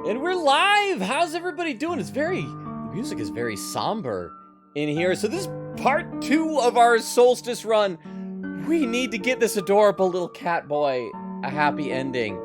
And we're live! How's everybody doing? The music is very somber in here. So this is part 2 of our Solstice run. We need to get this adorable little cat boy a happy ending.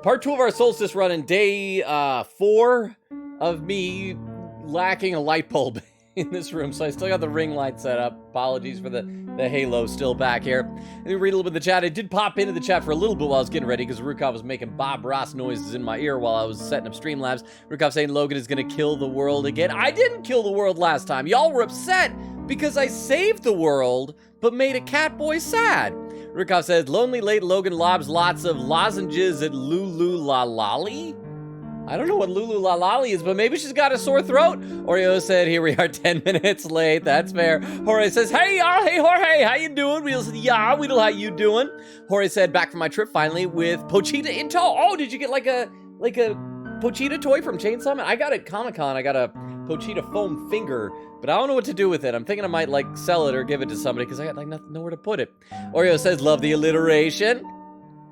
Part 2 of our Solstice run and day 4 of me lacking a light bulb in this room. So I still got the ring light set up. Apologies for the halo still back here. Let me read a little bit of the chat. I did pop into the chat for a little bit while I was getting ready because Rukov was making Bob Ross noises in my ear while I was setting up Streamlabs. Rukov saying Logan is going to kill the world again. I didn't kill the world last time. Y'all were upset because I saved the world but made a cat boy sad. Rukov says, lonely late Logan lobs lots of lozenges at Lulu La Lolly. I don't know what Lulu La Lolly is, but maybe she's got a sore throat. Oreo said, here we are 10 minutes late. That's fair. Jorge says, hey, y'all. Hey, Jorge, how you doing? Weedle said, yeah, Weedle, how you doing? Jorge said, back from my trip finally with Pochita in tow. Oh, did you get like a Pochita toy from Chainsaw Man? I got it at Comic-Con. I got a Pochita foam finger, but I don't know what to do with it. I'm thinking I might like sell it or give it to somebody because I got like nowhere to put it. Oreo says, love the alliteration.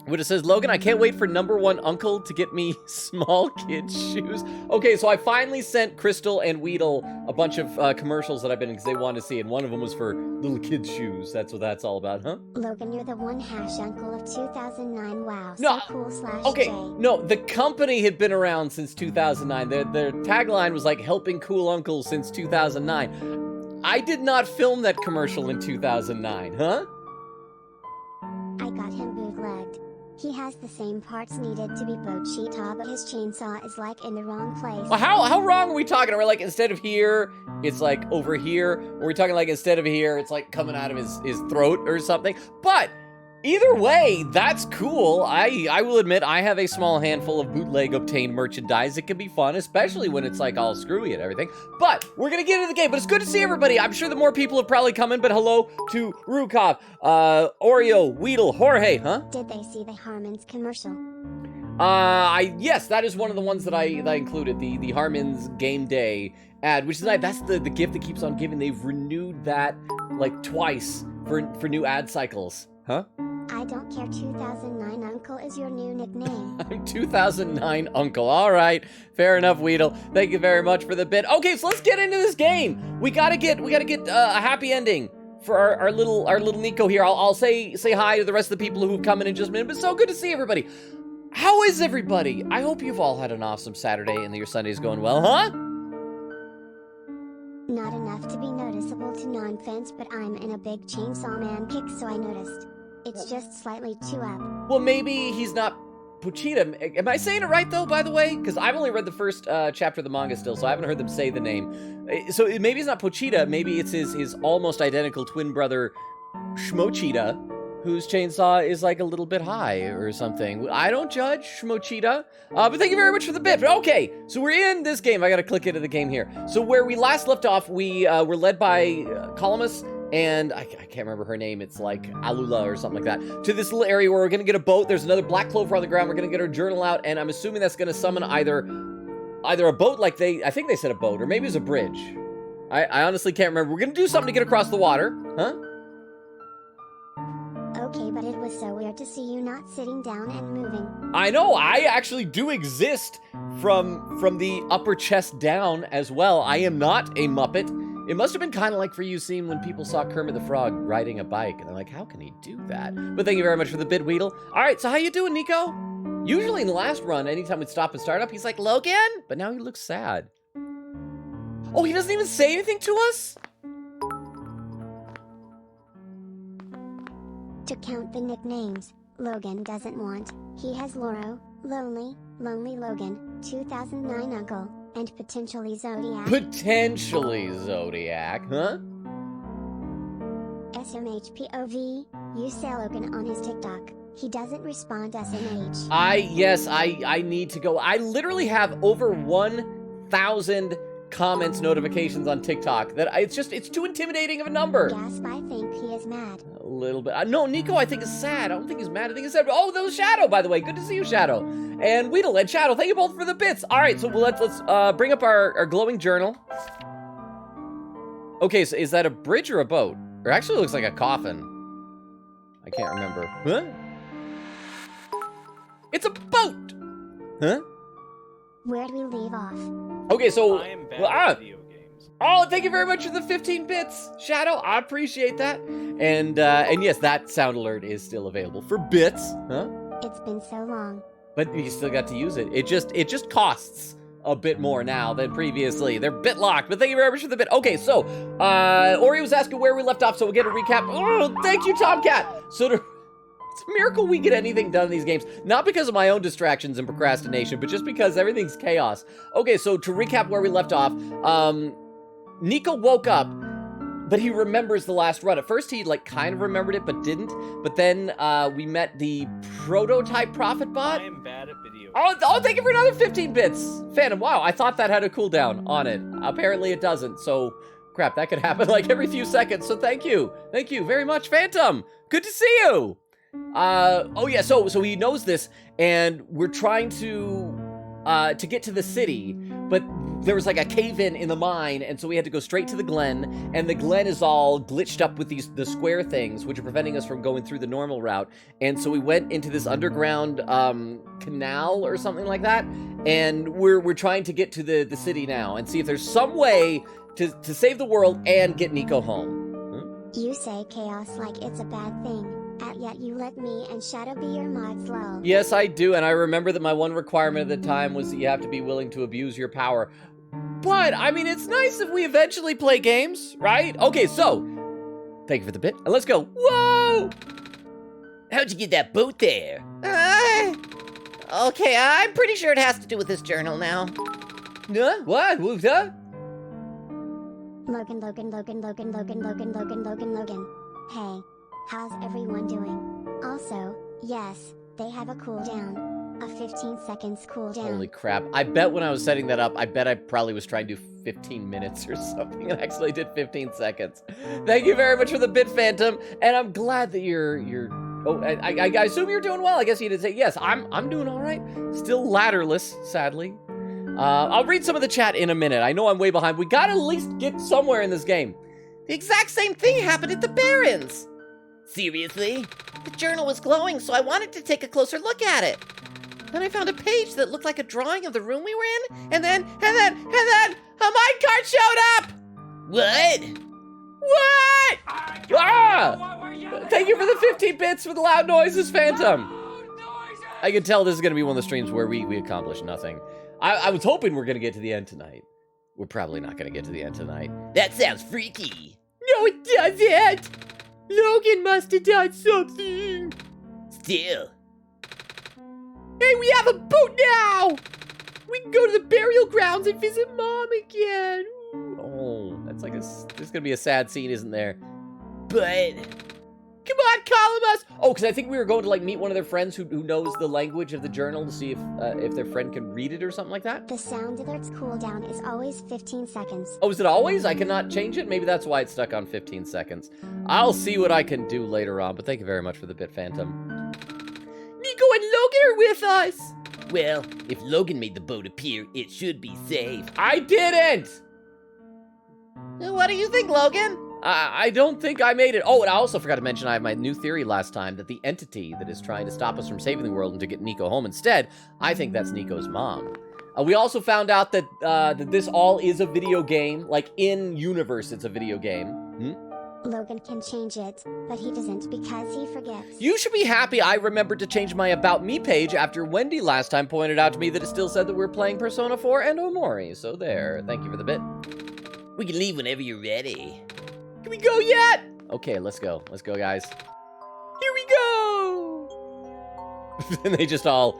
Which it says, Logan, I can't wait for #1 uncle to get me small kids shoes. Okay, so I finally sent Crystal and Weedle a bunch of commercials that I've been in because they wanted to see, and one of them was for little kids' shoes. That's what that's all about, huh? Logan, you're the one #uncle of 2009. Wow, no, so cool / okay, J. no, the company had been around since 2009. Their tagline was like, helping cool uncles since 2009. I did not film that commercial in 2009, huh? I got him bootlegged. He has the same parts needed to be Pochita, but his chainsaw is like in the wrong place. Well, how wrong are we talking? Are we like instead of here, it's like over here? Or are we talking like instead of here, it's like coming out of his throat or something? But either way, that's cool. I will admit I have a small handful of bootleg obtained merchandise. It can be fun, especially when it's like all screwy and everything. But we're gonna get into the game. But it's good to see everybody. I'm sure that more people have probably come in, but hello to Rukov, Oreo, Weedle, Jorge, huh? Did they see the Harmon's commercial? Yes, that is one of the ones that I included, the Harmon's Game Day ad, which is nice. That's the gift that keeps on giving. They've renewed that like twice for new ad cycles, huh? I don't care. 2009 Uncle is your new nickname. I'm 2009 Uncle. All right, fair enough, Weedle. Thank you very much for the bit. Okay, so let's get into this game. We gotta get a happy ending for our little Nico here. I'll say hi to the rest of the people who've come in just a minute. But so good to see everybody. How is everybody? I hope you've all had an awesome Saturday and that your Sunday's going well, huh? Not enough to be noticeable to non-fans, but I'm in a big Chainsaw Man kick, so I noticed. It's just slightly too up. Well, maybe he's not Pochita. Am I saying it right, though, by the way? Because I've only read the first chapter of the manga still, so I haven't heard them say the name. So maybe it's not Pochita. Maybe it's his almost identical twin brother, Shmochita, whose chainsaw is like a little bit high or something. I don't judge, Shmochita. But thank you very much for the bit. Okay, so we're in this game. I got to click into the game here. So where we last left off, we were led by Columbus, and I can't remember her name. It's like Alula or something like that. To this little area where we're going to get a boat. There's another black clover on the ground. We're going to get our journal out, and I'm assuming that's going to summon either a boat, like I think they said a boat, or maybe it's a bridge. I honestly can't remember. We're going to do something to get across the water, huh? Okay, but it was so weird to see you not sitting down and moving. I know, I actually do exist from the upper chest down as well. I am not a Muppet. It must have been kind of like for you seeing when people saw Kermit the Frog riding a bike, and they're like, how can he do that? But thank you very much for the bit, Weedle. All right, so how you doing, Nico? Usually in the last run, anytime we'd stop and start up, he's like, Logan? But now he looks sad. Oh, he doesn't even say anything to us? To count the nicknames, Logan doesn't want. He has Loro, Lonely Logan, 2009 Uncle, and potentially Zodiac. Potentially Zodiac, huh? SMHPOV, you say Logan on his TikTok. He doesn't respond SMH. I need to go. I literally have over 1,000 comments notifications on TikTok that it's too intimidating of a number. Gasp, I think he is mad. A little bit. No, Nico, I think is sad. I don't think he's mad. I think he's sad. Oh, that was Shadow, by the way. Good to see you, Shadow. And Weedle and Shadow, thank you both for the bits. All right, so let's bring up our glowing journal. Okay, so is that a bridge or a boat? Or actually looks like a coffin. I can't remember. Huh? It's a boat! Huh? Where do we leave off? Okay, so... I am bad at video games. Oh, thank you very much for the 15 bits, Shadow. I appreciate that. And yes, that sound alert is still available for bits, huh? It's been so long. But you still got to use it. It just costs a bit more now than previously. They're bit locked, but thank you very much for the bit. Okay, so, Ori was asking where we left off, so we'll get a recap. Oh, thank you, Tomcat. So it's a miracle we get anything done in these games. Not because of my own distractions and procrastination, but just because everything's chaos. Okay, so to recap where we left off, Nico woke up, but he remembers the last run. At first, he, like, kind of remembered it, but didn't. But then, we met the prototype prophet bot. I am bad at video games. Oh, thank you for another 15 bits. Phantom, wow, I thought that had a cooldown on it. Apparently it doesn't, so crap, that could happen like every few seconds, so thank you. Thank you very much, Phantom. Good to see you. Oh yeah, so he knows this, and we're trying to get to the city, but there was like a cave-in in the mine, and so we had to go straight to the Glen, and the Glen is all glitched up with the square things, which are preventing us from going through the normal route, and so we went into this underground canal or something like that, and we're trying to get to the city now, and see if there's some way to save the world and get Nico home. You say chaos like it's a bad thing, yet you let me and Shadow be your mods, lol. Yes, I do, and I remember that my one requirement at the time was that you have to be willing to abuse your power. But, I mean, it's nice if we eventually play games, right? Okay, so, thank you for the bit, and let's go. Whoa! How'd you get that boat there? Okay, I'm pretty sure it has to do with this journal now. What? Huh? Logan. Hey, how's everyone doing? Also, yes, they have a cooldown. A 15 seconds cooldown. Holy crap. I bet when I was setting that up, I bet I probably was trying to do 15 minutes or something and actually did 15 seconds. Thank you very much for the bit, Phantom, and I'm glad that you're oh, I assume you're doing well. I guess you did say, yes, I'm doing all right. Still ladderless, sadly. I'll read some of the chat in a minute. I know I'm way behind. We gotta at least get somewhere in this game. The exact same thing happened at the Barrens. Seriously? The journal was glowing, so I wanted to take a closer look at it. Then I found a page that looked like a drawing of the room we were in, and then a minecart showed up! What? What? Thank you for the 15 bits for the loud noises, Phantom. I can tell this is gonna be one of the streams where we accomplish nothing. I was hoping we're gonna get to the end tonight. We're probably not gonna get to the end tonight. That sounds freaky. No, it doesn't! Logan must have done something. Still. Hey, we have a boat now! We can go to the burial grounds and visit Mom again. Oh, that's like there's gonna be a sad scene, isn't there? But... Come on, call us! Oh, because I think we were going to, like, meet one of their friends who knows the language of the journal to see if their friend can read it or something like that. The sound alert's cooldown is always 15 seconds. Oh, is it always? I cannot change it? Maybe that's why it's stuck on 15 seconds. I'll see what I can do later on, but thank you very much for the bit, Phantom. Nico and Logan are with us! Well, if Logan made the boat appear, it should be safe. I didn't! What do you think, Logan? I don't think I made it. Oh, and I also forgot to mention I have my new theory last time that the entity that is trying to stop us from saving the world and to get Nico home instead, I think that's Nico's mom. We also found out that that this all is a video game. Like, in universe, it's a video game. Logan can change it, but he doesn't because he forgets. You should be happy I remembered to change my About Me page after Wendy last time pointed out to me that it still said that we're playing Persona 4 and Omori. So there, thank you for the bit. We can leave whenever you're ready. Can we go yet? Okay, let's go. Let's go, guys. Here we go! And they just all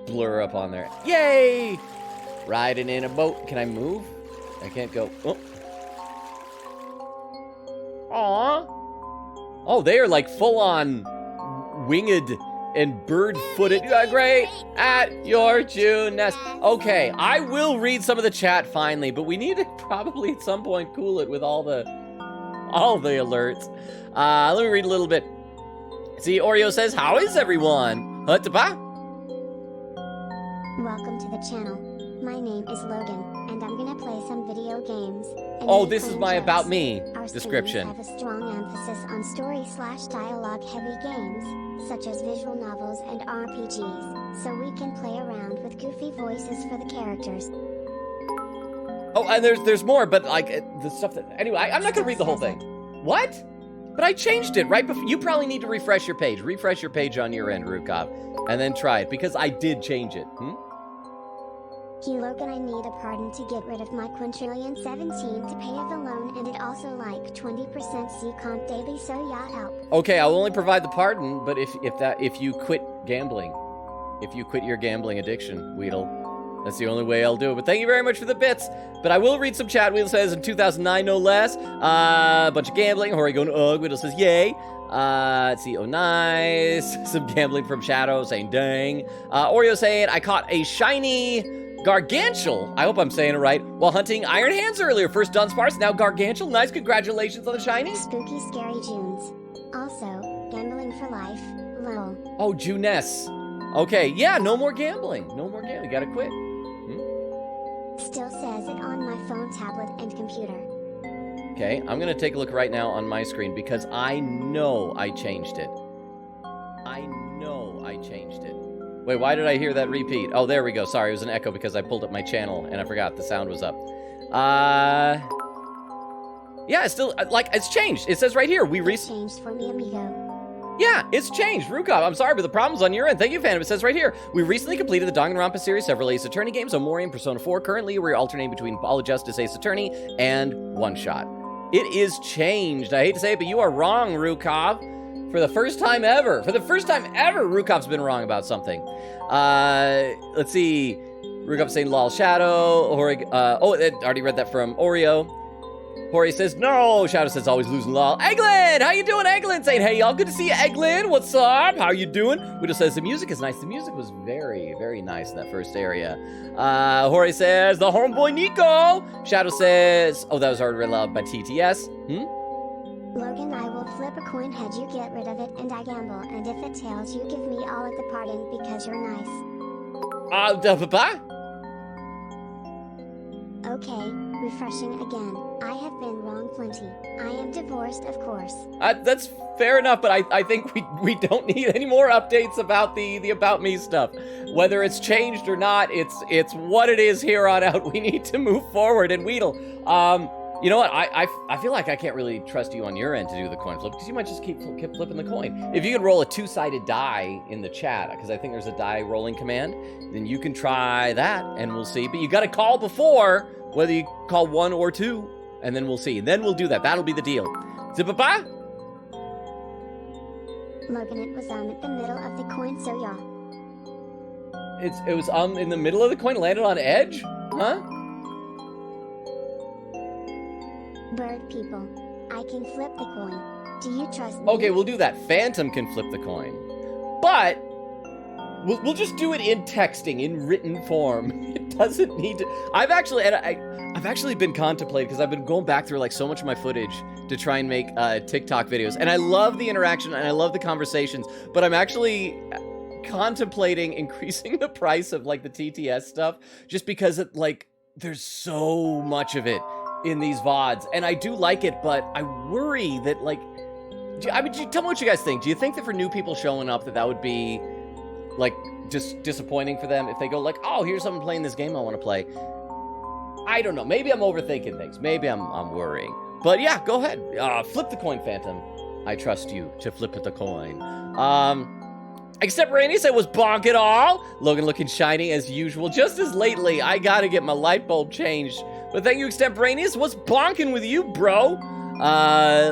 blur up on there. Yay! Riding in a boat. Can I move? I can't go. Oh. Aw. Oh, they are like full-on winged and bird-footed. Great at your June nest. Okay, I will read some of the chat finally, but we need to probably at some point cool it with all the alerts. Let me read a little bit. See, Oreo says, how is everyone? Hutaba? Welcome to the channel. My name is Logan, and I'm gonna play some video games. And Oh, make this is clean my jokes. about me Our description. streams have a strong emphasis on story/dialogue heavy games, such as visual novels and RPGs, so we can play around with goofy voices for the characters. Oh, and there's more, but like the stuff that. Anyway, I'm not gonna read the whole thing. What? But I changed it right before. You probably need to refresh your page. Refresh your page on your end, Rukov, and then try it because I did change it. Hey Logan, I need a pardon to get rid of my quintillion 17 to pay off a loan, and it also like 20% C-comp daily, so yeah, help. Okay, I'll only provide the pardon, but if you quit gambling, if you quit your gambling addiction, Weedle, that's the only way I'll do it. But thank you very much for the bits. But I will read some chat. Weedle says in 2009, no less. A bunch of gambling. Hori going ugh. Weedle says yay. Let's see. Oh, nice. Some gambling from Shadow saying dang. Oreo saying I caught a shiny Gargantual. I hope I'm saying it right. While hunting Iron Hands earlier. First Dunsparce, now Gargantual. Nice. Congratulations on the shiny. Spooky Scary Junes. Also, gambling for life. Lol. Oh, Juness. Okay, yeah, no more gambling. No more gambling. Gotta quit. Still says it on my phone, tablet, and computer. Okay, I'm gonna take a look right now on my screen because I know I changed it. I know I changed it. Wait, why did I hear that repeat? Oh, there we go. Sorry, it was an echo because I pulled up my channel and I forgot the sound was up. Yeah, it's still, like, it's changed. It says right here, we recently... Changed for me, amigo. Yeah, it's changed. Rukov, I'm sorry, but the problem's on your end. Thank you, Phantom. It says right here, we recently completed the Danganronpa series, several Ace Attorney games, Omori and Persona 4. Currently, we're alternating between Ball of Justice, Ace Attorney, and OneShot. It is changed. I hate to say it, but you are wrong, Rukov. For the first time ever. For the first time ever, Rukov's been wrong about something. Let's see. Rukov saying lol Shadow. Already read that from Oreo. Hori says, no. Shadow says, always losing lol. Eglin! How you doing, Eglin? Saying, hey, y'all. Good to see you, Eglin. What's up? How you doing? Widow says, the music is nice. The music was very, very nice in that first area. Hori says, the homeboy Nico. Shadow says, oh, that was already read aloud by TTS. Logan, I will flip a coin head, you get rid of it, and I gamble, and if it tails, you give me all of the pardon because you're nice. Okay, refreshing again. I have been wrong plenty. I am divorced, of course. That's fair enough, but I think we don't need any more updates about the About Me stuff. Whether it's changed or not, it's what it is here on out. We need to move forward. And Weedle, you know what? I feel like I can't really trust you on your end to do the coin flip because you might just keep flipping the coin. If you can roll a two-sided die in the chat, because I think there's a die rolling command, then you can try that and we'll see. But you got to call before, whether you call one or two, and then we'll see. And then we'll do that. That'll be the deal. Zip-a-ba? Logan, it was at the middle of the coin, so yeah. It was in the middle of the coin, landed on edge? Huh? Bird people, I can flip the coin. Do you trust me? Okay, we'll do that. Phantom can flip the coin. But we'll just do it in texting, in written form. It doesn't need to. I've actually been contemplating because I've been going back through like so much of my footage to try and make TikTok videos. And I love the interaction and I love the conversations, but I'm actually contemplating increasing the price of like the TTS stuff just because it, like there's so much of it in these VODs, and I do like it, but I worry that, like, tell me what you guys think. Do you think that for new people showing up that would be, like, just disappointing for them if they go, like, oh, here's someone playing this game I want to play? I don't know. Maybe I'm overthinking things. Maybe I'm worrying. But yeah, go ahead. Flip the coin, Phantom. I trust you to flip the coin. Except Rainy said was bonk it all. Logan looking shiny as usual. Just as lately, I gotta get my light bulb changed. But thank you, Extemporaneous. What's bonking with you, bro?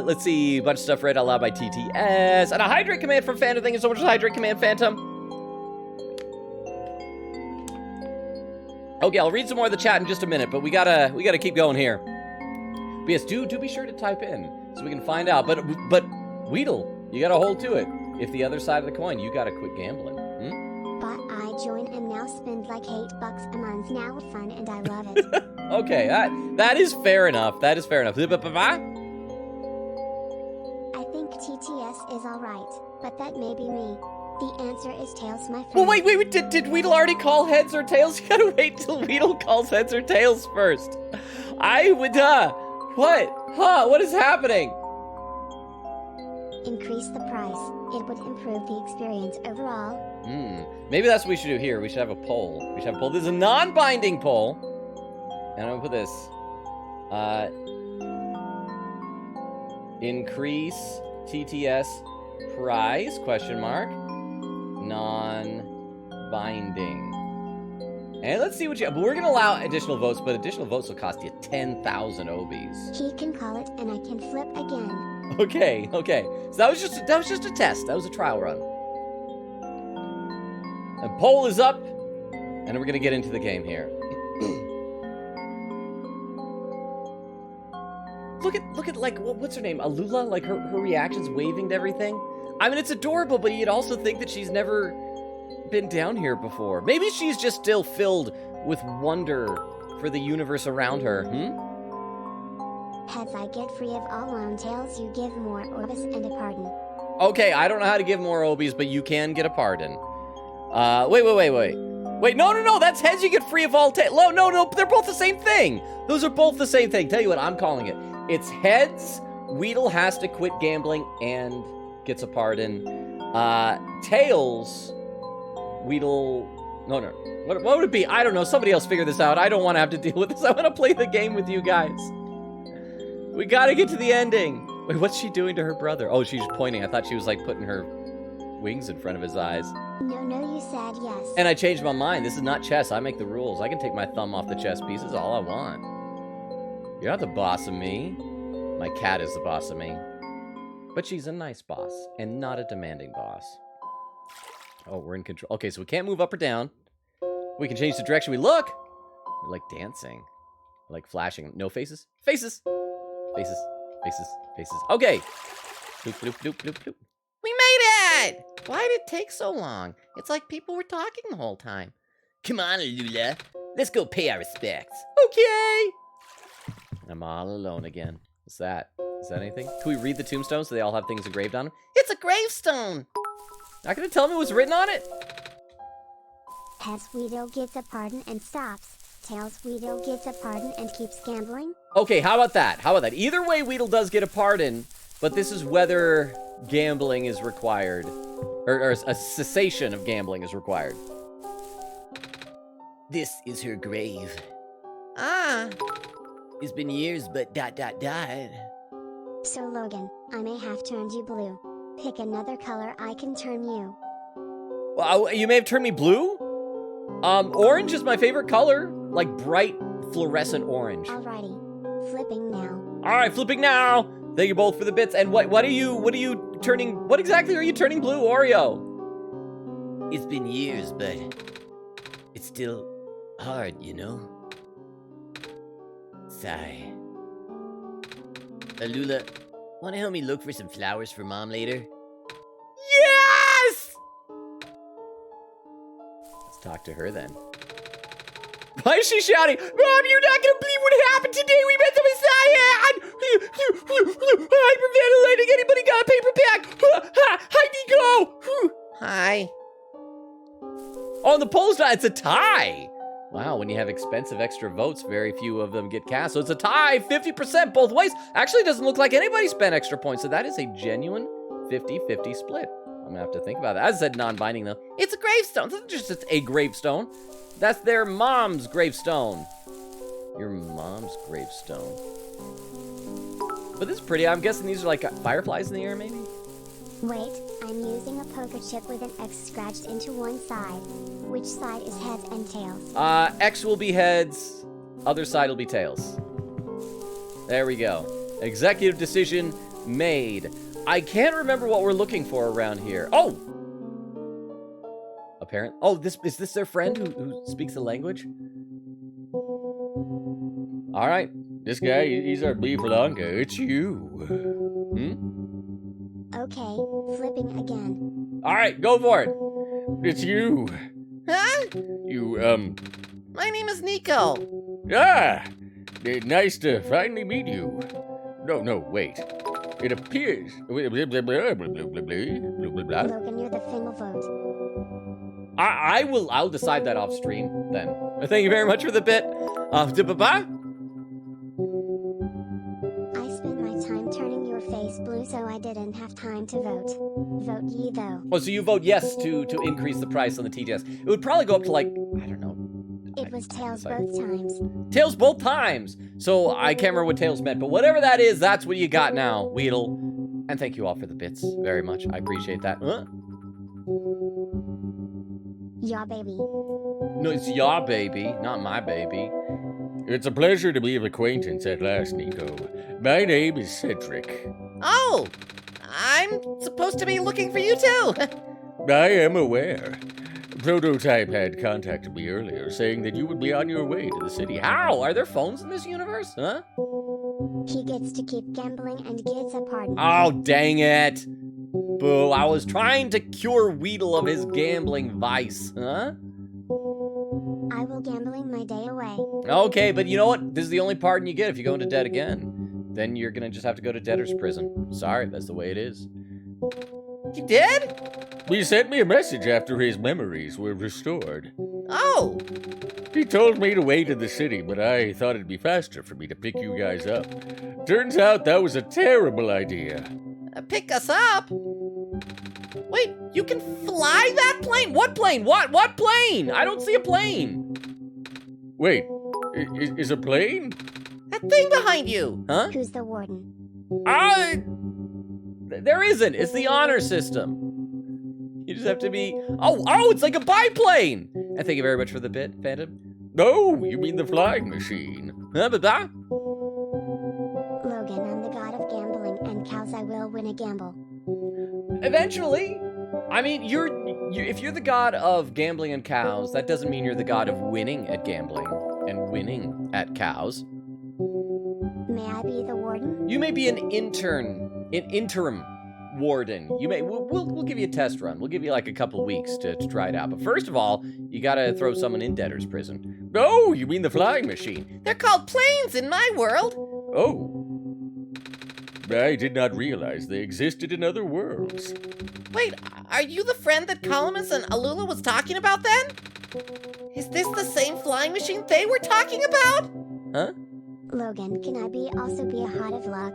Let's see. A bunch of stuff read out loud by TTS. And a hydrate command from Phantom. Thank you so much for the hydrate command, Phantom. Okay, I'll read some more of the chat in just a minute, but we gotta keep going here. But yes, do be sure to type in so we can find out. But Weedle, you gotta hold to it. If the other side of the coin, you gotta quit gambling. But I join and now spend like $8 a month now with fun, and I love it. Okay, that is fair enough. That is fair enough. I think TTS is alright, but that may be me. The answer is tails, my friend. Well, wait, did Weedle already call heads or tails? You gotta wait till Weedle calls heads or tails first. I would, what? Huh, what is happening? Increase the price. It would improve the experience overall. Maybe that's what we should do here. We should have a poll. We should have a poll. This is a non-binding poll. And I'm gonna put this. Increase TTS price, question mark. Non-binding. And let's see what you... But we're gonna allow additional votes, but additional votes will cost you 10,000 OBs. He can call it and I can flip again. Okay. So that was just a test. That was a trial run. And poll is up, and we're gonna get into the game here. Look at like what's her name? Alula? Like her reactions, waving to everything. I mean, it's adorable, but you'd also think that she's never been down here before. Maybe she's just still filled with wonder for the universe around her. Heads I get free of all loan, tails you give more orbis and a pardon. Okay, I don't know how to give more obies, but you can get a pardon. Wait. Wait, no, that's heads you get free of all tails. No, they're both the same thing. Those are both the same thing. Tell you what, I'm calling it. It's heads, Weedle has to quit gambling and gets a pardon. Tails, Weedle... No. What would it be? I don't know. Somebody else figure this out. I don't want to have to deal with this. I want to play the game with you guys. We gotta get to the ending. Wait, what's she doing to her brother? Oh, she's pointing. I thought she was like putting her wings in front of his eyes. No, you said yes. And I changed my mind. This is not chess. I make the rules. I can take my thumb off the chess pieces all I want. You're not the boss of me. My cat is the boss of me. But she's a nice boss and not a demanding boss. Oh, we're in control. Okay, so we can't move up or down. We can change the direction we look. We're like dancing. We're like flashing. No faces? Faces! Faces. Okay. Bloop. We made it! Why did it take so long? It's like people were talking the whole time. Come on, Lula. Let's go pay our respects. Okay. I'm all alone again. What's that? Is that anything? Can we read the tombstones so they all have things engraved on them? It's a gravestone. Not gonna tell me what's written on it? Heads Weedle gets a pardon and stops. Tails Weedle gets a pardon and keeps gambling. Okay, how about that? Either way, Weedle does get a pardon, but this is whether gambling is required. Or a cessation of gambling is required. This is her grave. Ah. It's been years, but ... So Logan, I may have turned you blue. Pick another color I can turn you. Well, you may have turned me blue? Orange is my favorite color. Like bright fluorescent orange. Alrighty. Flipping now. Alright, flipping now. Thank you both for the bits. And what are you turning, what exactly are you turning blue, Oreo? It's been years, but it's still hard, you know? Sigh. Alula, wanna help me look for some flowers for Mom later? Yes! Let's talk to her then. Why is she shouting? Mom, you're not gonna believe what happened today. We met the Messiah. Hyperventilating. Anybody got a paper bag? Hi, Nico. Hi. Oh, and the poll's not. It's a tie. Wow, when you have expensive extra votes, very few of them get cast. So it's a tie, 50% both ways. Actually, it doesn't look like anybody spent extra points. So that is a genuine 50-50 split. I'm gonna have to think about that. As I said, non-binding though. It's a gravestone. It's not just a gravestone. That's their mom's gravestone. Your mom's gravestone. But this is pretty. I'm guessing these are like fireflies in the air, maybe? Wait, I'm using a poker chip with an X scratched into one side. Which side is heads and tails? X will be heads. Other side will be tails. There we go. Executive decision made. I can't remember what we're looking for around here. Oh! Apparently. Oh, is this their friend who speaks the language? All right. This guy, he's our Blanca. It's you. Okay, flipping again. All right, go for it. It's you. Huh? You, My name is Nico. Ah! Nice to finally meet you. No, wait. It appears... blah. Logan, you're the final vote. I'll decide that off stream then. Thank you very much for the bit. Bye. I spent my time turning your face blue so I didn't have time to vote. Vote ye though. Oh, so you vote yes to increase the price on the TTS. It would probably go up to like, I don't know. It was tails both times. Tails both times. So I can't remember what tails meant, but whatever that is, that's what you got now, Weedle. And thank you all for the bits very much. I appreciate that. Yeah, baby. No, it's your baby, not my baby. It's a pleasure to be of acquaintance at last, Nico. My name is Cedric. Oh, I'm supposed to be looking for you too. I am aware. Prototype had contacted me earlier saying that you would be on your way to the city. How? Are there phones in this universe? Huh? He gets to keep gambling and gets a pardon. Oh, dang it. Boo, I was trying to cure Weedle of his gambling vice, huh? I will gambling my day away. Okay, but you know what? This is the only pardon you get if you go into debt again. Then you're gonna just have to go to debtor's prison. Sorry, that's the way it is. You did? He sent me a message after his memories were restored. Oh, He told me to wait in the city, but I thought it'd be faster for me to pick you guys up. Turns out that was a terrible idea. pick us up? Wait, you can fly that plane? What plane? What plane? I don't see a plane. Wait, is a plane? That thing behind you. Huh? Who's the warden? There isn't. It's the honor system. You just have to be... Oh, it's like a biplane. And thank you very much for the bit, Phantom. No, you mean the flying machine. Logan, I'm the god of gambling, and cows I will win a gamble. Eventually. I mean, if you're the god of gambling and cows, that doesn't mean you're the god of winning at gambling and winning at cows. May I be the warden? You may be an interim warden. We'll give you a test run. We'll give you like a couple weeks to try it out. But first of all, you gotta throw someone in debtor's prison. No, you mean the flying machine. They're called planes in my world. Oh. I did not realize they existed in other worlds. Wait, are you the friend that Columbus and Alula was talking about then? Is this the same flying machine they were talking about? Huh? Logan, can I also be a hod of luck?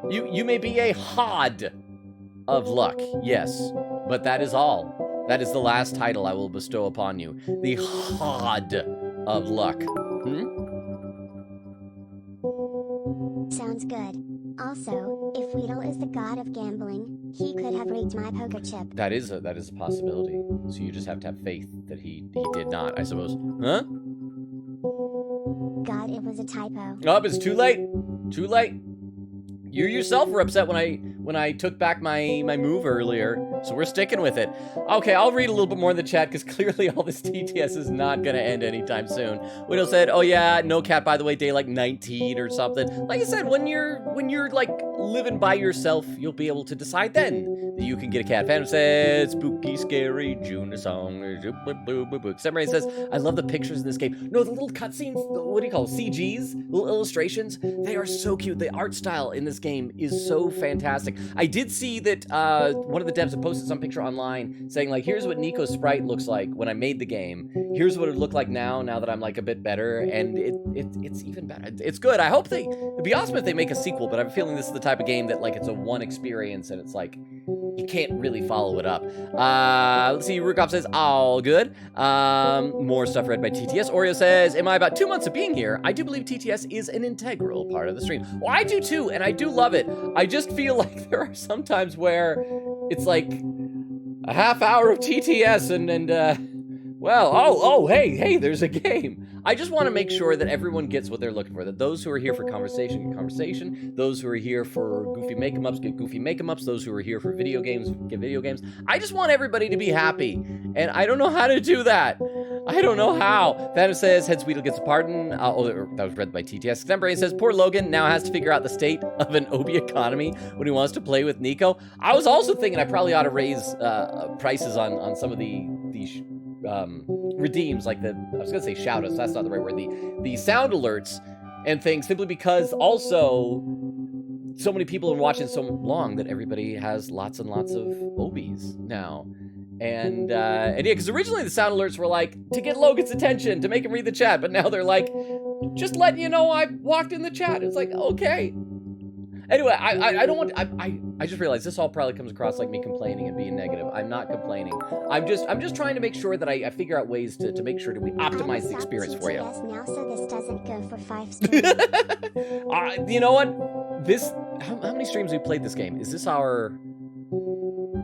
You may be a hod of luck, yes. But that is all. That is the last title I will bestow upon you. The hod of luck. Sounds good. Also, if Weedle is the god of gambling, he could have rigged my poker chip. That is a possibility. So you just have to have faith that he did not, I suppose. Huh? God, it was a typo. Oh, it's too late. Too late. You yourself were upset when I took back my move earlier, so we're sticking with it. Okay, I'll read a little bit more in the chat because clearly all this TTS is not gonna end anytime soon. Widow said, "Oh yeah, no cat by the way, day like 19 or something." Like I said, when you're like living by yourself, you'll be able to decide then that you can get a cat. Phantom says, "Spooky, scary June song." Samurai says, "I love the pictures in this game." No, the little cutscenes. What do you call it? CGs? Little illustrations. They are so cute. The art style in this game is so fantastic. I did see that one of the devs had posted some picture online saying like, here's what Nico's sprite looks like when I made the game. Here's what it would look like now that I'm like a bit better, and it's even better. It's good. I hope it'd be awesome if they make a sequel, but I'm feeling this is the type of game that like it's a one experience and it's like you can't really follow it up. Let's see, Rukov says, all good. More stuff read by TTS. Oreo says, am I about 2 months of being here? I do believe TTS is an integral part of the stream. Well, I do too, and I do love it. I just feel like there are some times where it's like a half hour of TTS well, hey, there's a game. I just want to make sure that everyone gets what they're looking for, that those who are here for conversation get conversation, those who are here for goofy make-em-ups get goofy make-em-ups, those who are here for video games get video games. I just want everybody to be happy, and I don't know how to do that. I don't know how. Phantom says, Head Sweetle gets a pardon. That was read by TTS. Stembrain says, poor Logan now has to figure out the state of an OB economy when he wants to play with Nico. I was also thinking I probably ought to raise prices on some of the redeems, like I was gonna say shout-outs, that's not the right word, the sound alerts and things, simply because also so many people and watching so long that everybody has lots and lots of OBs now. And yeah, because originally the sound alerts were like, to get Logan's attention, to make him read the chat, but now they're like, just letting you know I walked in the chat. It's like, okay. Anyway, I don't want, I just realized this all probably comes across like me complaining and being negative. I'm not complaining. I'm just trying to make sure that I figure out ways to make sure that we optimize the experience for you. Now, so this doesn't go for 5 streams. You know what? This, how many streams we played this game? Is this our,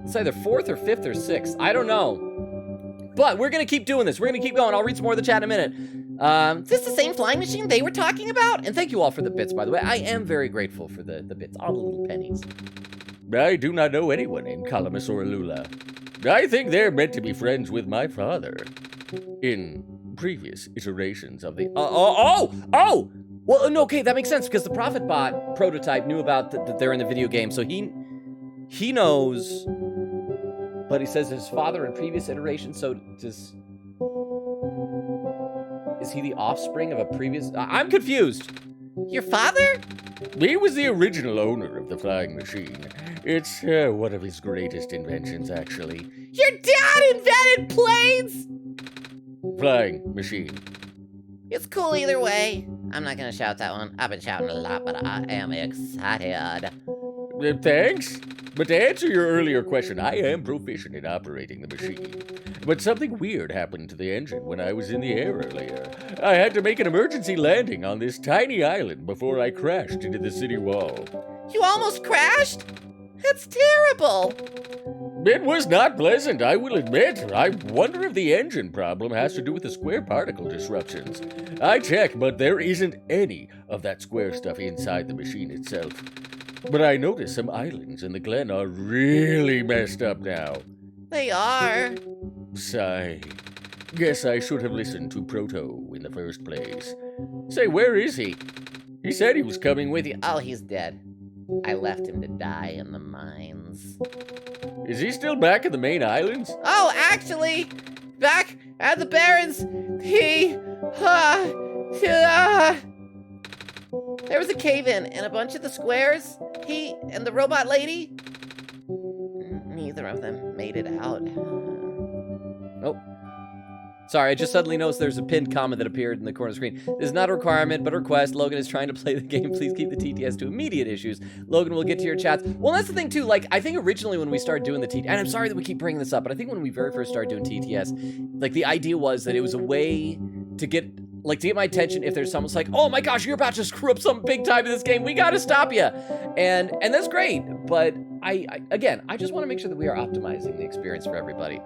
it's either 4th or 5th or 6th. I don't know. But we're going to keep doing this. We're going to keep going. I'll read some more of the chat in a minute. Is this the same flying machine they were talking about? And thank you all for the bits, by the way. I am very grateful for the bits, all the little pennies. I do not know anyone named Calamus or Alula. I think they're meant to be friends with my father. In previous iterations of the... Well, no, okay, that makes sense, because the Prophet Bot prototype knew about that they're in the video game, so he knows, but he says his father in previous iterations, so is he the offspring of a previous... I'm confused. Your father? He was the original owner of the flying machine. It's one of his greatest inventions, actually. Your dad invented planes? Flying machine. It's cool either way. I'm not gonna shout that one. I've been shouting a lot, but I am excited. Thanks. But to answer your earlier question, I am proficient in operating the machine. But something weird happened to the engine when I was in the air earlier. I had to make an emergency landing on this tiny island before I crashed into the city wall. You almost crashed? That's terrible. It was not pleasant, I will admit. I wonder if the engine problem has to do with the square particle disruptions. I checked, but there isn't any of that square stuff inside the machine itself. But I noticed some islands in the glen are really messed up now. They are. Sigh. Guess I should have listened to Proto in the first place. Say, where is he? He said he was coming with you. Oh, he's dead. I left him to die in the mines. Is he still back at the main islands? Oh, actually, back at the Barrens, there was a cave-in and a bunch of the squares. He and the robot lady, neither of them made it out. Oh. Sorry, I just suddenly noticed there's a pinned comment that appeared in the corner of the screen. This is not a requirement, but a request. Logan is trying to play the game. Please keep the TTS to immediate issues. Logan will get to your chats. Well, that's the thing, too. Like, I think originally when we started doing the TTS, and I'm sorry that we keep bringing this up, but I think when we very first started doing TTS, like, the idea was that it was a way to get my attention if there's someone's like, oh my gosh, you're about to screw up something big time in this game. We got to stop you. And that's great. But I just want to make sure that we are optimizing the experience for everybody.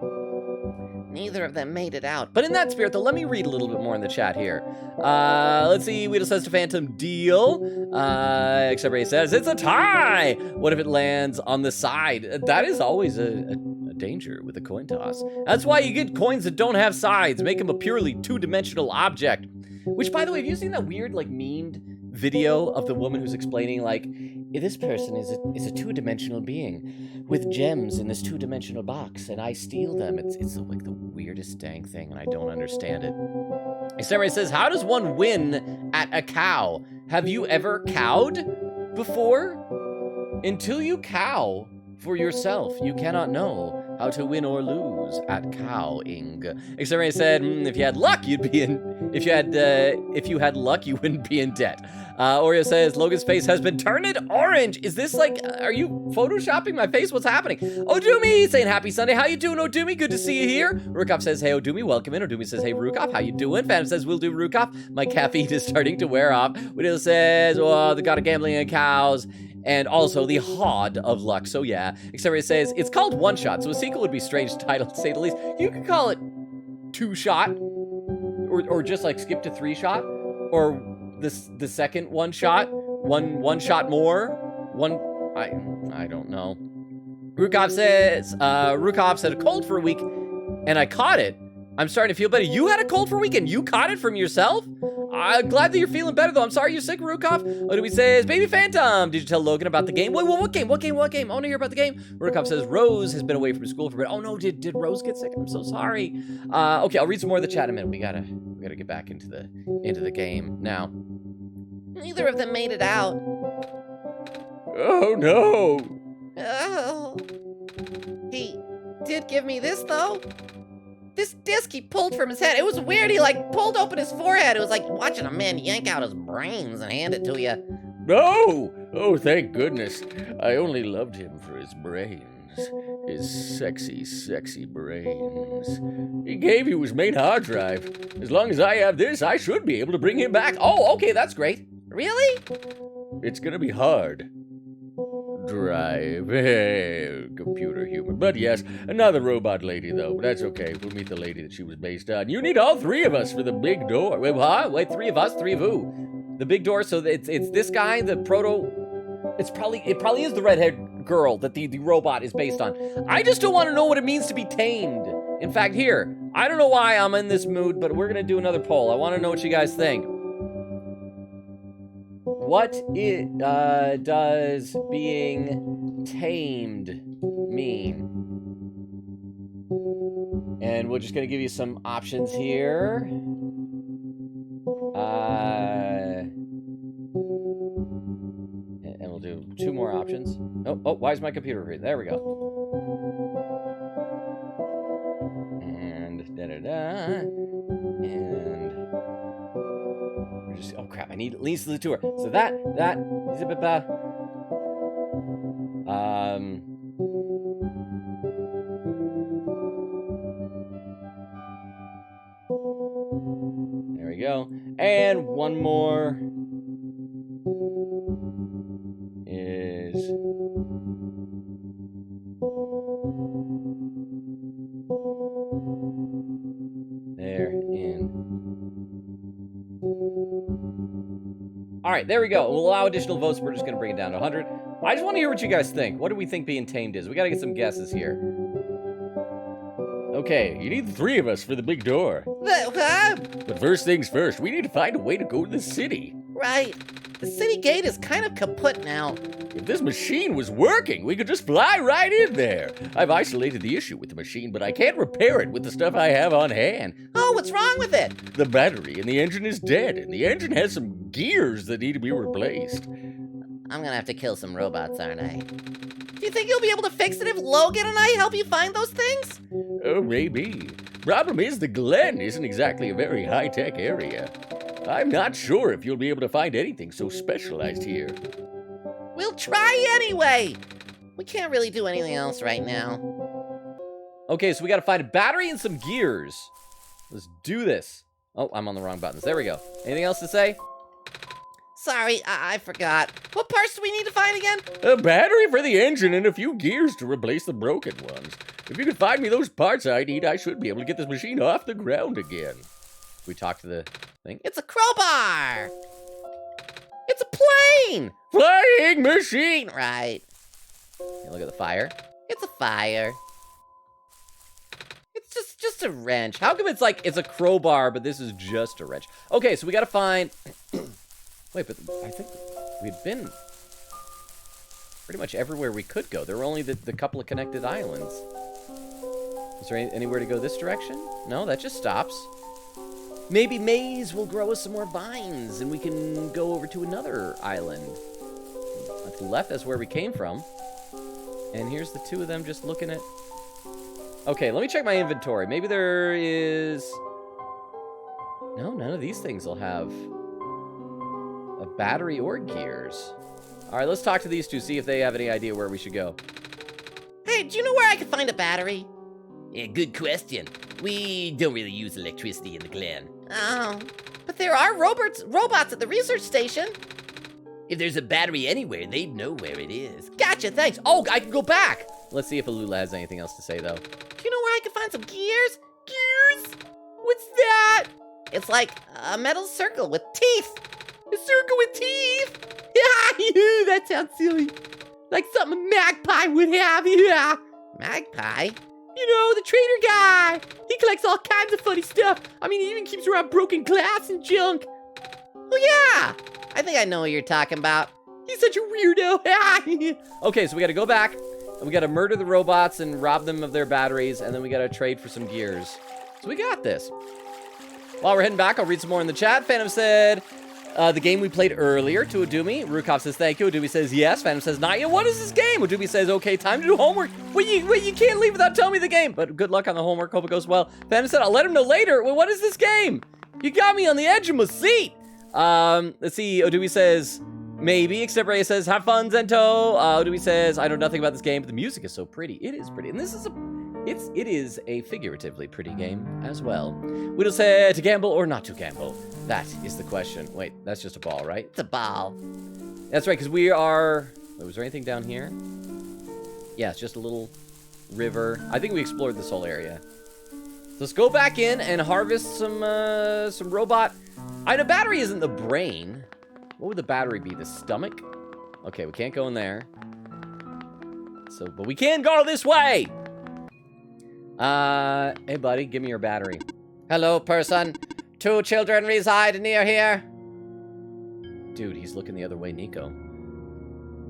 Neither of them made it out. But in that spirit, though, let me read a little bit more in the chat here. Let's see. Weedle says to Phantom, deal. Except Ray says, it's a tie. What if it lands on the side? That is always a danger with a coin toss. That's why you get coins that don't have sides. Make them a purely two-dimensional object. Which, by the way, have you seen that weird, like, memed video of the woman who's explaining, like, this person is a two-dimensional being with gems in this two-dimensional box, and I steal them. It's like the weirdest dang thing, and I don't understand it. Samurai says, how does one win at a cow? Have you ever cowed before? Until you cow for yourself, you cannot know how to win or lose at cowing. Samurai said, if you had luck, you'd be in. If you had luck, you wouldn't be in debt. Oreo says, Logan's face has been turned orange. Is this like, are you photoshopping my face? What's happening? Odumi saying happy Sunday. How you doing, Odumi? Good to see you here. Rukov says, hey, Odumi, welcome in. Odumi says, hey, Rukov, how you doing? Phantom says, will do, Rukov. My caffeine is starting to wear off. Widow says, well, the god of gambling and cows. And also the Hod of Luck. So yeah, Xavier says, it's called OneShot, so a sequel would be strange title, to say the least. You could call it 2-shot, or just like skip to 3-shot, or the second one-shot, one shot more, I don't know. Rukov said a cold for a week, and I caught it. I'm starting to feel better. You had a cold for a week and you caught it from yourself? I'm glad that you're feeling better, though. I'm sorry you're sick, Rukov. Odumi says, Baby Phantom, did you tell Logan about the game? Wait, what game? What game? I want to hear about the game. Rukov says, Rose has been away from school for a bit. Oh, no, did Rose get sick? I'm so sorry. Okay, I'll read some more of the chat in a minute. We gotta get back into the game now. Neither of them made it out. Oh, no. Oh. He did give me this, though. This disc he pulled from his head. It was weird. He, like, pulled open his forehead. It was like watching a man yank out his brains and hand it to you. No! Oh, thank goodness. I only loved him for his brains. His sexy, sexy brains. He gave you his main hard drive. As long as I have this, I should be able to bring him back. Oh, okay, that's great. Really? It's gonna be hard. Drive. Computer human. But yes, another robot lady, though. But that's okay. We'll meet the lady that she was based on. You need all three of us for the big door. Wait, huh? Wait, three of us? Three of who? The big door, so it's this guy, the proto... It probably is the redhead girl that the robot is based on. I just don't want to know what it means to be tamed. In fact, here, I don't know why I'm in this mood, but we're going to do another poll. I want to know what you guys think. What does being tamed mean? And we're just going to give you some options here. And we'll do two more options. Oh, why is my computer freezing? There we go. And da-da-da. And we're just, oh crap, I need at least the tour. So that, there we go. And one more is there in. All right, there we go. We'll allow additional votes. We're just going to bring it down to 100. I just want to hear what you guys think. What do we think being tamed is? We got to get some guesses here. Okay, you need the three of us for the big door. But first things first, we need to find a way to go to the city. Right. The city gate is kind of kaput now. If this machine was working, we could just fly right in there. I've isolated the issue with the machine, but I can't repair it with the stuff I have on hand. Oh, what's wrong with it? The battery in the engine is dead, and the engine has some gears that need to be replaced. I'm gonna have to kill some robots, aren't I? Do you think you'll be able to fix it if Logan and I help you find those things? Oh, maybe. Problem is, the Glen isn't exactly a very high-tech area. I'm not sure if you'll be able to find anything so specialized here. We'll try anyway! We can't really do anything else right now. Okay, so we got to find a battery and some gears. Let's do this. Oh, I'm on the wrong buttons. There we go. Anything else to say? Sorry, I forgot. What parts do we need to find again? A battery for the engine and a few gears to replace the broken ones. If you could find me those parts I need, I should be able to get this machine off the ground again. We talk to the thing. It's a crowbar! It's a plane! Flying machine! Right. Hey, look at the fire. It's a fire. It's just a wrench. How come it's like it's a crowbar, but this is just a wrench? Okay, so we got to find... Wait, but I think we'd been pretty much everywhere we could go. There were only the couple of connected islands. Is there anywhere to go this direction? No, that just stops. Maybe Maze will grow us some more vines, and we can go over to another island. To the left, that's where we came from. And here's the two of them just looking at... Okay, let me check my inventory. Maybe there is... No, none of these things will have a battery or gears. All right, let's talk to these two, see if they have any idea where we should go. Hey, do you know where I can find a battery? Yeah, good question. We don't really use electricity in the Glen. Oh, but there are robots at the research station. If there's a battery anywhere, they'd know where it is. Gotcha, thanks. Oh, I can go back. Let's see if Alula has anything else to say, though. Do you know where I can find some gears? Gears? What's that? It's like a metal circle with teeth. A circle with teeth? Yeah, that sounds silly. Like something a magpie would have, yeah. Magpie? You know, the trader guy. He collects all kinds of funny stuff. I mean, he even keeps around broken glass and junk. Oh, yeah. I think I know what you're talking about. He's such a weirdo. Okay, so we got to go back, and we got to murder the robots and rob them of their batteries, and then we got to trade for some gears. So we got this. While we're heading back, I'll read some more in the chat. Phantom said, the game we played earlier to Odumi. Rukov says thank you. Odumi says yes. Phantom says not yet. What is this game? Odumi says okay, time to do homework. Wait, you can't leave without telling me the game. But good luck on the homework. Hope it goes well. Phantom said I'll let him know later. Wait, what is this game? You got me on the edge of my seat. Let's see. Odumi says maybe. Extemporary says have fun, Zento. Odumi says I know nothing about this game, but the music is so pretty. It is pretty, and this is it is a figuratively pretty game as well. Whittle said to gamble or not to gamble. That is the question. Wait, that's just a ball, right? It's a ball. That's right, because we are... Wait, was there anything down here? Yeah, it's just a little river. I think we explored this whole area. So let's go back in and harvest some robot... The battery isn't the brain. What would the battery be? The stomach? Okay, we can't go in there. So, but we can go this way! Hey buddy, give me your battery. Hello, person. 2 children reside near here. Dude, he's looking the other way, Nico.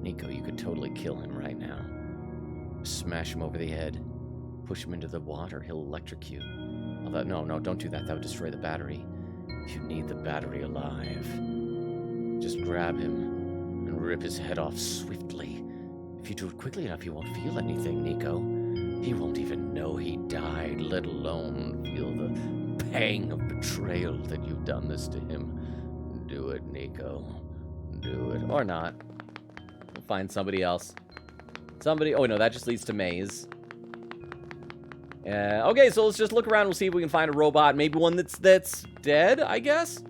Nico, you could totally kill him right now. Smash him over the head. Push him into the water, he'll electrocute. Although, no, don't do that. That would destroy the battery. You need the battery alive. Just grab him and rip his head off swiftly. If you do it quickly enough, you won't feel anything, Nico. He won't even know he died, let alone feel the pang of betrayal that you've done this to him. Do it, Nico. Do it. Or not. We'll find somebody else. Somebody... Oh, no, that just leads to Maze. Okay, so let's just look around. We'll see if we can find a robot. Maybe one that's dead, I guess?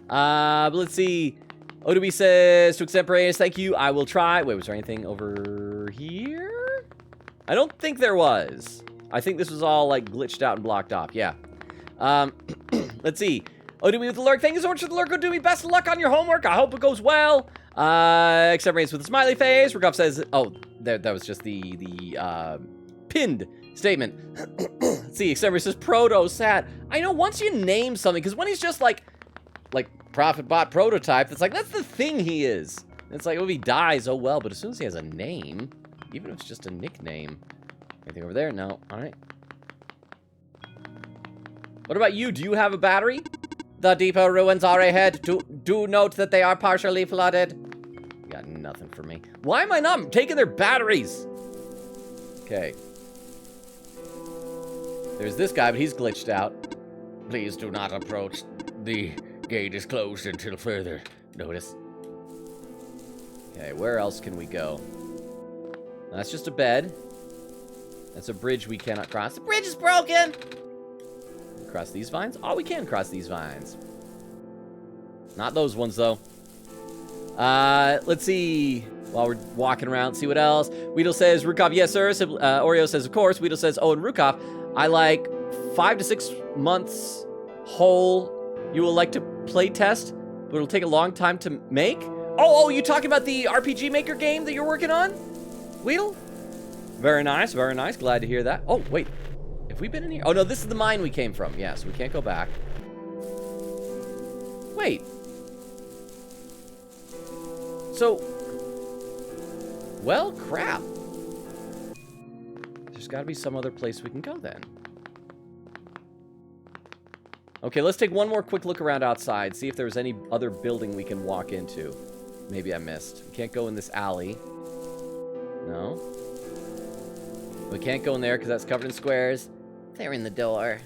But let's see. Odumi says, to extemporaneous, thank you. I will try. Wait, was there anything over here? I don't think there was. I think this was all, like, glitched out and blocked off. Yeah. Let's see. Odumi with the lurk. Thank you so much for the lurk, Odumi. Best of luck on your homework. I hope it goes well. Extemporaneous with a smiley face. Rukov says, oh, that was just the pinned statement. Let's see. Extemporaneous says, proto sat. I know once you name something, because when he's just, like Prophet Bot prototype, it's like, that's the thing he is. It's like, oh, if he dies, oh well. But as soon as he has a name... Even if it's just a nickname. Anything over there? No. Alright. What about you? Do you have a battery? The depot ruins are ahead. Do note that they are partially flooded. You got nothing for me. Why am I not taking their batteries? Okay. There's this guy, but he's glitched out. Please do not approach. The gate is closed until further notice. Okay, where else can we go? That's just a bed. That's a bridge we cannot cross. The bridge is broken! Cross these vines? Oh, we can cross these vines. Not those ones, though. Let's see. While we're walking around, see what else. Weedle says, Rukov, yes, sir. Oreo says, of course. Weedle says, oh, and Rukov, I like 5 to 6 months whole. You will like to play test, but it'll take a long time to make. Oh, you talking about the RPG Maker game that you're working on? Weedle? Very nice, very nice. Glad to hear that. Oh, wait. Have we been in here? Oh, no, this is the mine we came from. Yeah, so we can't go back. Wait. So... Well, crap. There's got to be some other place we can go then. Okay, let's take one more quick look around outside. See if there's any other building we can walk into. Maybe I missed. We can't go in this alley. No. We can't go in there because that's covered in squares. They're in the door.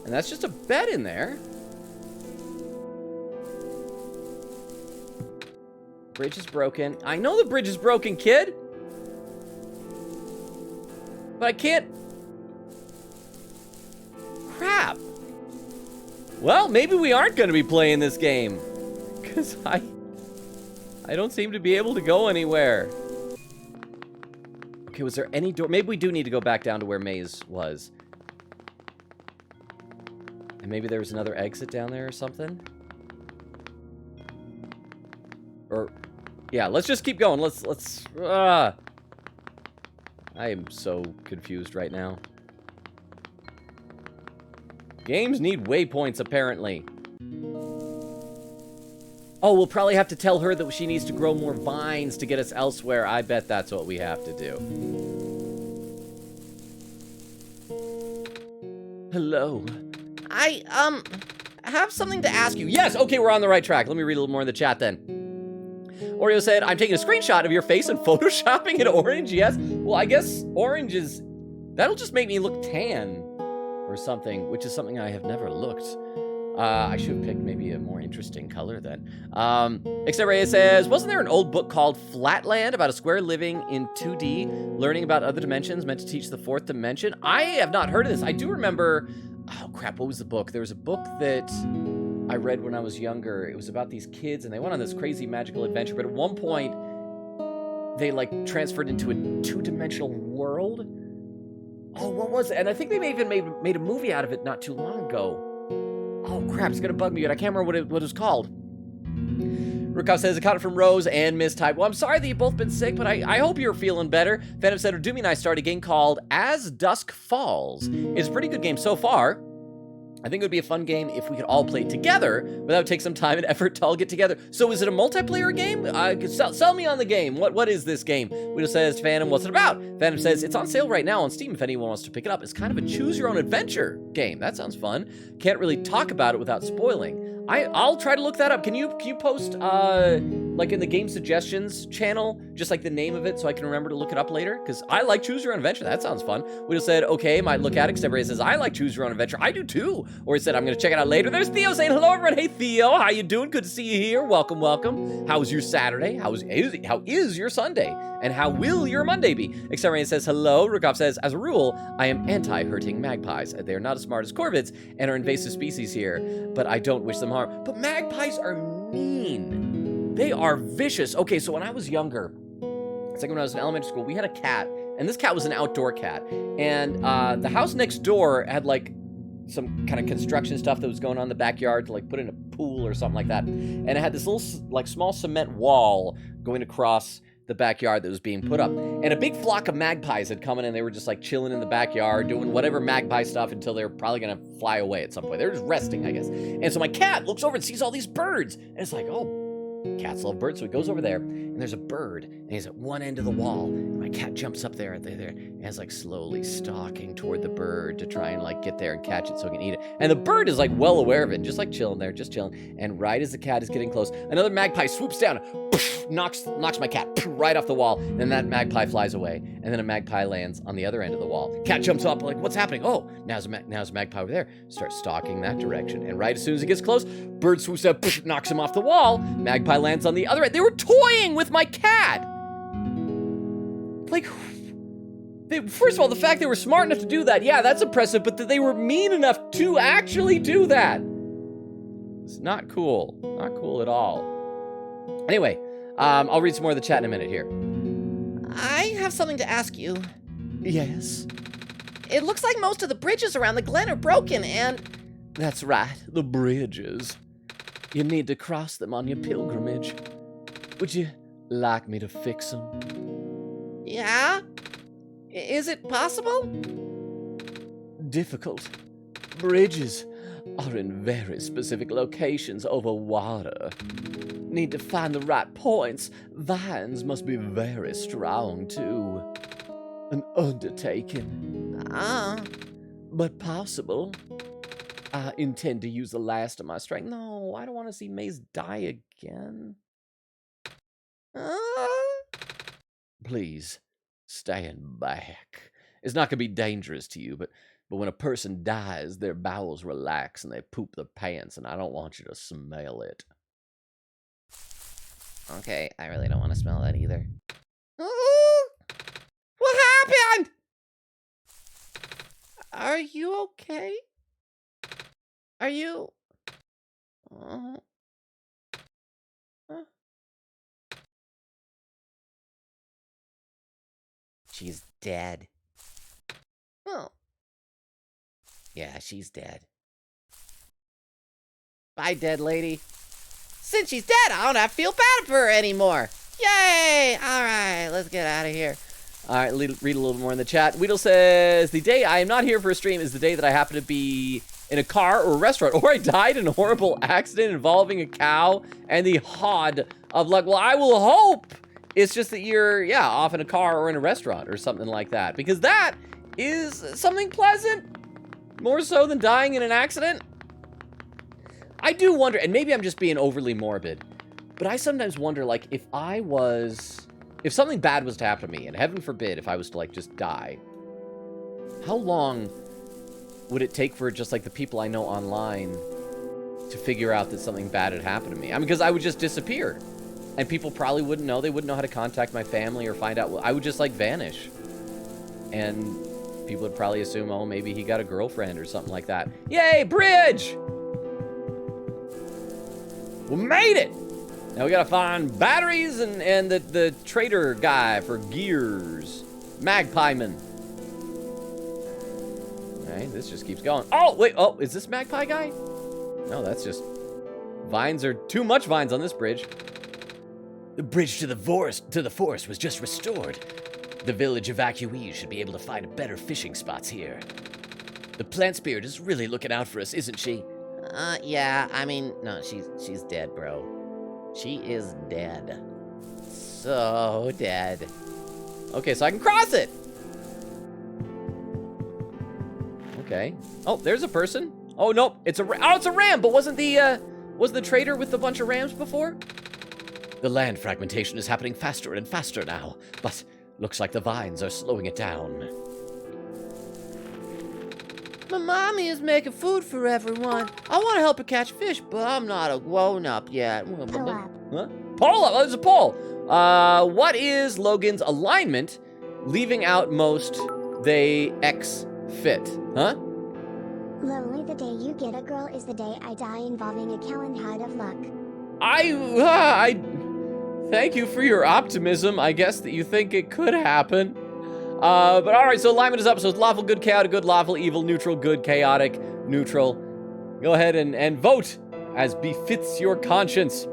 And that's just a bed in there. Bridge is broken. I know the bridge is broken, kid. But I can't... Crap. Well, maybe we aren't going to be playing this game. Because I don't seem to be able to go anywhere. Okay, was there any door? Maybe we do need to go back down to where Maze was. And maybe there was another exit down there or something? Or, yeah, let's just keep going. I am so confused right now. Games need waypoints, apparently. Oh, we'll probably have to tell her that she needs to grow more vines to get us elsewhere. I bet that's what we have to do. Hello. have something to ask you. Yes, okay, we're on the right track. Let me read a little more in the chat then. Oreo said, I'm taking a screenshot of your face and photoshopping it orange, yes? Well, I guess orange is... That'll just make me look tan or something, which is something I have never looked. I should have picked maybe a more interesting color then. Xray says, wasn't there an old book called Flatland about a square living in 2D, learning about other dimensions meant to teach the fourth dimension? I have not heard of this. I do remember... Oh, crap, what was the book? There was a book that I read when I was younger. It was about these kids, and they went on this crazy magical adventure, but at one point, they, like, transferred into a two-dimensional world? Oh, what was it? And I think they may even made a movie out of it not too long ago. Oh, crap, it's gonna bug me, but I can't remember what it was called. Rukov says, I caught it from Rose and Miss Type. Well, I'm sorry that you've both been sick, but I hope you're feeling better. Phantom said, Doomy and I started a game called As Dusk Falls. It's a pretty good game so far. I think it would be a fun game if we could all play together, but that would take some time and effort to all get together. So is it a multiplayer game? Sell me on the game. What is this game? Widow says to Phantom, what's it about? Phantom says, it's on sale right now on Steam if anyone wants to pick it up. It's kind of a choose-your-own-adventure game. That sounds fun. Can't really talk about it without spoiling. I'll try to look that up. Can you post, like in the game suggestions channel, just like the name of it so I can remember to look it up later? Because I like Choose Your Own Adventure. That sounds fun. Widow said, okay, might look at it. Except says, I like Choose Your Own Adventure. I do too. Or he said, I'm going to check it out later. There's Theo saying, hello everyone. Hey Theo, how you doing? Good to see you here. Welcome, welcome. How's your Saturday? How is your Sunday? And how will your Monday be? Except says, hello. Rukov says, as a rule, I am anti-hurting magpies. They are not as smart as corvids and are invasive species here, but I don't wish them harm. But magpies are mean. They are vicious. Okay, so when I was younger, it's like when I was in elementary school, we had a cat, and this cat was an outdoor cat. And the house next door had like some kind of construction stuff that was going on in the backyard to like put in a pool or something like that. And it had this little like small cement wall going across the backyard that was being put up. And a big flock of magpies had come in and they were just like chilling in the backyard doing whatever magpie stuff until they were probably gonna fly away at some point. They were just resting, I guess. And so my cat looks over and sees all these birds. And it's like, oh, cats love birds. So he goes over there and there's a bird and he's at one end of the wall. And my cat jumps up there and is like slowly stalking toward the bird to try and like get there and catch it so he can eat it. And the bird is like well aware of it, just like chilling there, just chilling. And right as the cat is getting close, another magpie swoops down, knocks my cat right off the wall, and then that magpie flies away, and then a magpie lands on the other end of the wall. Cat jumps up, like, what's happening? Oh, now's a magpie over there. Starts stalking that direction, and right as soon as it gets clse, bird swoops up, knocks him off the wall, magpie lands on the other end. They were toying with my cat! Like, first of all, the fact they were smart enough to do that, yeah, that's impressive, but that they were mean enough to actually do that. It's not cool. Not cool at all. Anyway, I'll read some more of the chat in a minute here. I have something to ask you. Yes? It looks like most of the bridges around the glen are broken and... That's right, the bridges. You need to cross them on your pilgrimage. Would you like me to fix them? Yeah? Is it possible? Difficult. Bridges are in very specific locations over water. Need to find the right points. Vines must be very strong, too. An undertaking. But possible. I intend to use the last of my strength. No, I don't want to see Maze die again. Please, stand back. It's not going to be dangerous to you, but when a person dies, their bowels relax and they poop their pants, and I don't want you to smell it. Okay, I really don't want to smell that either. What happened? Are you okay? Are you... She's dead. Oh. Yeah, she's dead. Bye, dead lady. Since she's dead, I don't have to feel bad for her anymore. Yay! All right, let's get out of here. All right, read a little more in the chat. Weedle says, the day I am not here for a stream is the day that I happen to be in a car or a restaurant, or I died in a horrible accident involving a cow and the hod of luck. Well, I will hope it's just that you're, yeah, off in a car or in a restaurant or something like that, because that is something pleasant, more so than dying in an accident. I do wonder, and maybe I'm just being overly morbid, but I sometimes wonder, like, if something bad was to happen to me, and heaven forbid if I was to, like, just die, how long would it take for just, like, the people I know online to figure out that something bad had happened to me? I mean, because I would just disappear, and people probably wouldn't know. They wouldn't know how to contact my family or find out. I would just, like, vanish, and people would probably assume, oh, maybe he got a girlfriend or something like that. Yay, bridge! We made it! Now we gotta find batteries and the trader guy for gears. Magpieman. Alright, this just keeps going. Oh, wait, oh, is this Magpie guy? No, that's just... Vines are too much vines on this bridge. The bridge to the forest was just restored. The village evacuees should be able to find better fishing spots here. The plant spirit is really looking out for us, isn't she? Yeah, I mean, no, she's dead, bro. She is dead. So dead. Okay, so I can cross it! Okay. Oh, there's a person. Oh, nope, it's a ram, but wasn't the trader with the bunch of rams before? The land fragmentation is happening faster and faster now, but looks like the vines are slowing it down. My mommy is making food for everyone. I want to help her catch fish, but I'm not a grown-up yet. Pull up. Huh? Poll up. Oh, there's a poll. What is Logan's alignment? Leaving out most they X fit. Huh? Lonely the day you get a girl is the day I die, involving a Calenhide of luck. I thank you for your optimism. I guess that you think it could happen. But alright, so alignment is up. So it's lawful, good, chaotic, good, lawful, evil, neutral, good, chaotic, neutral. Go ahead and vote as befits your conscience.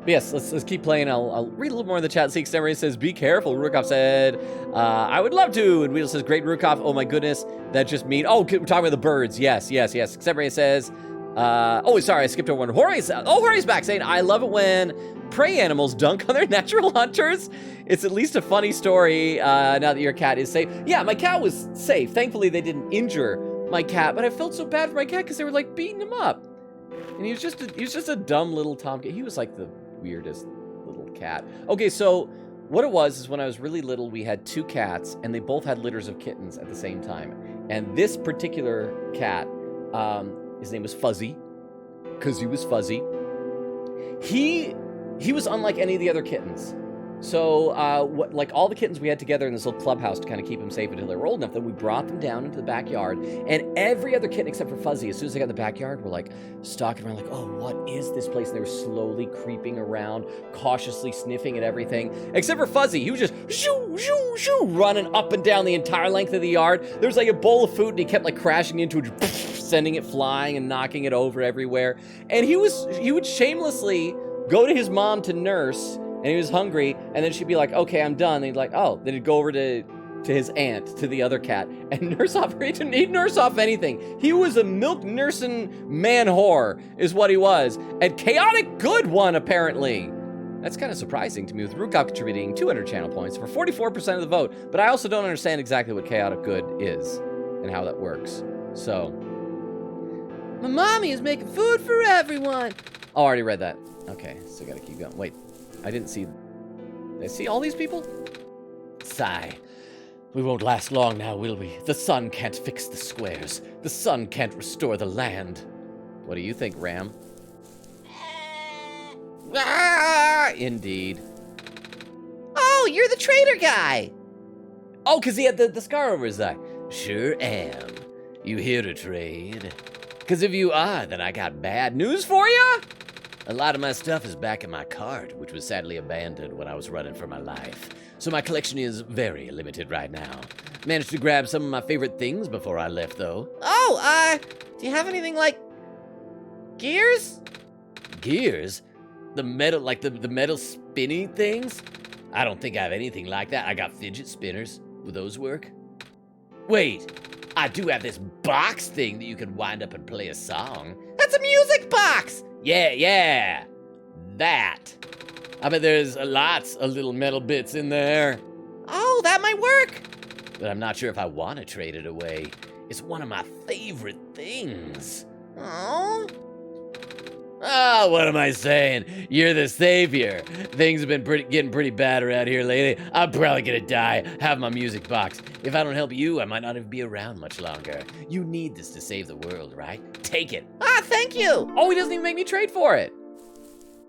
Yes, let's keep playing. I'll read a little more in the chat. See, Extemory says, be careful. Rukov said, I would love to. And Weedle says, great, Rukov. Oh my goodness. That just mean, oh, we're talking about the birds. Yes. Extemory says, oh, sorry, I skipped over one. Jorge's back saying, I love it when prey animals dunk on their natural hunters. It's at least a funny story now that your cat is safe. Yeah, my cat was safe. Thankfully, they didn't injure my cat, but I felt so bad for my cat because they were like beating him up. And he was just a dumb little tomcat. He was like the weirdest little cat. Okay, so what it was is when I was really little, we had two cats, and they both had litters of kittens at the same time. And this particular cat, his name was Fuzzy, because he was fuzzy. He was unlike any of the other kittens. So, like all the kittens we had together in this little clubhouse to kind of keep them safe until they were old enough, then we brought them down into the backyard, and every other kitten except for Fuzzy, as soon as they got in the backyard, were like stalking around like, oh, what is this place? And they were slowly creeping around, cautiously sniffing at everything. Except for Fuzzy, he was just shoo, shoo, shoo, running up and down the entire length of the yard. There was like a bowl of food, and he kept like crashing into it, sending it flying and knocking it over everywhere. And he would shamelessly go to his mom to nurse, and he was hungry, and then she'd be like, okay, I'm done. And he'd like, oh, then he'd go over to his aunt, to the other cat, and nurse off. He didn't need nurse off anything. He was a milk nursing man whore, is what he was. And chaotic good one, apparently. That's kind of surprising to me, with Rukov contributing 200 channel points for 44% of the vote. But I also don't understand exactly what chaotic good is and how that works. So, my mommy is making food for everyone. Oh, I already read that. Okay, so gotta keep going. Wait. I didn't see... Did I see all these people? Sigh. We won't last long now, will we? The sun can't fix the squares. The sun can't restore the land. What do you think, Ram? Indeed. Oh, you're the trader guy. Oh, because he had the scar over his eye. Sure am. You here to trade? Because if you are, then I got bad news for you. A lot of my stuff is back in my cart, which was sadly abandoned when I was running for my life. So my collection is very limited right now. Managed to grab some of my favorite things before I left, though. Oh, do you have anything like gears? Gears? The metal, like the metal spinny things? I don't think I have anything like that. I got fidget spinners. Would those work? Wait, I do have this box thing that you can wind up and play a song. That's a music box! Yeah, that. I bet there's lots of little metal bits in there. Oh, that might work. But I'm not sure if I want to trade it away. It's one of my favorite things. Oh? Oh, what am I saying? You're the savior. Things have been getting pretty bad around here lately. I'm probably gonna die. Have my music box. If I don't help you, I might not even be around much longer. You need this to save the world, right? Take it. Ah, thank you. Oh, he doesn't even make me trade for it.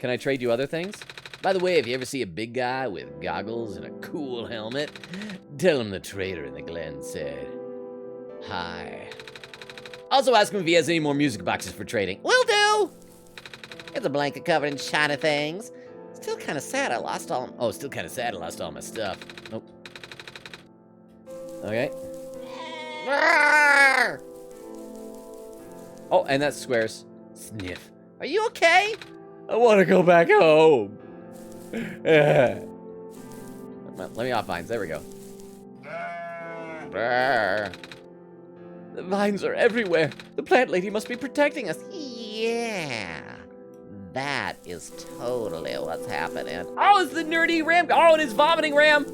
Can I trade you other things? By the way, if you ever see a big guy with goggles and a cool helmet, tell him the trader in the Glen said hi. Also ask him if he has any more music boxes for trading. Will do. Here's a blanket covered in shiny things. Still kind of sad I lost all. Oh, still kind of sad I lost all my stuff. Nope. Okay. Arrgh! Oh, and that's squares. Sniff. Are you okay? I want to go back home. Let me off vines. There we go. Brr. The vines are everywhere. The plant lady must be protecting us. Yeah. That is totally what's happening. Oh, it's the nerdy ram. Oh, and it's vomiting ram.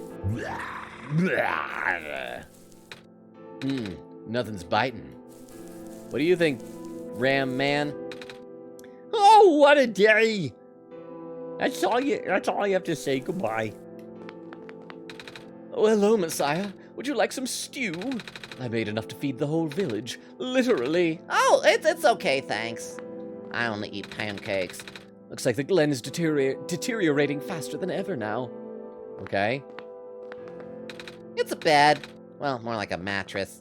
Nothing's biting. What do you think, ram man? Oh, what a day! That's all you have to say. Goodbye. Oh, hello, Messiah. Would you like some stew? I made enough to feed the whole village. Literally. Oh, it's okay, thanks. I only eat pancakes. Looks like the Glen is deteriorating faster than ever now. Okay. It's a bed. Well, more like a mattress.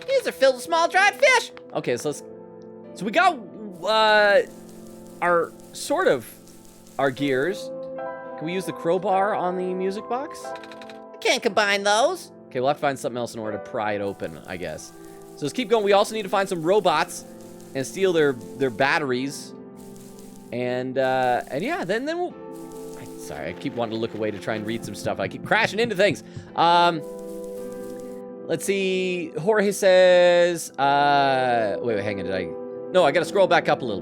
These are filled with small dried fish. Okay, so we got our our gears. Can we use the crowbar on the music box? I can't combine those. Okay, we'll have to find something else in order to pry it open, I guess. So let's keep going. We also need to find some robots and steal their batteries. And yeah, then we'll... Sorry, I keep wanting to look away to try and read some stuff. I keep crashing into things. Let's see. Jorge says... Wait, hang on. No, I gotta scroll back up a little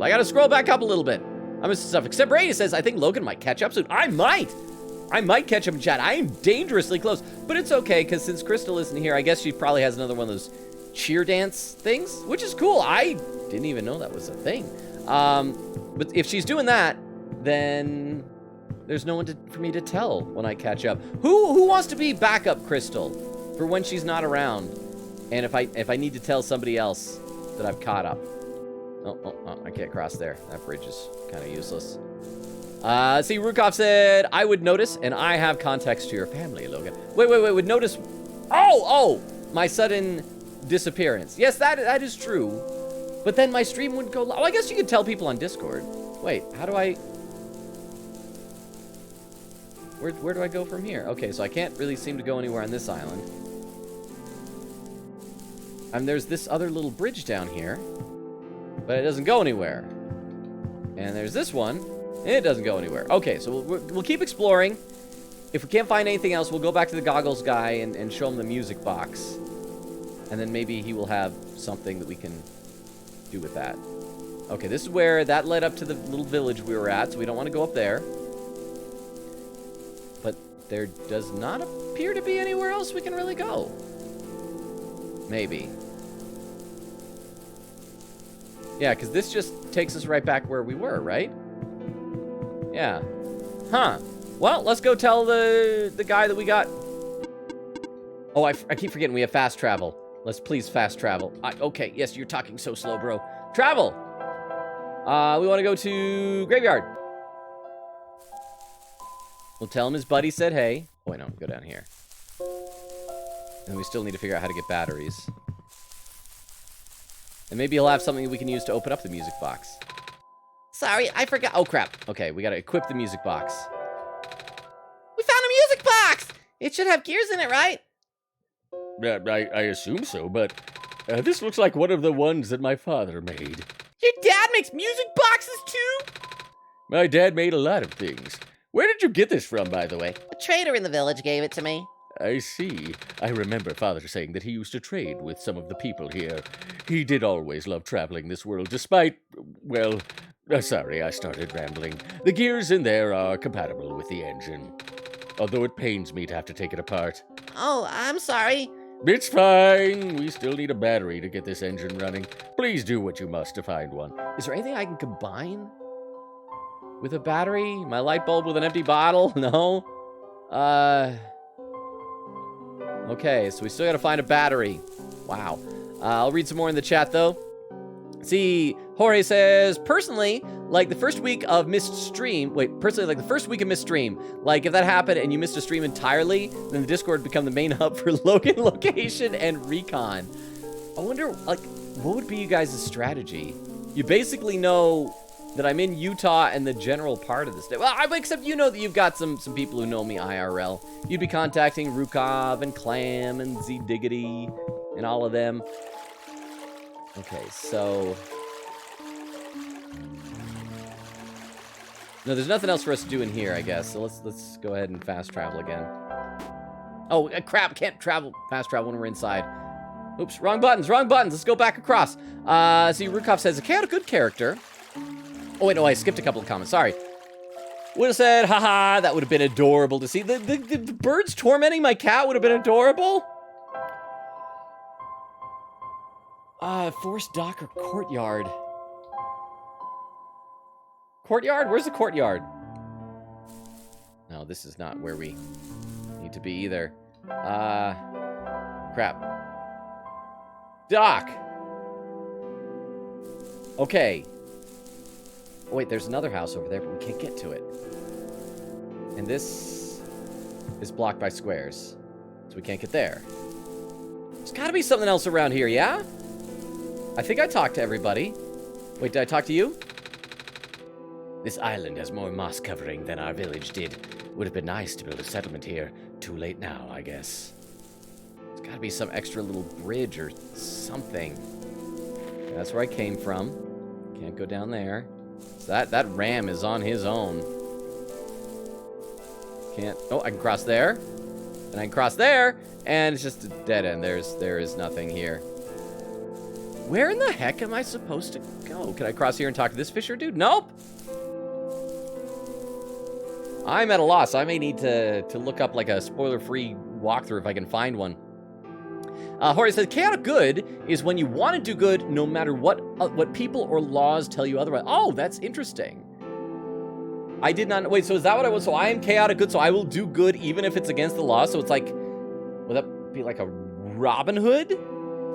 bit. I missed stuff. Except Brady says, I think Logan might catch up soon. I might catch up in chat. I am dangerously close. But it's okay, because since Crystal isn't here, I guess she probably has another one of those cheer dance things, which is cool. I didn't even know that was a thing. But if she's doing that, then there's no one for me to tell when I catch up. Who wants to be backup Crystal for when she's not around? And if I need to tell somebody else that I've caught up. Oh, I can't cross there. That bridge is kind of useless. See, Rukov said, I would notice, and I have context to your family, Logan. Wait, would notice... Oh, my sudden disappearance. Yes, that is true. But then my stream wouldn't go live. Oh, I guess you could tell people on Discord. Wait, how do I... Where do I go from here? Okay, so I can't really seem to go anywhere on this island. And there's this other little bridge down here. But it doesn't go anywhere. And there's this one. And it doesn't go anywhere. Okay, so we'll keep exploring. If we can't find anything else, we'll go back to the goggles guy and show him the music box. And then maybe he will have something that we can do with that. Okay, this is where that led up to the little village we were at, so we don't want to go up there. But there does not appear to be anywhere else we can really go. Maybe. Yeah, because this just takes us right back where we were, right? Yeah. Huh. Well, let's go tell the guy that we got. Oh, I keep forgetting we have fast travel. Let's please fast travel. Okay, yes, you're talking so slow, bro. Travel! We want to go to Graveyard. We'll tell him his buddy said hey. Oh, wait, no, go down here. And we still need to figure out how to get batteries. And maybe he'll have something we can use to open up the music box. Sorry, I forgot. Oh, crap. Okay, we gotta equip the music box. We found a music box! It should have gears in it, right? I assume so, but this looks like one of the ones that my father made. Your dad makes music boxes too? My dad made a lot of things. Where did you get this from, by the way? A trader in the village gave it to me. I see. I remember Father saying that he used to trade with some of the people here. He did always love traveling this world, despite, well, sorry, I started rambling. The gears in there are compatible with the engine, although it pains me to have to take it apart. Oh, I'm sorry. It's fine. We still need a battery to get this engine running. Please do what you must to find one. Is there anything I can combine with a battery? My light bulb with an empty bottle? No. Okay, so we still gotta find a battery. Wow. I'll read some more in the chat, though. See, Jorge says, personally, like the first week of missed stream, like the first week of missed stream, like if that happened and you missed a stream entirely, then the Discord would become the main hub for Logan location and recon. I wonder, like, what would be you guys' strategy? You basically know that I'm in Utah and the general part of the state. Well, except you know that you've got some people who know me IRL. You'd be contacting Rukov and Clam and Z Diggity and all of them. Okay, so... No, there's nothing else for us to do in here, I guess. So let's go ahead and fast travel again. Oh, crap, can't fast travel when we're inside. Oops, wrong buttons. Let's go back across. See, Rukov says, a chaotic good character. Oh, wait, no, I skipped a couple of comments. Sorry. Would have said, haha, that would have been adorable to see. The birds tormenting my cat would have been adorable. Forest dock or courtyard? Courtyard? Where's the courtyard? No, this is not where we need to be either. Crap. Dock! Okay. Oh, wait, there's another house over there, but we can't get to it. And this is blocked by squares, so we can't get there. There's gotta be something else around here, yeah? I think I talked to everybody. Wait, did I talk to you? This island has more moss covering than our village did. Would have been nice to build a settlement here. Too late now, I guess. There's gotta be some extra little bridge or something. That's where I came from. Can't go down there. So that ram is on his own. Can't... Oh, I can cross there. And I can cross there. And it's just a dead end. There is nothing here. Where in the heck am I supposed to go? Can I cross here and talk to this fisher dude? Nope. I'm at a loss. I may need to look up like a spoiler-free walkthrough if I can find one. Jorge says, chaotic good is when you want to do good no matter what people or laws tell you otherwise. Oh, that's interesting. I did not... Wait, so is that what I was... So I am chaotic good, so I will do good even if it's against the law? So it's like... Would that be like a Robin Hood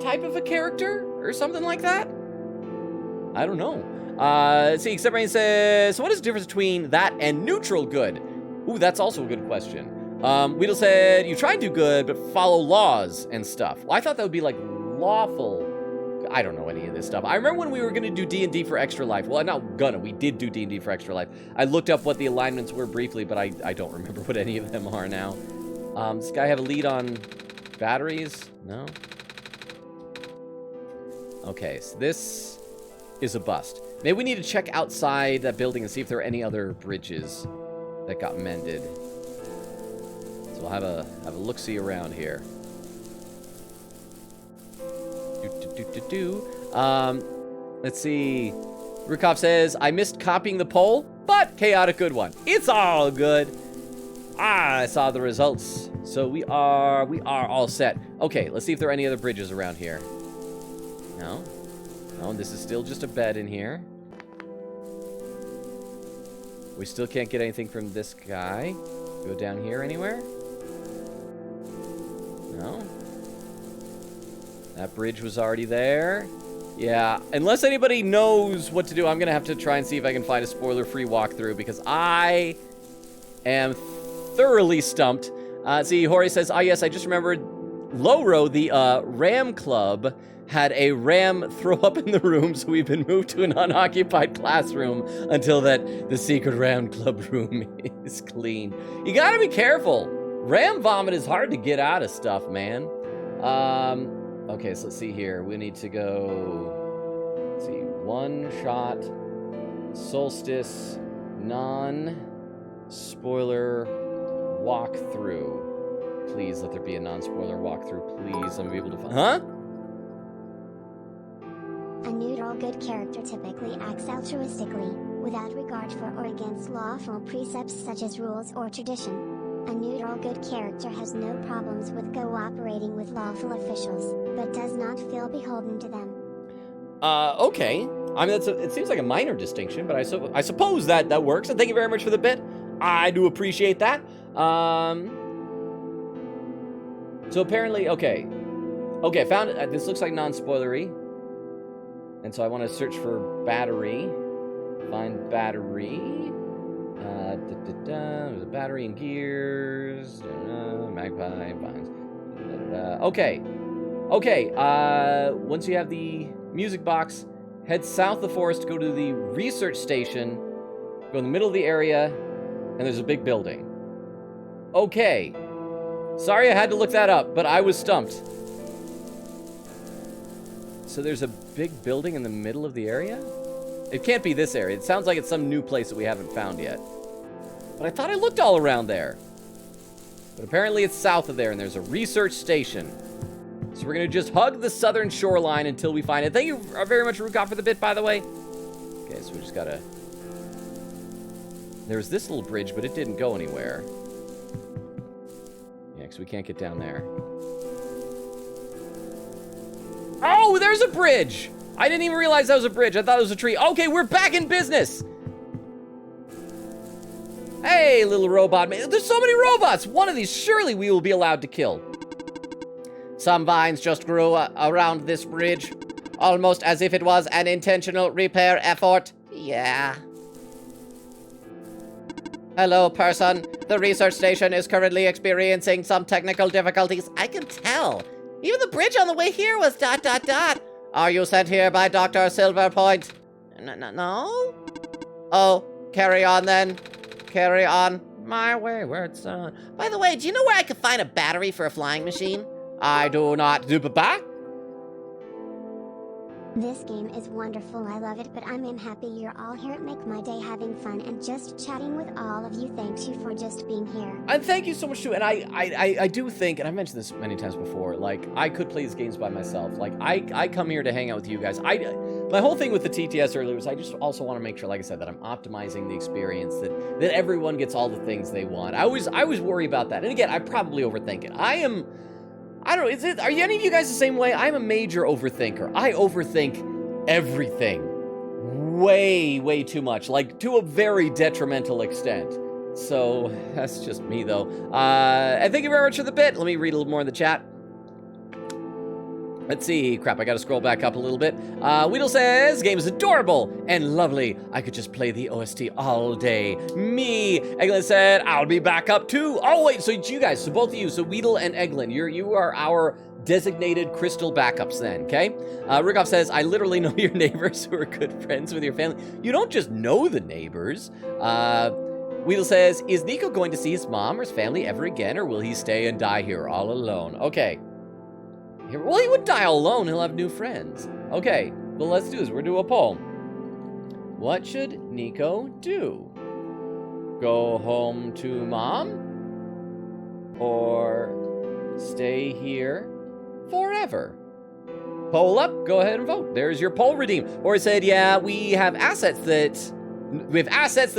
type of a character? Or something like that? I don't know. See, Except Rain says, so what is the difference between that and neutral good? Ooh, that's also a good question. Weedle said, you try and do good, but follow laws and stuff. Well, I thought that would be like lawful. I don't know any of this stuff. I remember when we were going to do D&D for Extra Life. Well, not gonna. We did do D&D for Extra Life. I looked up what the alignments were briefly, but I don't remember what any of them are now. Does this guy have a lead on batteries? No? Okay, so this is a bust. Maybe we need to check outside that building and see if there are any other bridges that got mended. So we'll have a look-see around here. Let's see. Rukov says, I missed copying the poll, but chaotic good one. It's all good. I saw the results. So we are all set. Okay, let's see if there are any other bridges around here. No. No, this is still just a bed in here. We still can't get anything from this guy. Go down here anywhere? No. That bridge was already there. Yeah, unless anybody knows what to do, I'm going to have to try and see if I can find a spoiler-free walkthrough because I am thoroughly stumped. See, Jorge says, yes, I just remembered Loro, the Ram Club, had a ram throw up in the room, so we've been moved to an unoccupied classroom until the secret Ram Club room is clean. You gotta be careful. Ram vomit is hard to get out of stuff, man. Okay, so let's see here. We need to go, let's see, OneShot, Solstice, non-spoiler walkthrough. Please let there be a non-spoiler walkthrough, please. I'm gonna be able to find, huh? A neutral good character typically acts altruistically, without regard for or against lawful precepts such as rules or tradition. A neutral good character has no problems with cooperating with lawful officials, but does not feel beholden to them. Okay. I mean, it seems like a minor distinction, but I suppose that works. And thank you very much for the bit. I do appreciate that. So apparently, okay. Okay, found it. This looks like non-spoilery. And so I want to search for battery. Find battery. There's a battery and gears. Magpie. Vines. Okay. Okay. Once you have the music box, head south of the forest, go to the research station, go in the middle of the area, and there's a big building. Okay. Sorry I had to look that up, but I was stumped. So there's a big building in the middle of the area? It can't be this area. It sounds like it's some new place that we haven't found yet. But I thought I looked all around there. But apparently it's south of there, and there's a research station. So we're going to just hug the southern shoreline until we find it. Thank you very much, Rukov, for the bit, by the way. Okay, so we just got to... There's this little bridge, but it didn't go anywhere. Yeah, because we can't get down there. Oh, there's a bridge! I didn't even realize that was a bridge. I thought it was a tree. Okay, we're back in business! Hey, little robot man. There's so many robots! One of these, surely we will be allowed to kill. Some vines just grew around this bridge, almost as if it was an intentional repair effort. Yeah. Hello, person. The research station is currently experiencing some technical difficulties. I can tell. Even the bridge on the way here was ... Are you sent here by Dr. Silverpoint? No? Oh, carry on then. Carry on, my wayward son. By the way, do you know where I could find a battery for a flying machine? I do not. This game is wonderful, I love it, but I'm happy you're all here. It make my day having fun and just chatting with all of you. Thanks you for just being here. And thank you so much too. And I do think, and I've mentioned this many times before, like I could play these games by myself. Like I come here to hang out with you guys. My whole thing with the TTS earlier was I just also want to make sure, like I said, that I'm optimizing the experience, that everyone gets all the things they want. I always worry about that. And again, I probably overthink it. I don't know, are any of you guys the same way? I'm a major overthinker. I overthink everything. Way too much. Like, to a very detrimental extent. So, that's just me, though. And thank you very much for the bit. Let me read a little more in the chat. Let's see. Crap, I gotta scroll back up a little bit. Weedle says, game is adorable and lovely. I could just play the OST all day. Me. Eglin said, I'll be back up too. Oh, wait, so it's you guys. So both of you. So Weedle and Eglin, you are our designated crystal backups then, okay? Rukov says, I literally know your neighbors who are good friends with your family. You don't just know the neighbors. Weedle says, is Nico going to see his mom or his family ever again, or will he stay and die here all alone? Okay. Well, he would die all alone. He'll have new friends. Okay, well, let's do this. We're doing a poll. What should Nico do? Go home to mom? Or stay here forever? Poll up. Go ahead and vote. There's your poll redeem. Or it said, yeah, we have assets that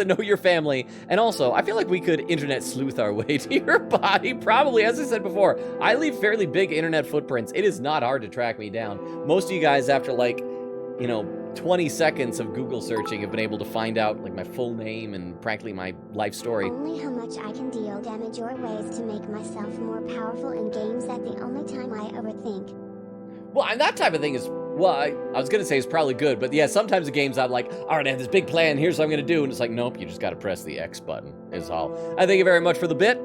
know your family. And also, I feel like we could internet sleuth our way to your body. Probably, as I said before, I leave fairly big internet footprints. It is not hard to track me down. Most of you guys, after 20 seconds of Google searching, have been able to find out like my full name and practically my life story. Only how much I can deal damage or ways to make myself more powerful in games. That the only time I overthink. Well, and that type of thing is, well, I was going to say it's probably good, but yeah, sometimes the games I'm like, all right, I have this big plan, here's what I'm going to do, and it's like, nope, you just got to press the X button, is all. I thank you very much for the bit.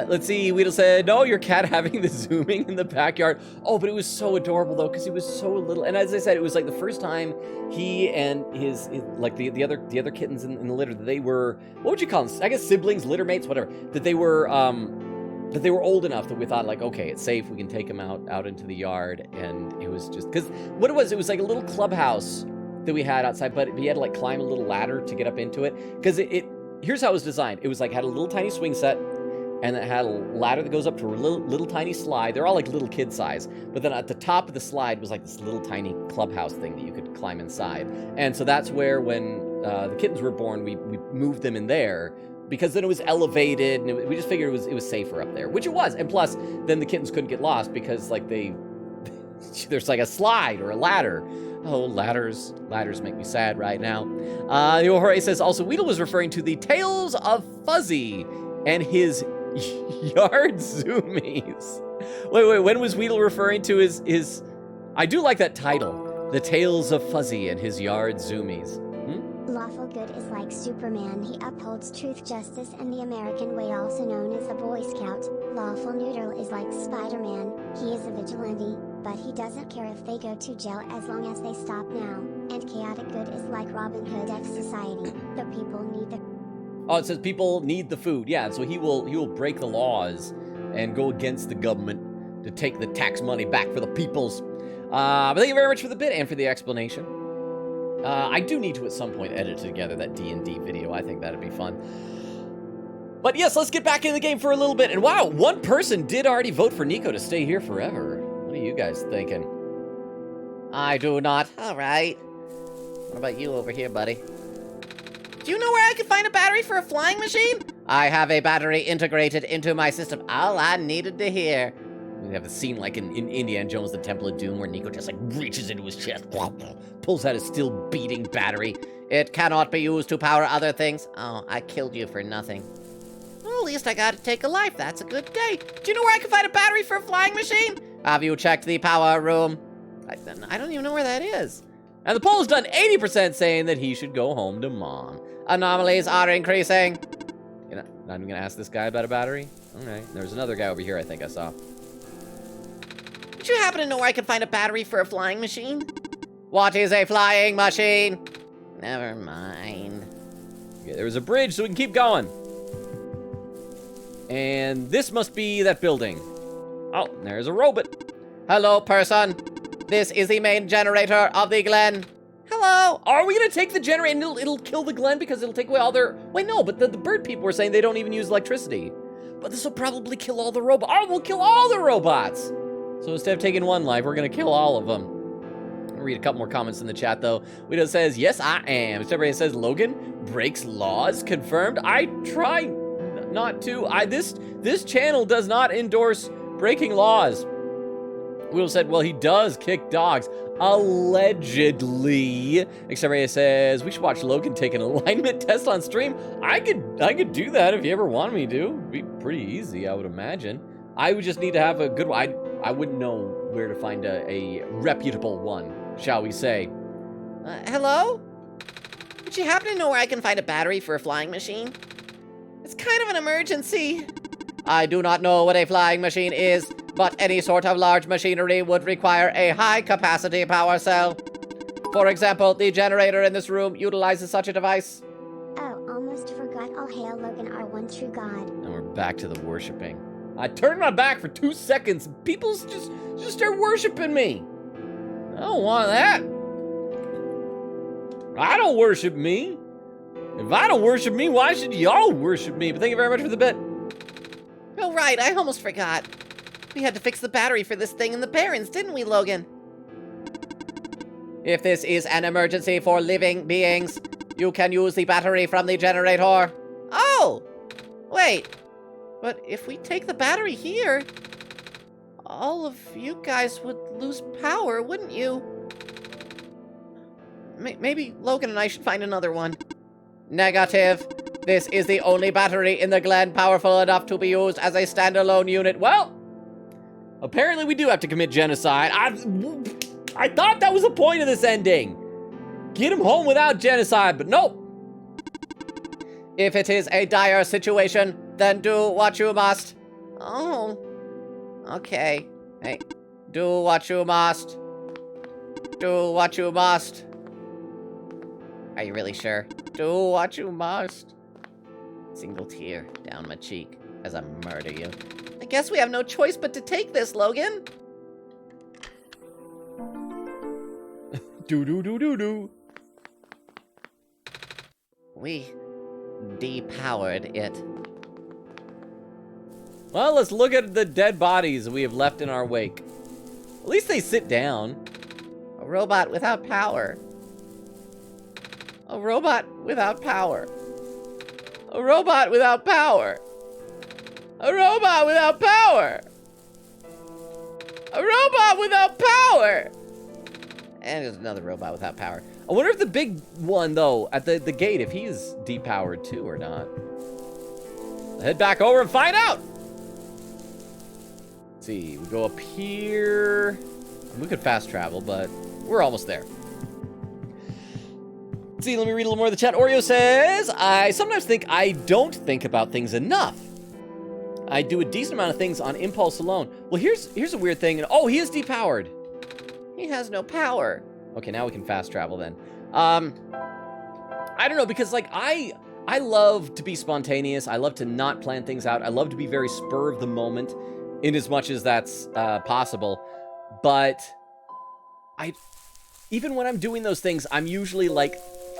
Let's see, Weedle said, no, your cat having the zooming in the backyard. Oh, but it was so adorable, though, because he was so little, and as I said, it was like the first time he and his like the other kittens in the litter, that they were, what would you call them? I guess siblings, litter mates, whatever, that they were old enough that we thought, like, okay, it's safe, we can take them out into the yard. And it was just, because what it was like a little clubhouse that we had outside, but you had to like climb a little ladder to get up into it, because here's how it was designed. It was like, had a little tiny swing set, and it had a ladder that goes up to a little tiny slide. They're all like little kid size, but then at the top of the slide was like this little tiny clubhouse thing that you could climb inside. And so that's where, when the kittens were born, we moved them in there, because then it was elevated, and we just figured it was safer up there, which it was. And plus, then the kittens couldn't get lost because like there's like a slide or a ladder. Oh, ladders make me sad right now. Jorge says also Weedle was referring to the Tales of Fuzzy and his yard zoomies. Wait, when was Weedle referring to his? I do like that title, The Tales of Fuzzy and his yard zoomies. Lawful good is like Superman. He upholds truth, justice, and the American way, also known as a Boy Scout. Lawful neutral is like Spider-Man. He is a vigilante, but he doesn't care if they go to jail as long as they stop now. And chaotic good is like Robin Hood X society. The people need the... Oh, it says people need the food. Yeah, so he will break the laws and go against the government to take the tax money back for the peoples. But thank you very much for the bit and for the explanation. I do need to at some point edit together that D&D video. I think that'd be fun. But yes, let's get back into the game for a little bit. And wow, one person did already vote for Nico to stay here forever. What are you guys thinking? I do not. All right. What about you over here, buddy? Do you know where I can find a battery for a flying machine? I have a battery integrated into my system. All I needed to hear. We have a scene like in Indiana Jones, the Temple of Doom, where Nico just like reaches into his chest, pulls out a still beating battery. It cannot be used to power other things. Oh, I killed you for nothing. Well, at least I got to take a life. That's a good day. Do you know where I can find a battery for a flying machine? Have you checked the power room? I don't even know where that is. And the poll's done 80% saying that he should go home to mom. Anomalies are increasing. You're not even gonna ask this guy about a battery? All right, there's another guy over here I think I saw. Would you happen to know where I can find a battery for a flying machine? What is a flying machine? Never mind. Okay, there was a bridge, so we can keep going. And this must be that building. Oh, there's a robot. Hello, person. This is the main generator of the Glen. Hello. Are we gonna take the generator and it'll kill the Glen because it'll take away all their... Wait, no, but the bird people were saying they don't even use electricity. But this will probably kill all the robots. Oh, we'll kill all the robots. So instead of taking one life, we're gonna kill all of them. I'll read a couple more comments in the chat though. Widow says, yes, I am. Everybody says, Logan breaks laws, confirmed. I try not to. This channel does not endorse breaking laws. Will said, well, he does kick dogs. Allegedly. Xavier says, we should watch Logan take an alignment test on stream. I could do that if you ever wanted me to. It'd be pretty easy, I would imagine. I would just need to have a good one. I wouldn't know where to find a reputable one, shall we say. Hello? Would you happen to know where I can find a battery for a flying machine? It's kind of an emergency. I do not know what a flying machine is, but any sort of large machinery would require a high-capacity power cell. For example, the generator in this room utilizes such a device. Oh, almost forgot. All hail Logan, our one true god. And we're back to the worshiping. I turned my back for 2 seconds. People just start worshiping me. I don't want that. I don't worship me. If I don't worship me, why should y'all worship me? But thank you very much for the bit. Oh, right, I almost forgot. We had to fix the battery for this thing in the Barrens, didn't we, Logan? If this is an emergency for living beings, you can use the battery from the generator. Oh! Wait. But if we take the battery here, all of you guys would lose power, wouldn't you? Maybe Logan and I should find another one. Negative. This is the only battery in the Glen powerful enough to be used as a standalone unit. Well, apparently we do have to commit genocide. I thought that was the point of this ending. Get him home without genocide, but nope. If it is a dire situation, then do what you must. Oh. Okay. Hey. Do what you must. Do what you must. Are you really sure? Do what you must. Single tear down my cheek as I murder you. I guess we have no choice but to take this, Logan. Do. We depowered it. Well, let's look at the dead bodies we have left in our wake. At least they sit down. A robot without power. A robot without power. A robot without power. A robot without power. A robot without power. And there's another robot without power. I wonder if the big one, though, at the gate, if he's depowered too or not. Head back over and find out. Let's see, we go up here. We could fast travel, but we're almost there. Let's see, let me read a little more of the chat. Oreo says, I sometimes think I don't think about things enough. I do a decent amount of things on impulse alone. Well, here's a weird thing. Oh, he is depowered. He has no power. Okay, now we can fast travel then. I don't know, because like I love to be spontaneous. I love to not plan things out. I love to be very spur of the moment in as much as that's possible. But even when I'm doing those things, I'm usually like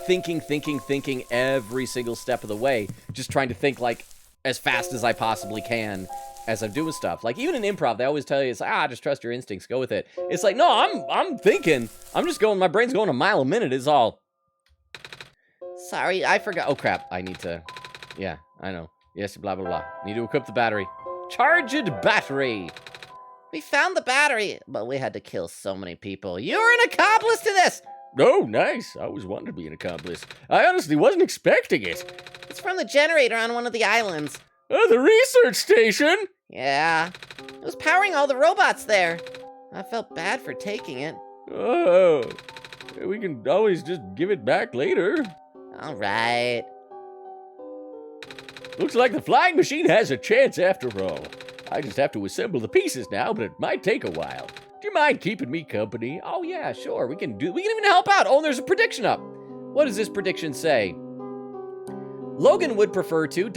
thinking every single step of the way, just trying to think like as fast as I possibly can as I'm doing stuff. Like even in improv, they always tell you, it's like, just trust your instincts, go with it. It's like, no, I'm thinking. I'm just going, my brain's going a mile a minute is all. Sorry, I forgot. Oh crap, I need to, yeah, I know. Yes, blah, blah, blah. Need to equip the battery. Charged battery. We found the battery, but we had to kill so many people. You're an accomplice to this. Oh, nice. I always wanted to be an accomplice. I honestly wasn't expecting it. It's from the generator on one of the islands. Oh, the research station? Yeah, it was powering all the robots there. I felt bad for taking it. Oh, we can always just give it back later. All right. Looks like the flying machine has a chance after all. I just have to assemble the pieces now, but it might take a while. Do you mind keeping me company? Oh yeah, sure. We can even help out. Oh, and there's a prediction up. What does this prediction say? Logan would prefer to ...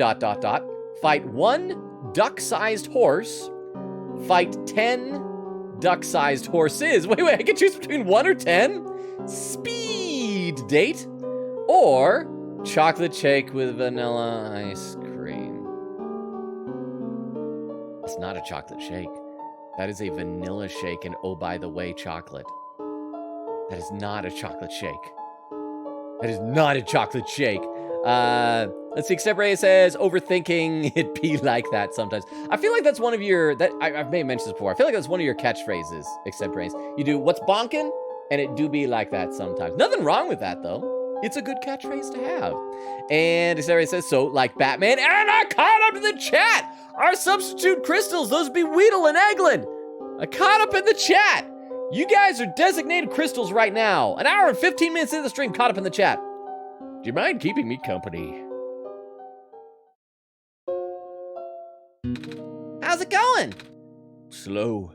fight 1 duck-sized horse, fight 10 duck-sized horses. Wait, I can choose between 1 or 10? Speed date or chocolate shake with vanilla ice cream. It's not a chocolate shake. That is a vanilla shake, and oh, by the way, chocolate. That is not a chocolate shake. That is not a chocolate shake. Let's see, Except Ray says, overthinking, it be like that sometimes. I feel like that's one of your, I may have mentioned this before, I feel like that's one of your catchphrases, Except Ray. You do, what's bonkin'? And it do be like that sometimes. Nothing wrong with that, though. It's a good catchphrase to have. And Except Ray says, so, like Batman, and I caught up to the chat! Our substitute crystals, those be Weedle and Eglin! I caught up in the chat! You guys are designated crystals right now. An hour and 15 minutes into the stream, caught up in the chat. Do you mind keeping me company? How's it going? Slow.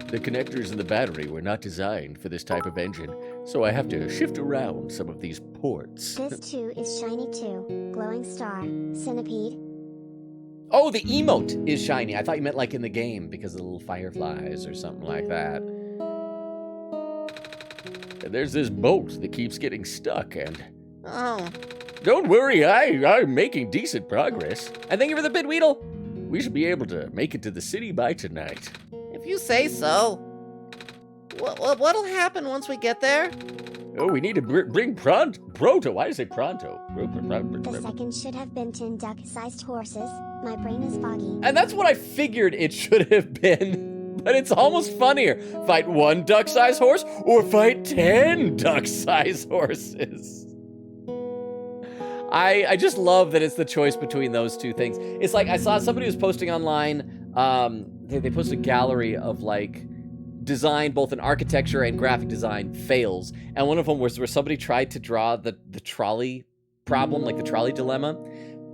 The connectors in the battery were not designed for this type of engine, so I have to shift around some of these ports. This too is shiny too. Glowing star, centipede. Oh, the emote is shiny. I thought you meant like in the game because of the little fireflies or something like that. And there's this bolt that keeps getting stuck, and... Oh. Don't worry, I'm making decent progress. And thank you for the bid, Weedle. We should be able to make it to the city by tonight. If you say so. What'll happen once we get there? Oh, we need to bring Proto. Why did I say Pronto? The second should have been 10 duck-sized horses. My brain is foggy. And that's what I figured it should have been. But it's almost funnier. Fight 1 duck-sized horse or fight 10 duck-sized horses. I just love that it's the choice between those two things. It's like I saw somebody was posting online, they posted a gallery of like design, both in architecture and graphic design fails. And one of them was where somebody tried to draw the trolley problem, like the trolley dilemma.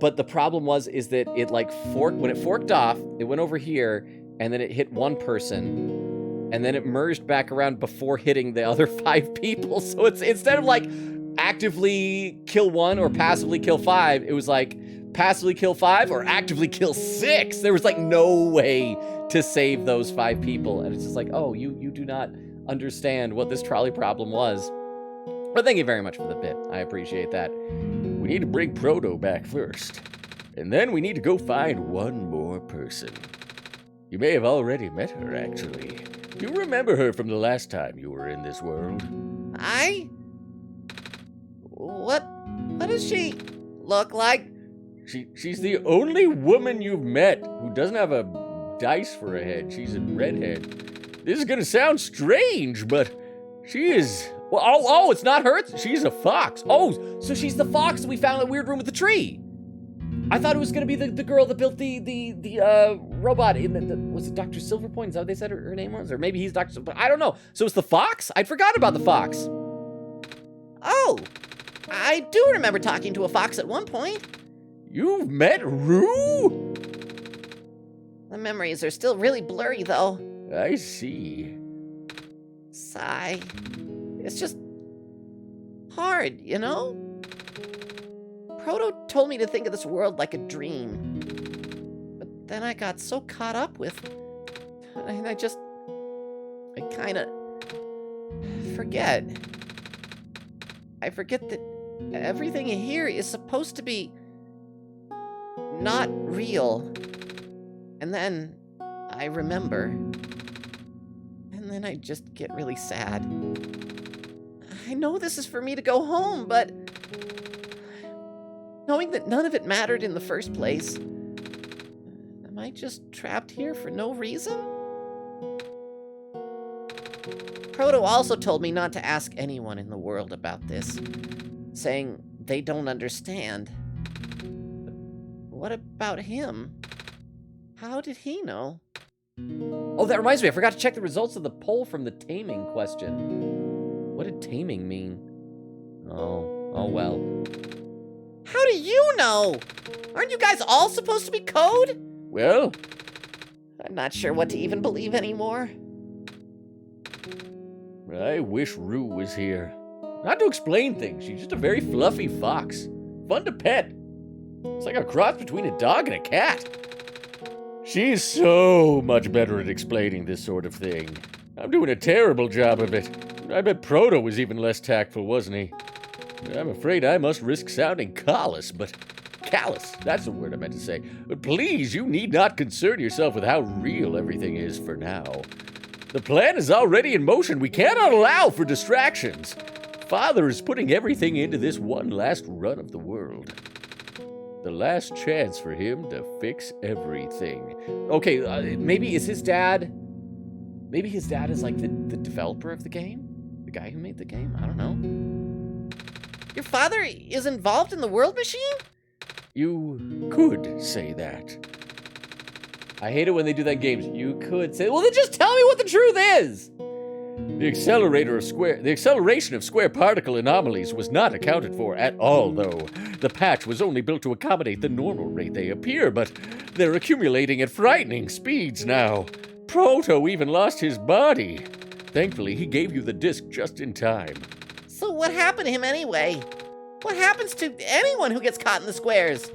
But the problem is that it like when it forked off, it went over here and then it hit one person and then it merged back around before hitting the other 5 people. So it's instead of like actively kill 1 or passively kill 5, it was like passively kill 5 or actively kill 6. There was like no way to save those 5 people. And it's just like, oh, you do not understand what this trolley problem was. But thank you very much for the bit. I appreciate that. We need to bring Proto back first. And then we need to go find one more person. You may have already met her, actually. You remember her from the last time you were in this world. What does she look like? She's the only woman you've met who doesn't have a dice for a head. She's a redhead. This is gonna sound strange, but she is... Well, oh, it's not her. She's a fox. Oh, so she's the fox that we found in the weird room with the tree. I thought it was gonna be the girl that built the robot in was it Dr. Silverpoint? Is that what they said her name was? Or maybe he's Dr. Silverpoint. I don't know. So it's the fox? I'd forgotten about the fox. Oh, I do remember talking to a fox at one point. You've met Rue? The memories are still really blurry, though. I see. Sigh. It's just hard, you know? Proto told me to think of this world like a dream. But then I got so caught up with... And I kind of forget. I forget that everything here is supposed to be not real. And then I remember. And then I just get really sad. I know this is for me to go home, but knowing that none of it mattered in the first place, am I just trapped here for no reason? Proto also told me not to ask anyone in the world about this, saying they don't understand. But what about him? How did he know? Oh, that reminds me. I forgot to check the results of the poll from the taming question. What did taming mean? Oh well. How do you know? Aren't you guys all supposed to be code? Well, I'm not sure what to even believe anymore. I wish Rue was here. Not to explain things, she's just a very fluffy fox. Fun to pet. It's like a cross between a dog and a cat. She's so much better at explaining this sort of thing. I'm doing a terrible job of it. I bet Proto was even less tactful, wasn't he? I'm afraid I must risk sounding callous, that's the word I meant to say. But please, you need not concern yourself with how real everything is for now. The plan is already in motion. We cannot allow for distractions. Father is putting everything into this one last run of the world. The last chance for him to fix everything. Okay, maybe is his dad... Maybe his dad is like the developer of the game? The guy who made the game? I don't know. Your father is involved in the world machine? You could say that. I hate it when they do that in games. You could say, well, then just tell me what the truth is. The acceleration of square particle anomalies was not accounted for at all, though. The patch was only built to accommodate the normal rate they appear, but they're accumulating at frightening speeds now. Proto even lost his body. Thankfully, he gave you the disc just in time. So what happened to him anyway? What happens to anyone who gets caught in the squares?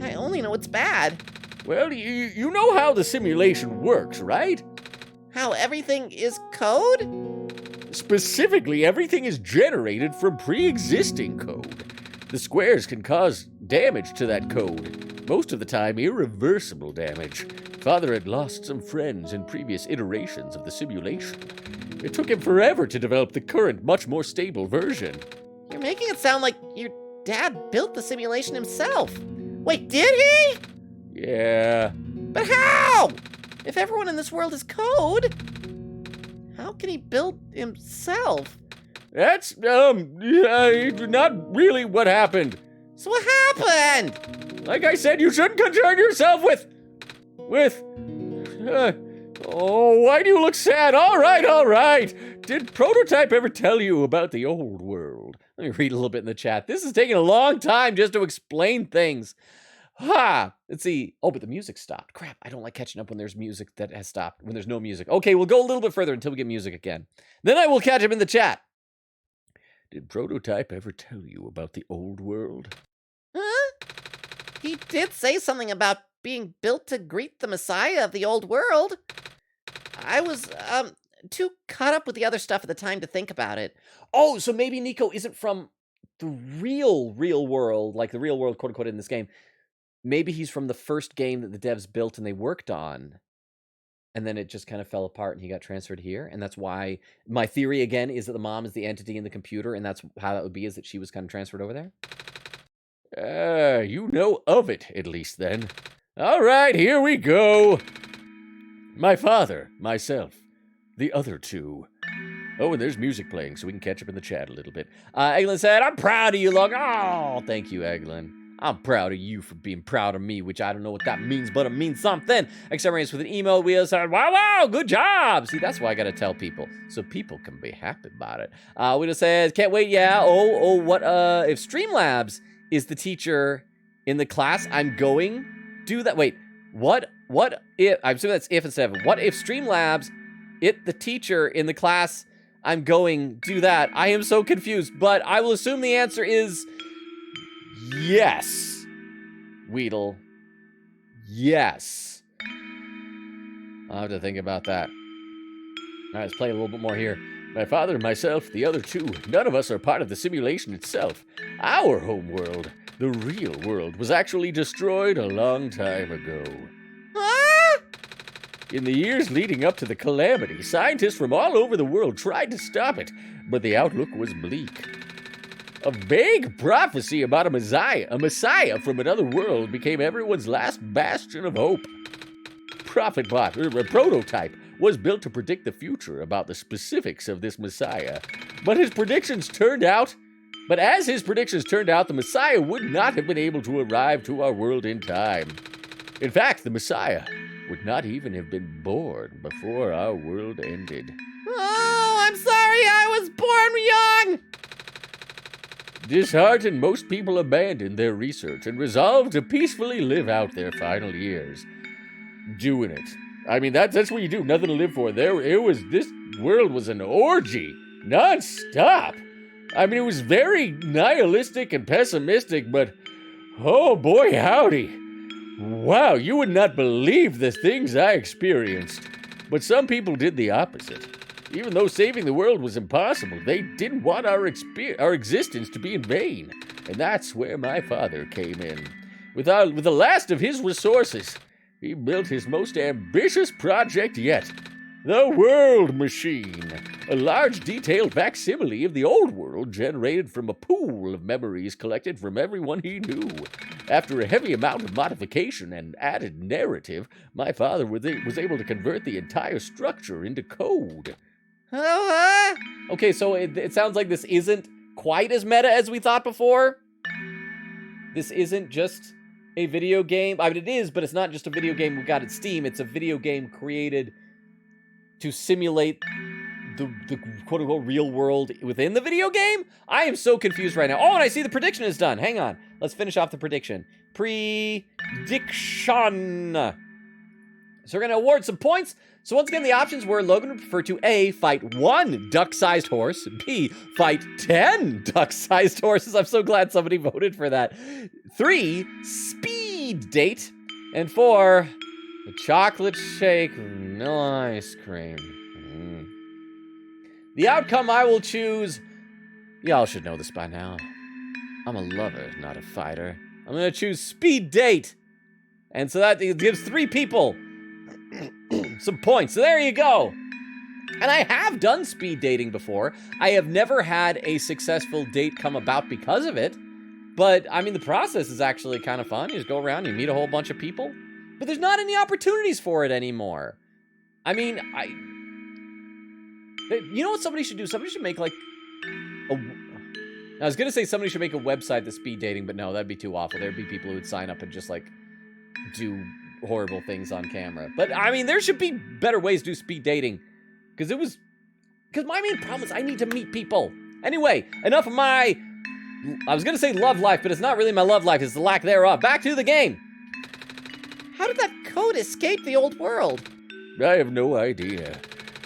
I only know it's bad. Well, you know how the simulation works, right? How everything is code? Specifically, everything is generated from pre-existing code. The squares can cause damage to that code. Most of the time, irreversible damage. Father had lost some friends in previous iterations of the simulation. It took him forever to develop the current, much more stable version. You're making it sound like your dad built the simulation himself. Wait, did he? Yeah. But how? If everyone in this world is code, how can he build himself? That's, not really what happened. So what happened? Like I said, you shouldn't concern yourself with... oh, why do you look sad? All right. Did Prototype ever tell you about the old world? Let me read a little bit in the chat. This is taking a long time just to explain things. Let's see. Oh, but the music stopped. Crap, I don't like catching up when there's music that has stopped, when there's no music. Okay, we'll go a little bit further until we get music again. Then I will catch up in the chat. Did Prototype ever tell you about the old world? Huh? He did say something about being built to greet the Messiah of the old world. I was, too caught up with the other stuff at the time to think about it. Oh, so maybe Nico isn't from the real world, like the real world, quote unquote, in this game. Maybe he's from the first game that the devs built and they worked on. And then it just kind of fell apart and he got transferred here. And that's why my theory again is that the mom is the entity in the computer. And that's how that would be, is that she was kind of transferred over there. You know of it, at least, then. All right, here we go. My father, myself, the other two. Oh, and there's music playing, so we can catch up in the chat a little bit. Eglin said, I'm proud of you, Log. Oh, thank you, Eglin. I'm proud of you for being proud of me, which I don't know what that means, but it means something. Exterminates with an emo. Wheel said, wow, good job. See, that's why I gotta tell people, so people can be happy about it. Wheel says, can't wait, yeah. What, if Streamlabs is the teacher in the class I'm going, do that. Wait, what if, I'm assuming that's if instead of, what if Streamlabs, the teacher in the class I'm going, do that? I am so confused, but I will assume the answer is yes. Weedle. Yes. I'll have to think about that. All right, let's play a little bit more here. My father, myself, the other two, none of us are part of the simulation itself. Our home world, the real world, was actually destroyed a long time ago. In the years leading up to the calamity, scientists from all over the world tried to stop it, but the outlook was bleak. A vague prophecy about a messiah from another world became everyone's last bastion of hope. Prophetbot, a prototype, was built to predict the future about the specifics of this messiah. But as his predictions turned out, the messiah would not have been able to arrive to our world in time. In fact, the messiah would not even have been born before our world ended. Oh, I'm sorry, I was born young! Disheartened, most people abandoned their research and resolved to peacefully live out their final years. Doing it. I mean, that's what you do, nothing to live for. This world was an orgy, non-stop. I mean, it was very nihilistic and pessimistic, but oh boy, howdy. Wow, you would not believe the things I experienced. But some people did the opposite. Even though saving the world was impossible, they didn't want our existence to be in vain. And that's where my father came in. With the last of his resources, he built his most ambitious project yet. The World Machine. A large, detailed facsimile of the old world generated from a pool of memories collected from everyone he knew. After a heavy amount of modification and added narrative, my father was able to convert the entire structure into code. Okay, so it sounds like this isn't quite as meta as we thought before. This isn't just a video game. I mean, it is, but it's not just a video game we got at Steam. It's a video game created to simulate the quote-unquote real world within the video game? I am so confused right now. Oh, and I see the prediction is done. Hang on. Let's finish off the prediction. Prediction. So we're going to award some points. So once again, the options were Logan would prefer to A, fight 1 duck-sized horse, B, fight 10 duck-sized horses. I'm so glad somebody voted for that. 3, speed date. And 4, a chocolate shake with vanilla ice cream. The outcome I will choose, y'all should know this by now. I'm a lover, not a fighter. I'm going to choose speed date. And so that gives 3 people some points. So there you go. And I have done speed dating before. I have never had a successful date come about because of it. But, I mean, the process is actually kind of fun. You just go around, you meet a whole bunch of people. But there's not any opportunities for it anymore. I mean, you know what somebody should do? Somebody should make, like, I was going to say somebody should make a website that's speed dating, but no, that'd be too awful. There'd be people who would sign up and just, like, do horrible things on camera. But, I mean, there should be better ways to do speed dating. Because my main problem is I need to meet people. Anyway, enough of my, I was going to say love life, but it's not really my love life. It's the lack thereof. Back to the game. How did that code escape the old world? I have no idea.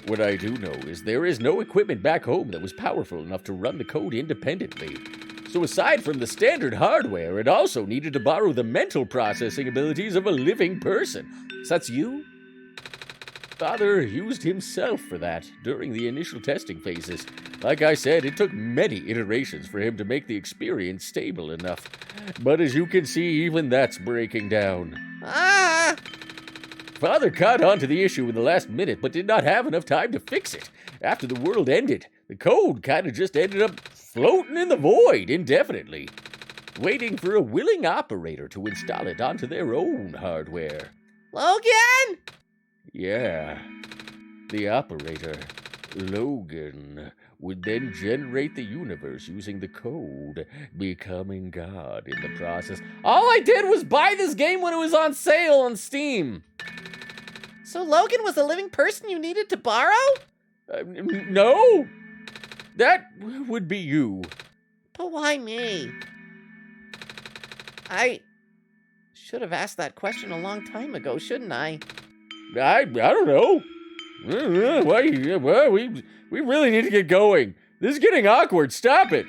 What I do know is there is no equipment back home that was powerful enough to run the code independently. So aside from the standard hardware, it also needed to borrow the mental processing abilities of a living person. So that's you? Father used himself for that during the initial testing phases. Like I said, it took many iterations for him to make the experience stable enough. But as you can see, even that's breaking down. Father caught on to the issue in the last minute, but did not have enough time to fix it. After the world ended, the code kind of just ended up floating in the void indefinitely. waiting for a willing operator to install it onto their own hardware. Logan? Yeah. The operator, Logan, would then generate the universe using the code, becoming God in the process. All I did was buy this game when it was on sale on Steam. So Logan was a living person you needed to borrow? No! That would be you. But why me? I should have asked that question a long time ago, shouldn't I? I don't know. Well, we really need to get going. This is getting awkward. Stop it.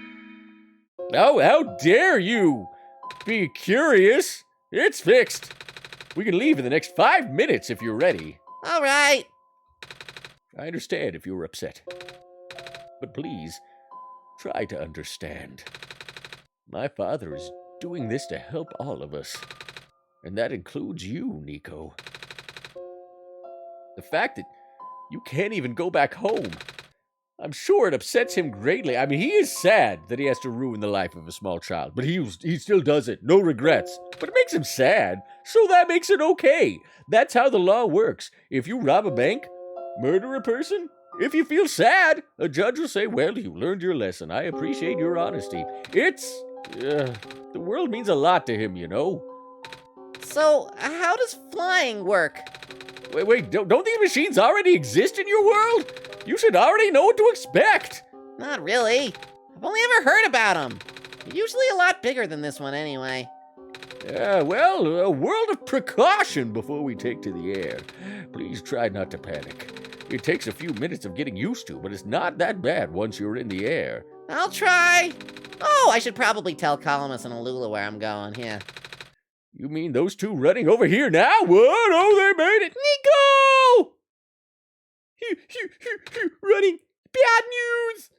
Oh, how dare you be curious? It's fixed. We can leave in the next 5 minutes if you're ready. All right. I understand if you're upset. But please, try to understand. My father is doing this to help all of us. And that includes you, Nico. The fact that you can't even go back home, I'm sure it upsets him greatly. I mean, he is sad that he has to ruin the life of a small child, but he still does it. No regrets. But it makes him sad, so that makes it okay. That's how the law works. If you rob a bank, murder a person, if you feel sad, a judge will say, well, you learned your lesson. I appreciate your honesty. The world means a lot to him, you know. So, how does flying work? Wait, don't these machines already exist in your world? You should already know what to expect. Not really. I've only ever heard about them. They're usually a lot bigger than this one anyway. Yeah, well, a world of precaution before we take to the air. Please try not to panic. It takes a few minutes of getting used to, but it's not that bad once you're in the air. I'll try. Oh, I should probably tell Columbus and Alula where I'm going, yeah. You mean those two running over here now? What? Oh, they made it. Nico! Running. Bad news!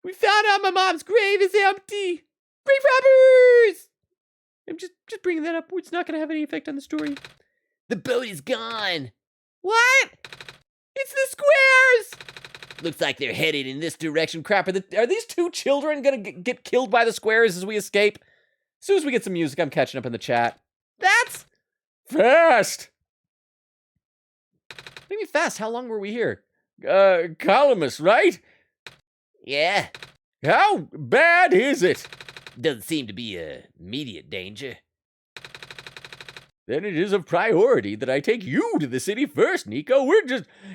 We found out my mom's grave is empty. Grave robbers! I'm just bringing that up. It's not going to have any effect on the story. The boat is gone. What? It's the squares! Looks like they're headed in this direction. Crap, are these two children gonna get killed by the squares as we escape? As soon as we get some music, I'm catching up in the chat. That's Fast! Maybe fast. How long were we here? Columbus, right? Yeah, How bad is it? doesn't seem to be a immediate danger. Then it is of priority that I take you to the city first, Nico.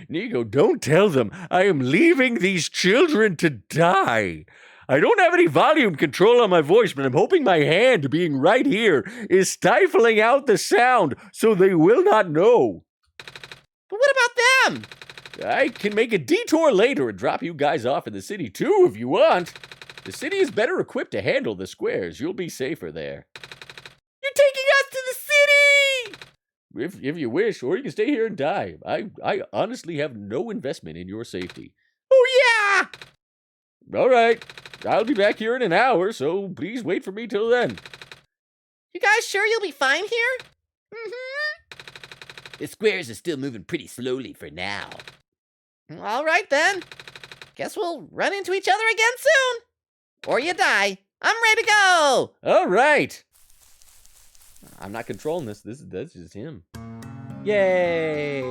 Nico, don't tell them. I am leaving these children to die. I don't have any volume control on my voice, but I'm hoping my hand being right here is stifling out the sound so they will not know. But what about them? I can make a detour later and drop you guys off in the city too if you want. The city is better equipped to handle the squares. You'll be safer there. You're taking us to the city! If you wish, or you can stay here and die. I honestly have no investment in your safety. Oh, yeah! All right. I'll be back here in an hour, so please wait for me till then. You guys sure you'll be fine here? The squares are still moving pretty slowly for now. All right then. Guess we'll run into each other again soon. Or you die. I'm ready to go. All right. I'm not controlling this. That's just him. Yay!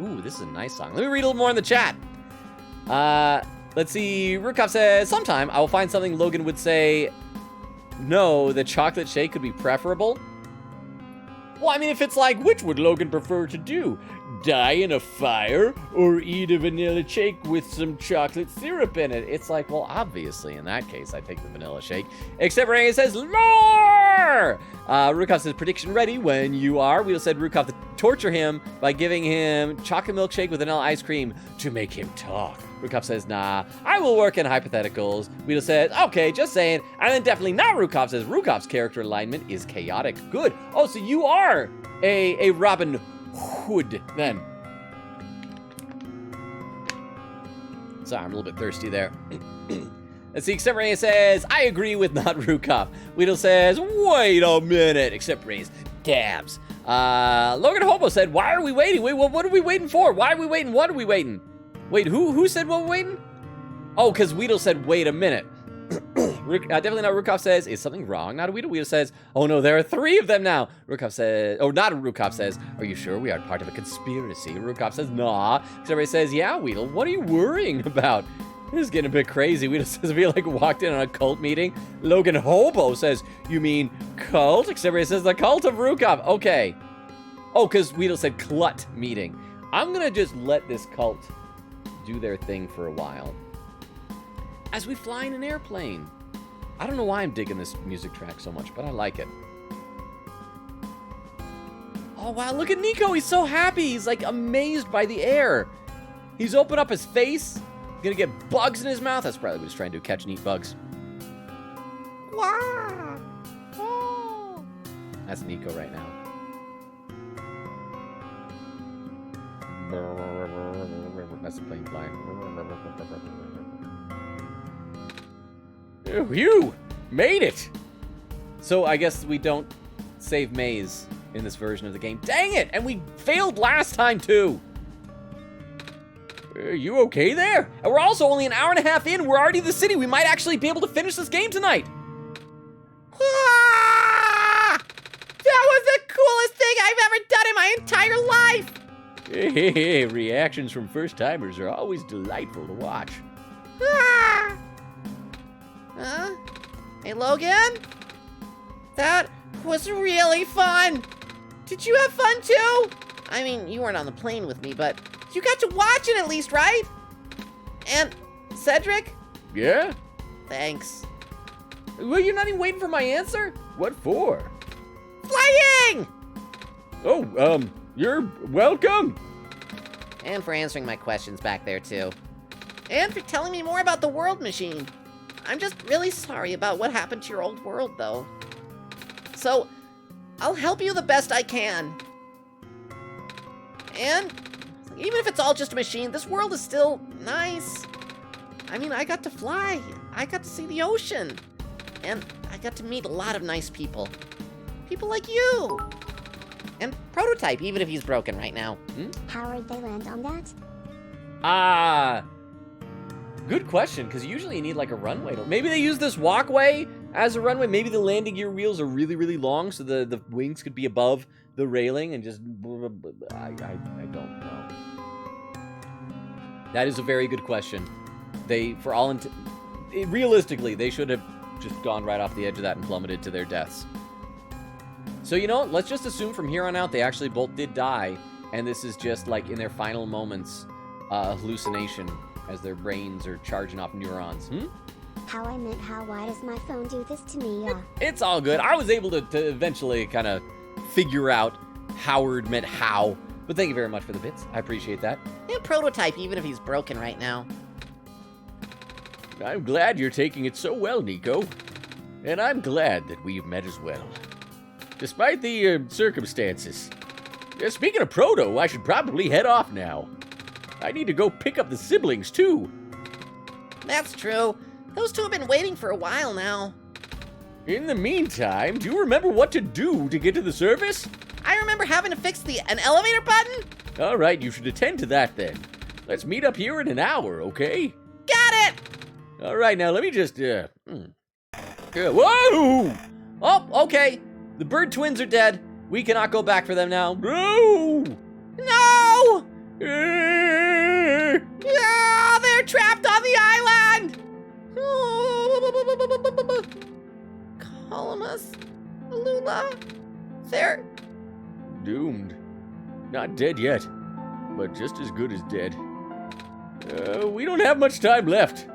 Ooh, this is a nice song. Let me read a little more in the chat. Let's see. Rukov says, sometime I will find something Logan would say, no, the chocolate shake could be preferable. Well, I mean, if it's like, which would Logan prefer to do? Die in a fire or eat a vanilla shake with some chocolate syrup in it? It's like, well, obviously, in that case, I take the vanilla shake. Except Ray says, more! Rukov says, prediction ready when you are. Wheel said Rukov to torture him by giving him chocolate milkshake with vanilla ice cream to make him talk. Rukov says, nah, I will work in hypotheticals. Wheel says, okay, just saying. And then definitely not Rukov says, Rukov's character alignment is chaotic good. Oh, so you are a Robin Hood, then. Sorry, I'm a little bit thirsty there. Let's see, Except Ray says, I agree with not Rukov. Weedle says, wait a minute. Except Ray's dabs. Logan Hobo said, why are we waiting? Wait, what are we waiting for? Why are we waiting? What are we waiting? Wait, who said what we're waiting? Oh, because Weedle said, wait a minute. Definitely not. Rukov says, is something wrong? Not a Weedle. Weedle says, oh no, there are 3 of them now. Rukov says, oh, not a Rukov says, are you sure we aren't part of a conspiracy? Rukov says, nah. Everybody says, yeah, Weedle, what are you worrying about? This is getting a bit crazy. Weedle says, we like walked in on a cult meeting. Logan Hobo says, you mean cult? Everybody says, the cult of Rukov. Okay. Oh, because Weedle said clut meeting. I'm gonna just let this cult do their thing for a while. As we fly in an airplane. I don't know why I'm digging this music track so much, but I like it. Oh, wow, look at Nico. He's so happy. He's, like, amazed by the air. He's opened up his face. He's gonna get bugs in his mouth. That's probably what he's trying to do, catch and eat bugs. Wow. Oh. That's Nico right now. That's the plane flying. You made it! So I guess we don't save Maze in this version of the game. Dang it! And we failed last time too! Are you okay there? And we're also only an hour and a half in. We're already in the city. We might actually be able to finish this game tonight. Ah! That was the coolest thing I've ever done in my entire life! Hey, reactions from first-timers are always delightful to watch. Ah! Huh? Hey, Logan? That was really fun! Did you have fun too? I mean, you weren't on the plane with me, but you got to watch it at least, right? And Cedric? Yeah? Thanks. Well, you're not even waiting for my answer? What for? Flying! Oh, you're welcome. And for answering my questions back there too. And for telling me more about the world machine. I'm just really sorry about what happened to your old world, though. So, I'll help you the best I can. And even if it's all just a machine, this world is still nice. I mean, I got to fly. I got to see the ocean. And I got to meet a lot of nice people. People like you. And Prototype, even if he's broken right now. Howard, they land on that? Good question, because usually you need like a runway. Maybe they use this walkway as a runway. Maybe the landing gear wheels are really, really long, so the wings could be above the railing and just... I don't know. That is a very good question. Realistically, they should have just gone right off the edge of that and plummeted to their deaths. So, you know, let's just assume from here on out they actually both did die, and this is just like in their final moments, a hallucination as their brains are charging off neurons. How I meant how, why does my phone do this to me? It's all good. I was able to eventually kind of figure out Howard meant how. But thank you very much for the bits. I appreciate that. And Prototype, even if he's broken right now. I'm glad you're taking it so well, Nico. And I'm glad that we've met as well. Despite the circumstances. Speaking of Proto, I should probably head off now. I need to go pick up the siblings, too. That's true. Those two have been waiting for a while now. In the meantime, do you remember what to do to get to the surface? I remember having to fix an elevator button. All right, you should attend to that then. Let's meet up here in an hour, okay? Got it! All right, now let me just, Whoa! Oh, okay. The bird twins are dead. We cannot go back for them now. No! No! Eh. Yeah, they're trapped on the island! Columbus? Lula? They're... Doomed. Not dead yet, but just as good as dead. We don't have much time left.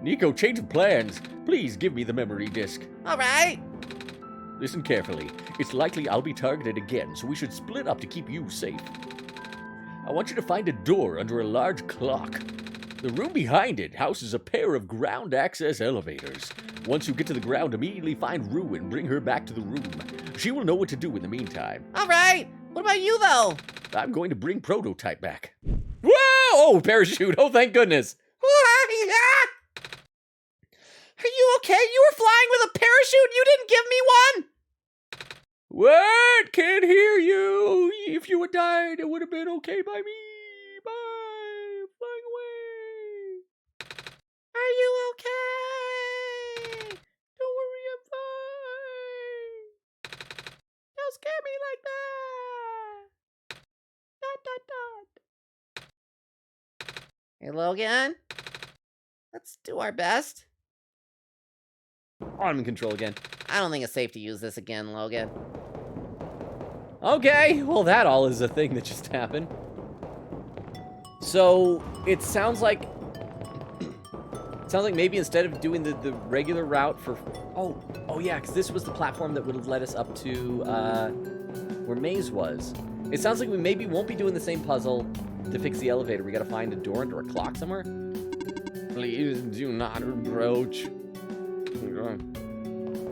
Nico, change of plans. Please give me the memory disk. All right. Listen carefully. It's likely I'll be targeted again, so we should split up to keep you safe. I want you to find a door under a large clock. The room behind it houses a pair of ground access elevators. Once you get to the ground, immediately find Rue and bring her back to the room. She will know what to do in the meantime. All right. What about you, though? I'm going to bring Prototype back. Whoa! Oh, parachute. Oh, thank goodness. Are you okay? You were flying with a parachute and you didn't give me one? What? Can't hear you. If you had died, it would have been okay by me. Bye. Flying away. Are you okay? Don't worry, I'm fine. Don't scare me like that. Dot, dot, dot. Hey, Logan. Let's do our best. I'm in control again. I don't think it's safe to use this again, Logan. Okay, well that all is a thing that just happened. So, it sounds like maybe instead of doing the regular route for... Oh yeah, because this was the platform that would have led us up to where Maze was. It sounds like we maybe won't be doing the same puzzle to fix the elevator. We gotta find a door under a clock somewhere. Please do not approach.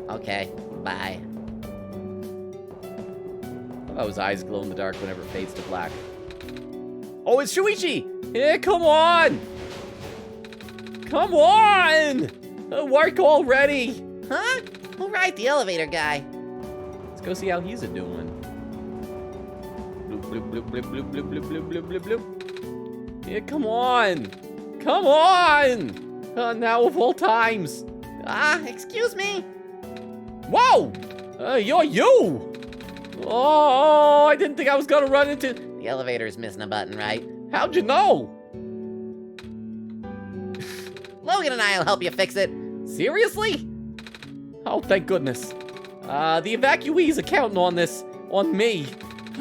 Okay, bye. Oh, his eyes glow in the dark whenever it fades to black. Oh, it's Shuichi! Yeah, come on! Come on! Work already! Huh? We'll ride the elevator guy. Let's go see how he's doing. Bloop, bloop, bloop, bloop, bloop, bloop, bloop, bloop, bloop, bloop, bloop. Yeah, come on! Come on! Now of all times. Excuse me. Whoa! You're you! Oh, I didn't think I was gonna run into... The elevator is missing a button, right? How'd you know? Logan and I will help you fix it. Seriously? Oh, thank goodness. The evacuees are counting on this, on me.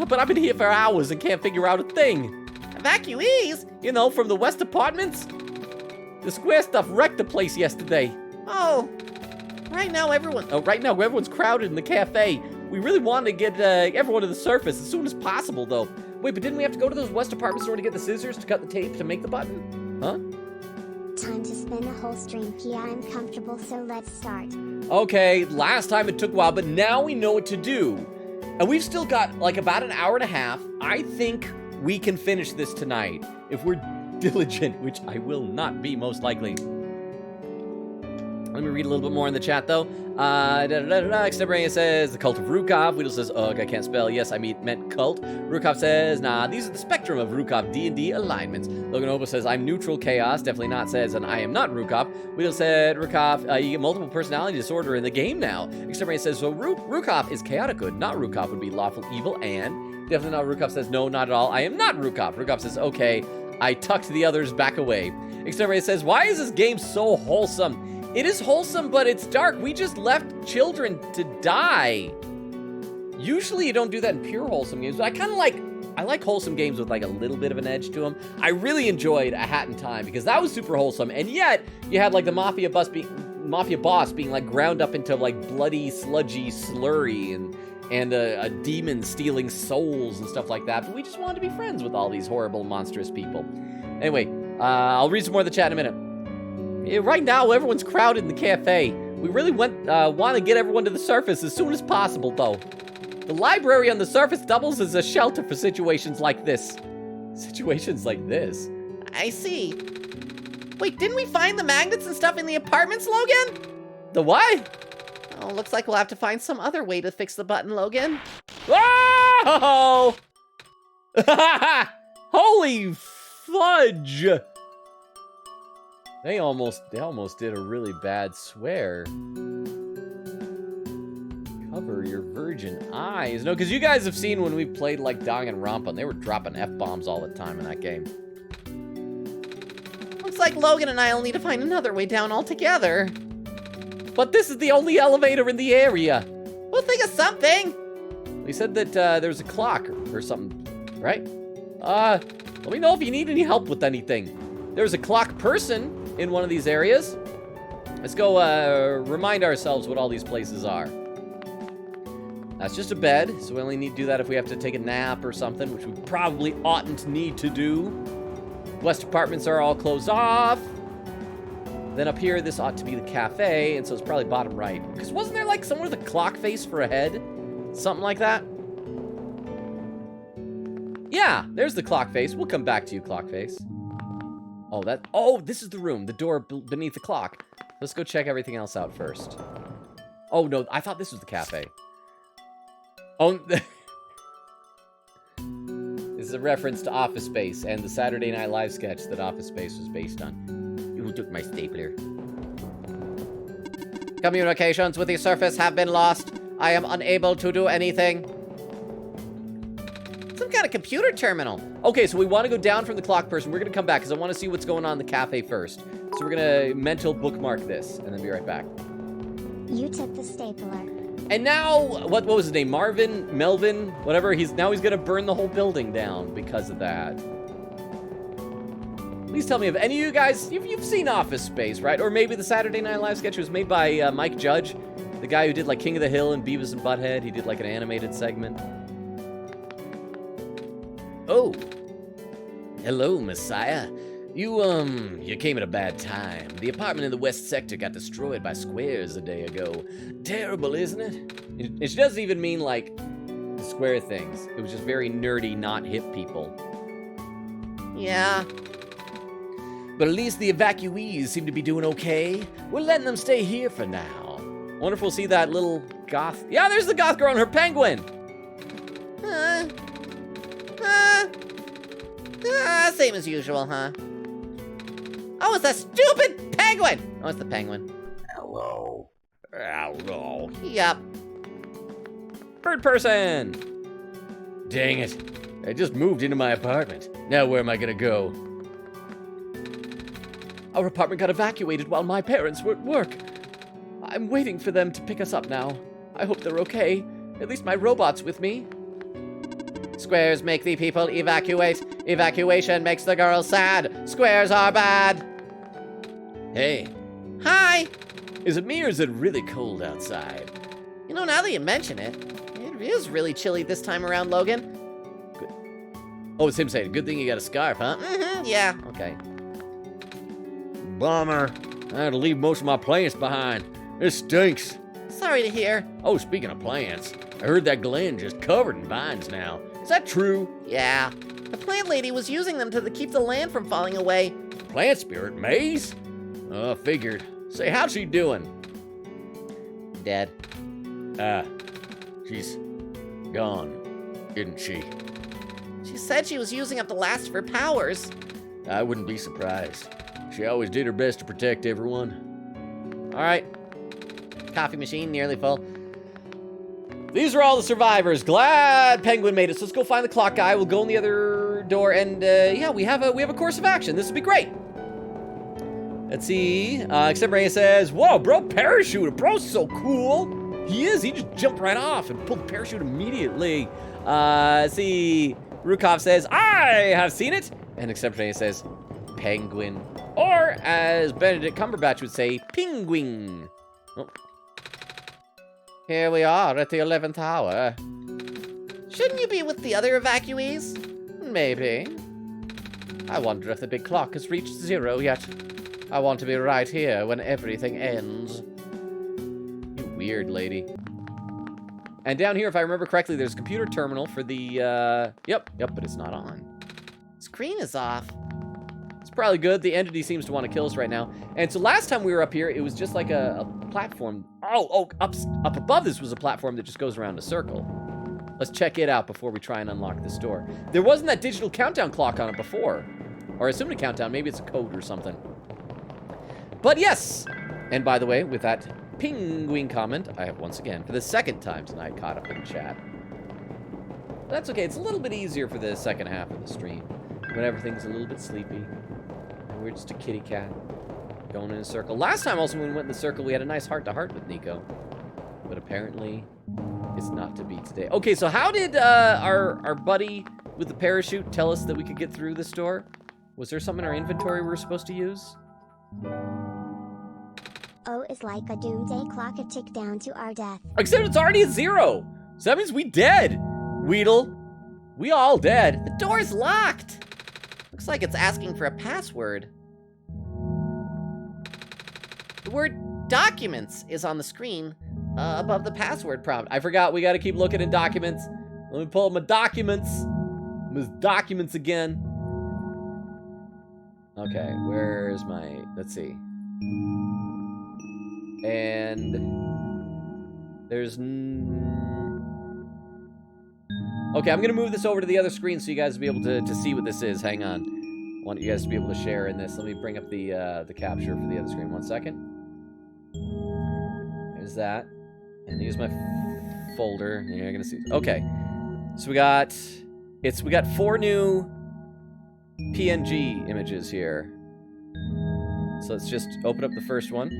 But I've been here for hours and can't figure out a thing. Evacuees? You know, from the West Apartments? The square stuff wrecked the place yesterday. Oh, right now everyone's crowded in the cafe. We really wanted to get everyone to the surface as soon as possible, though. Wait, but didn't we have to go to those West Apartment store to get the scissors to cut the tape to make the button? Huh? Time to spin the whole stream. Yeah, I'm comfortable, so let's start. Okay, last time it took a while, but now we know what to do. And we've still got, like, about an hour and a half. I think we can finish this tonight. If we're diligent, which I will not be, most likely. Let me read a little bit more in the chat, though. Extemporaneous says, the cult of Rukov. Weedle says, ugh, I can't spell. Yes, I meant cult. Rukov says, nah, these are the spectrum of Rukov D&D alignments. Logan Oba says, I'm neutral chaos. Definitely not says, and I am not Rukov. Weedle said, Rukov, you get multiple personality disorder in the game now. Extemporaneous says, so Rukov is chaotic good. Not Rukov would be lawful evil, and definitely not Rukov says, no, not at all. I am not Rukov. Rukov says, okay. I tucked the others back away. Extemporaneous says, why is this game so wholesome? It is wholesome, but it's dark. We just left children to die. Usually you don't do that in pure wholesome games, but I like wholesome games with like a little bit of an edge to them. I really enjoyed A Hat in Time because that was super wholesome, and yet you had like the mafia boss being like ground up into like bloody, sludgy slurry and a demon stealing souls and stuff like that. But we just wanted to be friends with all these horrible, monstrous people. Anyway, I'll read some more of the chat in a minute. Yeah, right now, everyone's crowded in the cafe. We really want to get everyone to the surface as soon as possible, though. The library on the surface doubles as a shelter for situations like this. Situations like this? I see. Wait, didn't we find the magnets and stuff in the apartments, Logan? The what? Oh, looks like we'll have to find some other way to fix the button, Logan. Whoa! Holy fudge! They almost did a really bad swear. Cover your virgin eyes. No, because you guys have seen when we played like Danganronpa, they were dropping F-bombs all the time in that game. Looks like Logan and I'll need to find another way down altogether. But this is the only elevator in the area. We'll think of something. We said that there was a clock or something, right? Let me know if you need any help with anything. There's a clock person in one of these areas. Let's go remind ourselves what all these places are. That's just a bed, so we only need to do that if we have to take a nap or something, which we probably oughtn't need to do. West apartments are all closed off. Then up here, this ought to be the cafe, and so it's probably bottom right. Because wasn't there like somewhere with a clock face for a head? Something like that? Yeah, there's the clock face. We'll come back to you, clock face. Oh, this is the room, the door beneath the clock. Let's go check everything else out first. Oh, no, I thought this was the cafe. Oh, this is a reference to Office Space and the Saturday Night Live sketch that Office Space was based on. Who took my stapler? Communications with the surface have been lost. I am unable to do anything. Some kind of computer terminal. Okay, so we want to go down from the clock person. We're going to come back because I want to see what's going on in the cafe first. So we're going to mental bookmark this and then be right back. You took the stapler. And now, what was his name? Melvin, whatever. He's going to burn the whole building down because of that. Please tell me if any of you guys, you've seen Office Space, right? Or maybe the Saturday Night Live sketch was made by Mike Judge, the guy who did like King of the Hill and Beavis and Butthead. He did like an animated segment. Oh. Hello, Messiah. You came at a bad time. The apartment in the West Sector got destroyed by squares a day ago. Terrible, isn't it? It doesn't even mean like the square things. It was just very nerdy, not hip people. Yeah. But at least the evacuees seem to be doing okay. We're letting them stay here for now. Wonder if we'll see that little goth. Yeah, there's the goth girl and her penguin. Same as usual, huh? Oh, it's a stupid penguin! Oh, it's the penguin. Hello. Hello. Yup. Bird person. Dang it. I just moved into my apartment. Now where am I gonna go? Our apartment got evacuated while my parents were at work. I'm waiting for them to pick us up now. I hope they're okay. At least my robot's with me. Squares make the people evacuate. Evacuation makes the girls sad. Squares are bad. Hey, Hi! is it me or is it really cold outside? You know, now that you mention it, it is really chilly this time around, Logan. Oh, it's him saying, good thing you got a scarf, huh? Mm-hmm, yeah. Okay. Bummer. I had to leave most of my plants behind. It stinks. Sorry to hear. Oh, speaking of plants, I heard that Glen just covered in vines now. Is that true? Yeah. The plant lady was using them to keep the land from falling away. Plant spirit, Maze? Figured. Say, how's she doing? Dead. She's gone, isn't she? She said she was using up the last of her powers. I wouldn't be surprised. She always did her best to protect everyone. All right. Coffee machine nearly full. These are all the survivors. Glad Penguin made it. So let's go find the clock guy. We'll go in the other door, and yeah, we have a course of action. This would be great. Let's see. Except Ray says, "Whoa, bro, parachuted. Bro's so cool. He is. He just jumped right off and pulled the parachute immediately." Let's see. Rukov says, "I have seen it," and Except Ray says, "Penguin," or as Benedict Cumberbatch would say, "Penguin." Oh. Here we are at the 11th hour. Shouldn't you be with the other evacuees? Maybe. I wonder if the big clock has reached 0 yet. I want to be right here when everything ends. You weird lady. And down here, if I remember correctly, there's a computer terminal for the, Yep, but it's not on. Screen is off. It's probably good. The entity seems to want to kill us right now. And so last time we were up here, it was just like a platform. Up above this was a platform that just goes around a circle. Let's check it out before we try and unlock this door. There wasn't that digital countdown clock on it before. Or I assumed a countdown. Maybe it's a code or something. But yes! And by the way, with that penguin comment, I have once again, for the second time tonight, caught up in chat. That's okay. It's a little bit easier for the second half of the stream. When everything's a little bit sleepy. And we're just a kitty cat. Going in a circle. Last time also when we went in the circle, we had a nice heart-to-heart with Nico. But apparently, it's not to be today. Okay, so how did our buddy with the parachute tell us that we could get through this door? Was there something in our inventory we were supposed to use? O is like a doomsday clock, a tick down to our death. Except it's already at 0. So that means we dead. Weedle. We all dead. The door's locked. Looks like it's asking for a password. The word documents is on the screen above the password prompt. I forgot we got to keep looking in documents. Let me pull up my documents. My documents again. Okay, where's my... Let's see. And... There's... Okay, I'm going to move this over to the other screen so you guys will be able to see what this is. Hang on. I want you guys to be able to share in this. Let me bring up the capture for the other screen. 1 second. There's that. And here's my folder. Yeah, you're gonna see. Okay. So we got 4 new PNG images here. So let's just open up the first one.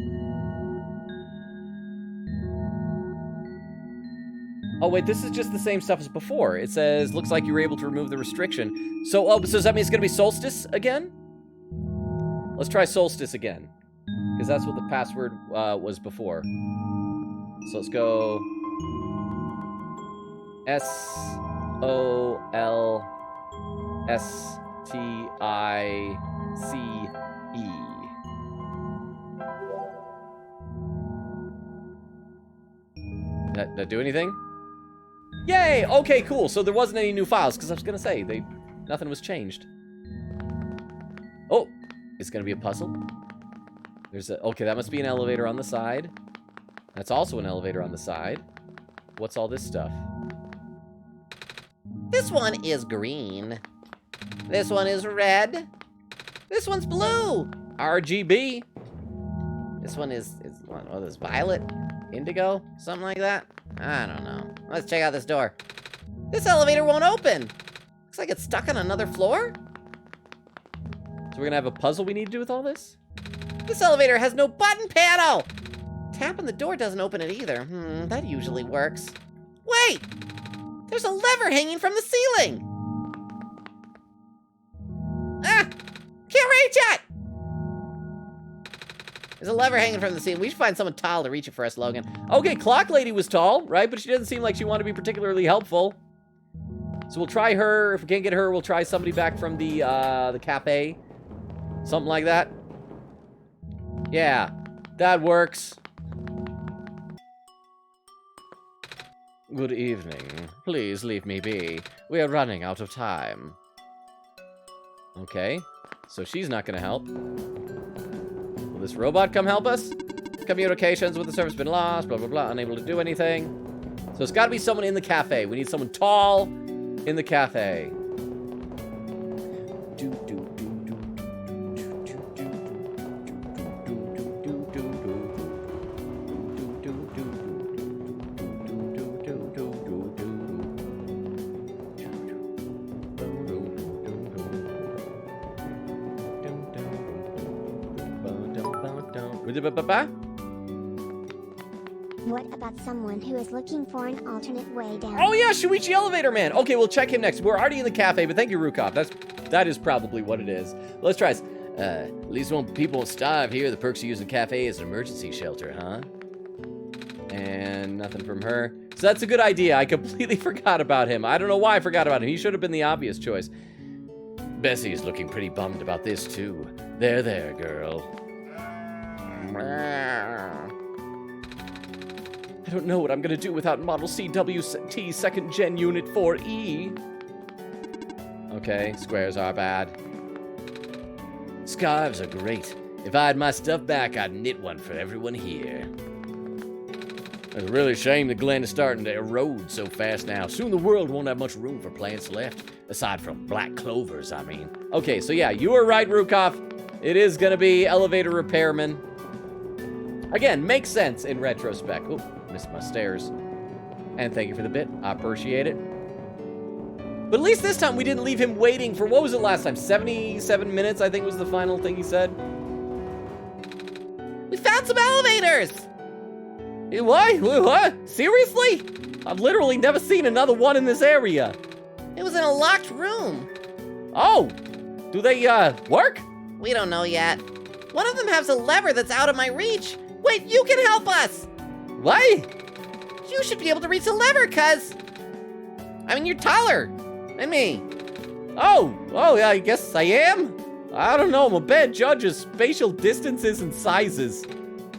Oh wait, this is just the same stuff as before. It says, looks like you were able to remove the restriction. So, so does that mean it's gonna be Solstice again? Let's try Solstice again. Because that's what the password was before. So let's go SOLSTICE. That do anything? Yay! Okay, cool. So there wasn't any new files, because I was gonna say nothing was changed. Oh, it's gonna be a puzzle. Okay, that must be an elevator on the side. That's also an elevator on the side. What's all this stuff? This one is green. This one is red. This one's blue. RGB. This one is what is violet? Indigo? Something like that? I don't know. Let's check out this door. This elevator won't open. Looks like it's stuck on another floor. So we're gonna have a puzzle we need to do with all this? This elevator has no button panel. Tapping the door doesn't open it either. That usually works. Wait! There's a lever hanging from the ceiling! Ah! Can't reach it! There's a lever hanging from the ceiling. We should find someone tall to reach it for us, Logan. Okay, Clock Lady was tall, right? But she doesn't seem like she wanted to be particularly helpful. So we'll try her. If we can't get her, we'll try somebody back from the cafe. Something like that. Yeah, that works. Good evening. Please leave me be. We are running out of time. Okay, so she's not gonna help. Will this robot come help us? Communications with the server's been lost, blah, blah, blah, unable to do anything. So it's gotta be someone in the cafe. We need someone tall in the cafe. What about someone who is looking for an alternate way down? Oh yeah, Shuichi Elevator Man. Okay, we'll check him next. We're already in the cafe, but thank you, Rukov. That is probably what it is. Let's try this. At least people won't starve here. The perks of using the cafe as an emergency shelter, huh? And nothing from her. So that's a good idea. I completely forgot about him. I don't know why I forgot about him. He should have been the obvious choice. Bessie's looking pretty bummed about this, too. There, girl. I don't know what I'm gonna do without Model CWT 2nd Gen Unit 4E. Okay, squares are bad. Scarves are great. If I had my stuff back, I'd knit one for everyone here. It's a really shame the glen is starting to erode so fast now. Soon the world won't have much room for plants left. Aside from black clovers, I mean. Okay, so yeah, you were right, Rukov. It is gonna be elevator repairman. Again, makes sense in retrospect. Oh, missed my stairs. And thank you for the bit. I appreciate it. But at least this time we didn't leave him waiting for, what was it last time? 77 minutes, I think was the final thing he said. We found some elevators! What? What? Seriously? I've literally never seen another one in this area. It was in a locked room. Oh, do they, work? We don't know yet. One of them has a lever that's out of my reach. Wait, you can help us! What? You should be able to reach the lever, cuz... I mean, you're taller than me. Oh, yeah, I guess I am. I don't know, I'm a bad judge of spatial distances and sizes.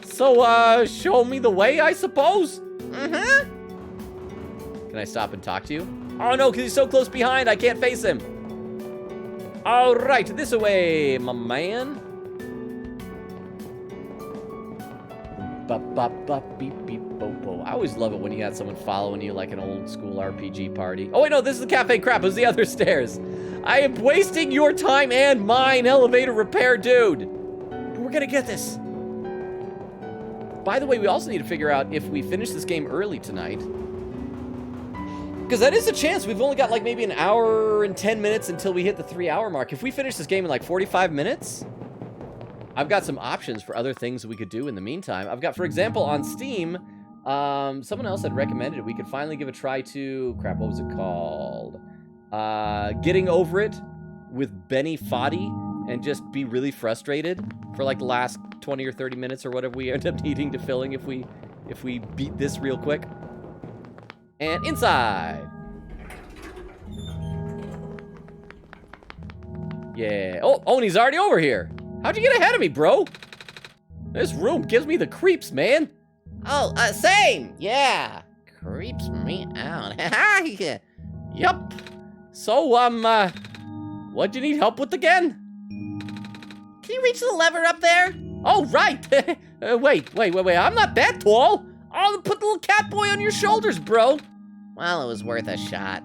So, show me the way, I suppose? Mm-hmm. Can I stop and talk to you? Oh no, because he's so close behind, I can't face him. All right, this way, my man. Beep, beep, bo, bo. I always love it when you got someone following you like an old school RPG party. Oh wait, no, this is the cafe. Crap, it was the other stairs. I am wasting your time and mine, elevator repair dude. But we're gonna get this. by the way, we also need to figure out if we finish this game early tonight. Because that is a chance. We've only got like maybe an hour and 10 minutes until we hit the 3-hour mark. If we finish this game in like 45 minutes, I've got some options for other things that we could do in the meantime. I've got, for example, on Steam, someone else had recommended it. We could finally give a try to, crap, what was it called? Getting Over It with Benny Foddy and just be really frustrated for like the last 20 or 30 minutes or whatever we end up needing to filling if we beat this real quick. And inside. Yeah. Oh, and he's already over here. How'd you get ahead of me, bro? This room gives me the creeps, man. Oh, same. Yeah. Creeps me out. Yup. So, what'd you need help with again? Can you reach the lever up there? Oh, right. Wait. I'm not that tall. I'll put the little cat boy on your shoulders, bro. Well, it was worth a shot.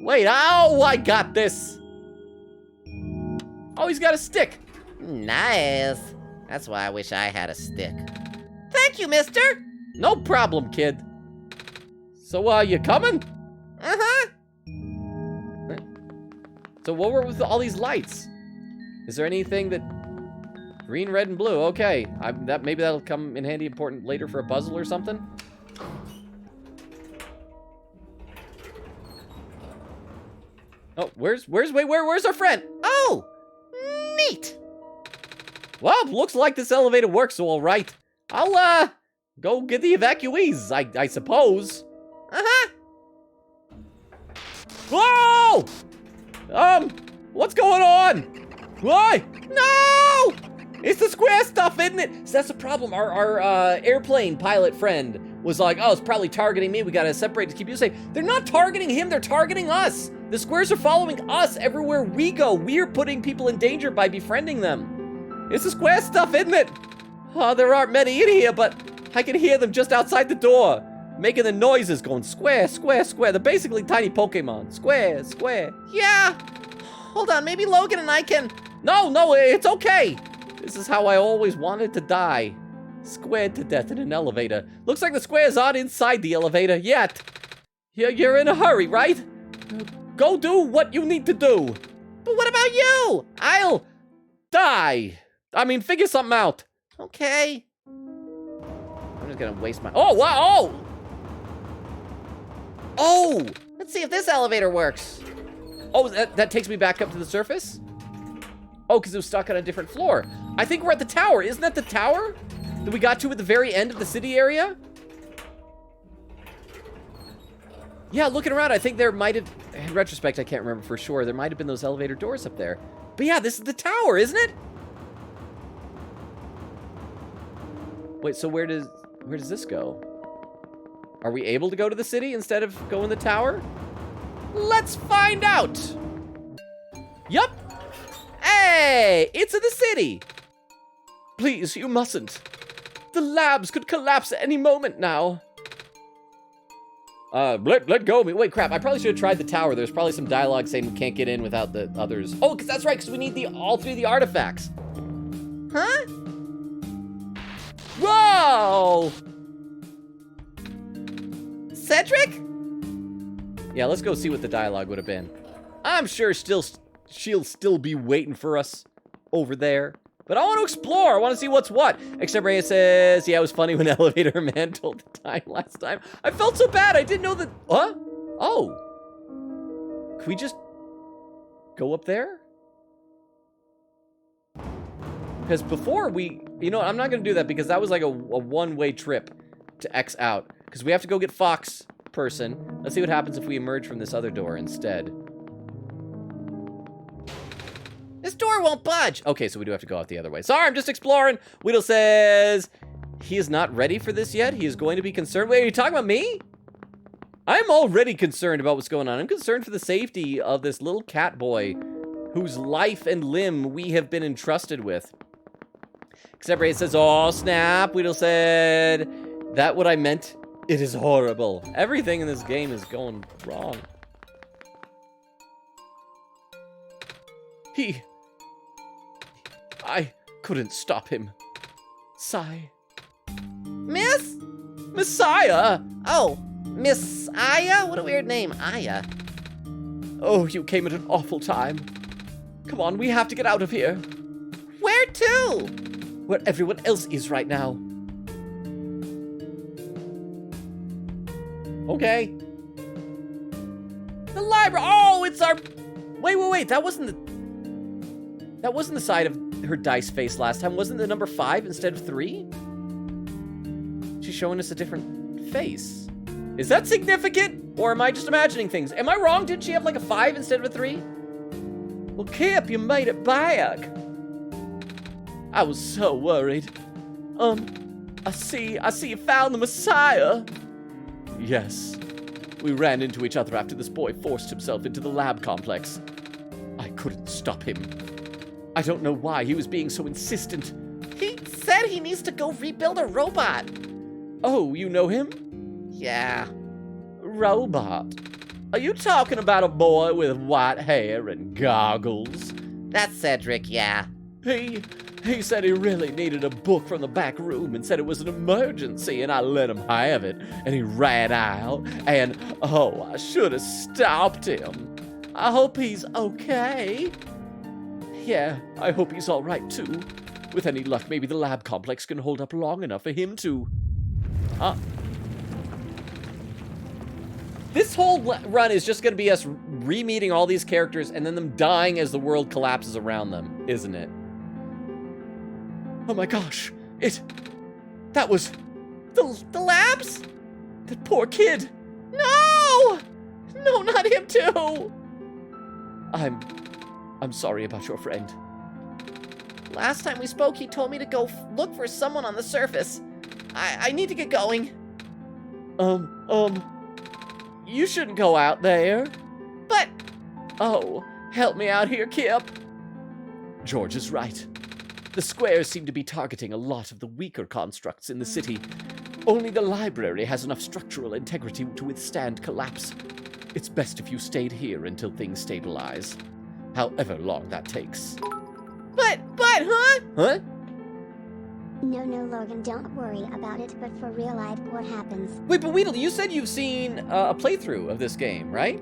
Wait, oh, I got this. Oh, he's got a stick. Nice. That's why I wish I had a stick. Thank you, mister. No problem, kid. So, you coming? Uh-huh. So what were with all these lights? Is there anything that... Green, red, and blue. Okay. Maybe that'll come in handy important later for a puzzle or something. Oh, where's our friend? Oh, neat. Well, looks like this elevator works all right. I'll, go get the evacuees, I suppose. Uh-huh. Whoa! What's going on? Why? No! It's the square stuff, isn't it? So that's the problem. Our airplane pilot friend was like, oh, it's probably targeting me. We gotta separate to keep you safe. They're not targeting him, they're targeting us. The squares are following us everywhere we go. We're putting people in danger by befriending them. It's the square stuff, isn't it? Oh, there aren't many in here, but I can hear them just outside the door, making the noises going square, square, square. They're basically tiny Pokemon. Square, square. Yeah. Hold on, maybe Logan and I can... No, it's okay. This is how I always wanted to die. Squared to death in an elevator. Looks like the squares aren't inside the elevator yet. You're in a hurry, right? Go do what you need to do. But what about you? I'll die. I mean, figure something out. Okay. I'm just gonna waste my... Oh, wow! Oh! Let's see if this elevator works. Oh, that takes me back up to the surface? Oh, because it was stuck on a different floor. I think we're at the tower. Isn't that the tower that we got to at the very end of the city area? Yeah, looking around, I think there might have... In retrospect, I can't remember for sure. There might have been those elevator doors up there. But yeah, this is the tower, isn't it? Wait, so where does this go? Are we able to go to the city instead of go in the tower? Let's find out. Yup. Hey, it's in the city. Please, you mustn't. The labs could collapse at any moment now. Let go of me. Wait, crap. I probably should have tried the tower. There's probably some dialogue saying we can't get in without the others. Oh, because that's right, because we need all 3 of the artifacts. Huh? Whoa! Cedric? Yeah, let's go see what the dialogue would have been. I'm sure she'll still be waiting for us over there. But I want to explore. I want to see what's what. Except Rhea says, yeah, it was funny when Elevator Man told the time last time. I felt so bad. I didn't know that. Huh? Oh. Can we just go up there? Because before we... You know, I'm not going to do that because that was like a one-way trip to X out. Because we have to go get Fox person. Let's see what happens if we emerge from this other door instead. This door won't budge. Okay, so we do have to go out the other way. Sorry, I'm just exploring. Weedle says he is not ready for this yet. He is going to be concerned. Wait, are you talking about me? I'm already concerned about what's going on. I'm concerned for the safety of this little cat boy whose life and limb we have been entrusted with. Except Ray says, oh, snap. Weedle said, that what I meant? It is horrible. Everything in this game is going wrong. I couldn't stop him. Sigh. Miss? Messiah! Oh, Miss Aya? What a weird name, Aya. Oh, you came at an awful time. Come on, we have to get out of here. Where to? Where everyone else is right now. Okay. The library. Oh, it's our. Wait. That wasn't the side of her dice face last time. Wasn't the number 5 instead of 3? She's showing us a different face. Is that significant? Or am I just imagining things? Am I wrong? Did she have like a 5 instead of a 3? Well, Kip, you made it back. I was so worried. I see you found the Messiah. Yes. We ran into each other after this boy forced himself into the lab complex. I couldn't stop him. I don't know why he was being so insistent. He said he needs to go rebuild a robot. Oh, you know him? Yeah. Robot? Are you talking about a boy with white hair and goggles? That's Cedric, yeah. He said he really needed a book from the back room and said it was an emergency, and I let him have it, and he ran out, and oh, I should have stopped him. I hope he's okay. Yeah, I hope he's all right too. With any luck, maybe the lab complex can hold up long enough for him to... This whole run is just going to be us re-meeting all these characters and then them dying as the world collapses around them, isn't it? Oh my gosh, that was The labs? that poor kid. No! No, not him too! I'm sorry about your friend. Last time we spoke, he told me to go look for someone on the surface. I need to get going. You shouldn't go out there. But Oh, help me out here, Kip. George is right. The squares seem to be targeting a lot of the weaker constructs in the city. Only the library has enough structural integrity to withstand collapse. It's best if you stayed here until things stabilize. However long that takes. but, huh? Huh? No, Logan, don't worry about it, but for real life, what happens? Wait, but Weedle, you said you've seen a playthrough of this game, right?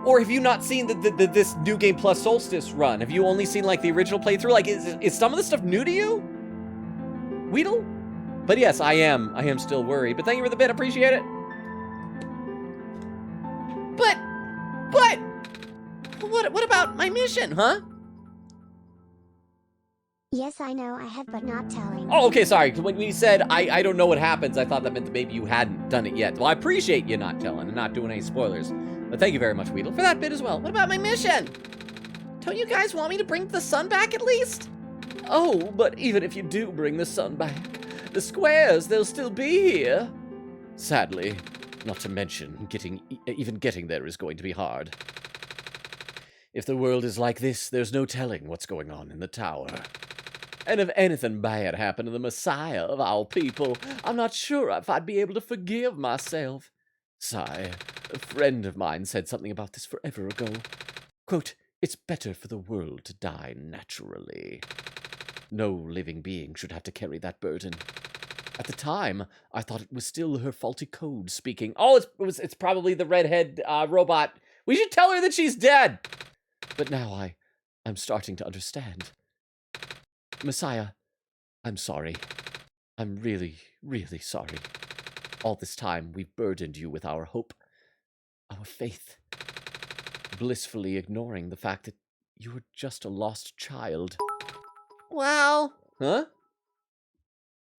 Or have you not seen this New Game Plus Solstice run? Have you only seen, like, the original playthrough? Like, is some of this stuff new to you? Weedle? But yes, I am still worried. But thank you for the bit, appreciate it. But, what about my mission, huh? Yes, I know I have, but not telling. Oh, okay, sorry. When you said, I don't know what happens, I thought that meant that maybe you hadn't done it yet. Well, I appreciate you not telling and not doing any spoilers. But thank you very much, Weedle, for that bit as well. What about my mission? Don't you guys want me to bring the sun back at least? Oh, but even if you do bring the sun back, the squares, they'll still be here. Sadly, not to mention, even getting there is going to be hard. If the world is like this, there's no telling what's going on in the tower. And if anything bad happened to the Messiah of all people, I'm not sure if I'd be able to forgive myself. Sigh, a friend of mine said something about this forever ago. Quote, it's better for the world to die naturally. No living being should have to carry that burden. At the time, I thought it was still her faulty code speaking. Oh, it's probably the redhead robot. We should tell her that she's dead. But now I'm starting to understand. Messiah, I'm sorry. I'm really, really sorry. All this time, we've burdened you with our hope, our faith, blissfully ignoring the fact that you were just a lost child. Well, Huh?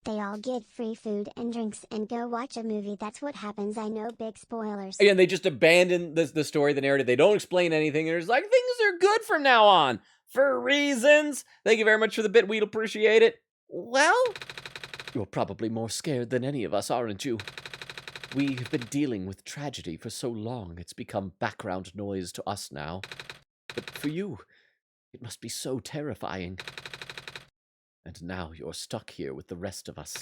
They all get free food and drinks and go watch a movie. That's what happens. I know, big spoilers. Again, they just abandon the story, the narrative. They don't explain anything. They're just like, things are good from now on. For reasons. Thank you very much for the bit. We'd appreciate it. well, You're probably more scared than any of us, aren't you? We have been dealing with tragedy for so long, it's become background noise to us now. But for you, it must be so terrifying. And now you're stuck here with the rest of us,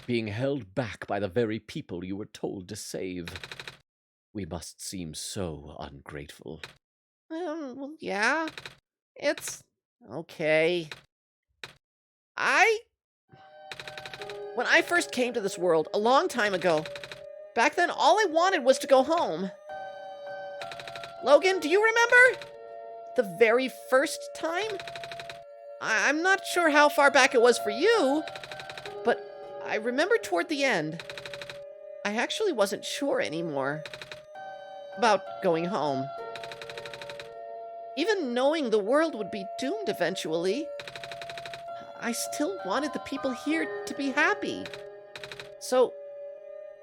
being held back by the very people you were told to save. We must seem so ungrateful. well, yeah, it's okay. When I first came to this world, a long time ago, back then all I wanted was to go home. Logan, do you remember? The very first time? I'm not sure how far back it was for you, but I remember toward the end, I actually wasn't sure anymore about going home. Even knowing the world would be doomed eventually, I still wanted the people here to be happy. So,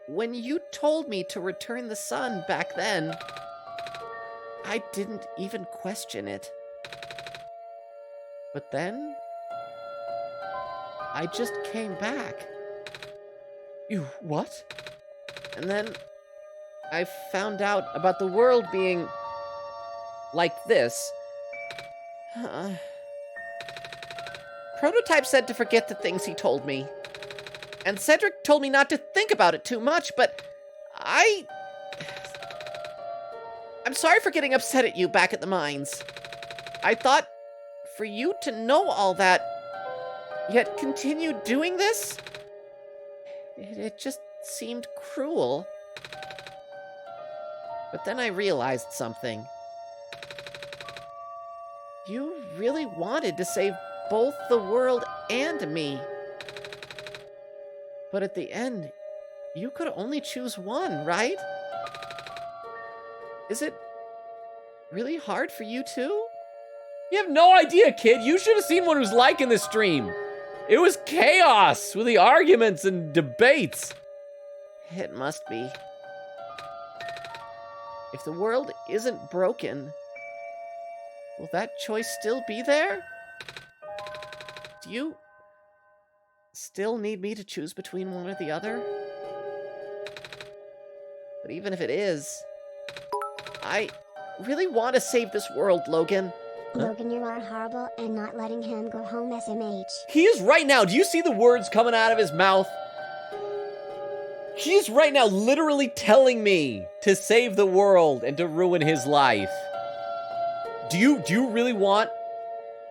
when you told me to return the sun back then, I didn't even question it. But then, I just came back. You what? And then, I found out about the world being like this. Prototype said to forget the things he told me. And Cedric told me not to think about it too much, but I'm sorry for getting upset at you back at the mines. I thought for you to know all that, yet continue doing this, it just seemed cruel. But then I realized something. You really wanted to save both the world and me. But at the end, you could only choose one, right? Is it really hard for you too? You have no idea, kid. You should have seen what it was like in this stream. It was chaos with the arguments and debates. It must be. If the world isn't broken, will that choice still be there? Do you still need me to choose between one or the other? But even if it is, I really want to save this world, Logan. Logan, you are horrible and not letting him go home SMH. He is right now. Do you see the words coming out of his mouth? He's right now literally telling me to save the world and to ruin his life. Do you really want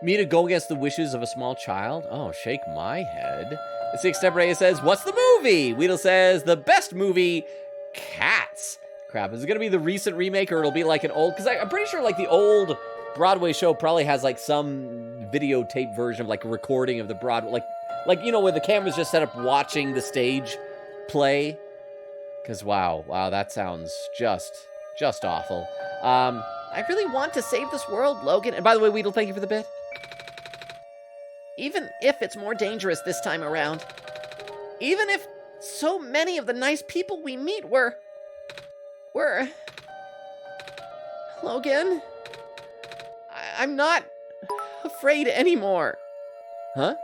me to go against the wishes of a small child? Oh, shake my head. The Six Step Ray says, what's the movie? Weedle says, the best movie, Cats. Crap, is it gonna be the recent remake or it'll be like an old, because I'm pretty sure like the old Broadway show probably has like some videotape version of like a recording of the Broadway, like you know, where the camera's just set up watching the stage play. Because wow, that sounds just awful. I really want to save this world, Logan. And by the way, Weedle, thank you for the bit. Even if it's more dangerous this time around. Even if so many of the nice people we meet were... Logan, I'm not afraid anymore. Huh?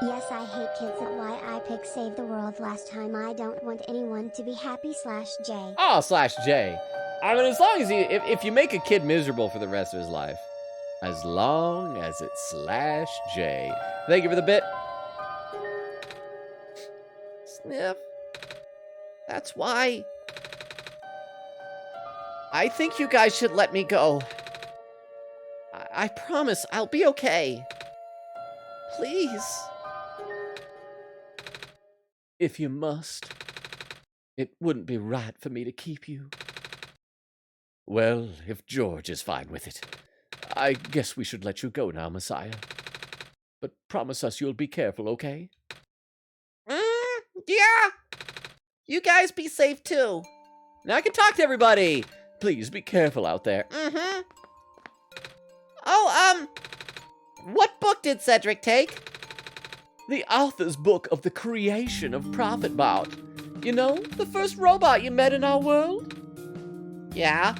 Yes, I hate kids. That's why I picked Save the World last time. I don't want anyone to be happy /J. Oh, /J. I mean, as long as if you make a kid miserable for the rest of his life, as long as it's /J. Thank you for the bit. Sniff. That's why I think you guys should let me go. I promise I'll be okay. Please. If you must, it wouldn't be right for me to keep you. Well, if George is fine with it, I guess we should let you go now, Messiah. But promise us you'll be careful, okay? Yeah. You guys be safe too. Now I can talk to everybody. Please be careful out there. Mm-hmm. Oh, what book did Cedric take? The author's book of the creation of ProfitBot. You know, the first robot you met in our world? Yeah.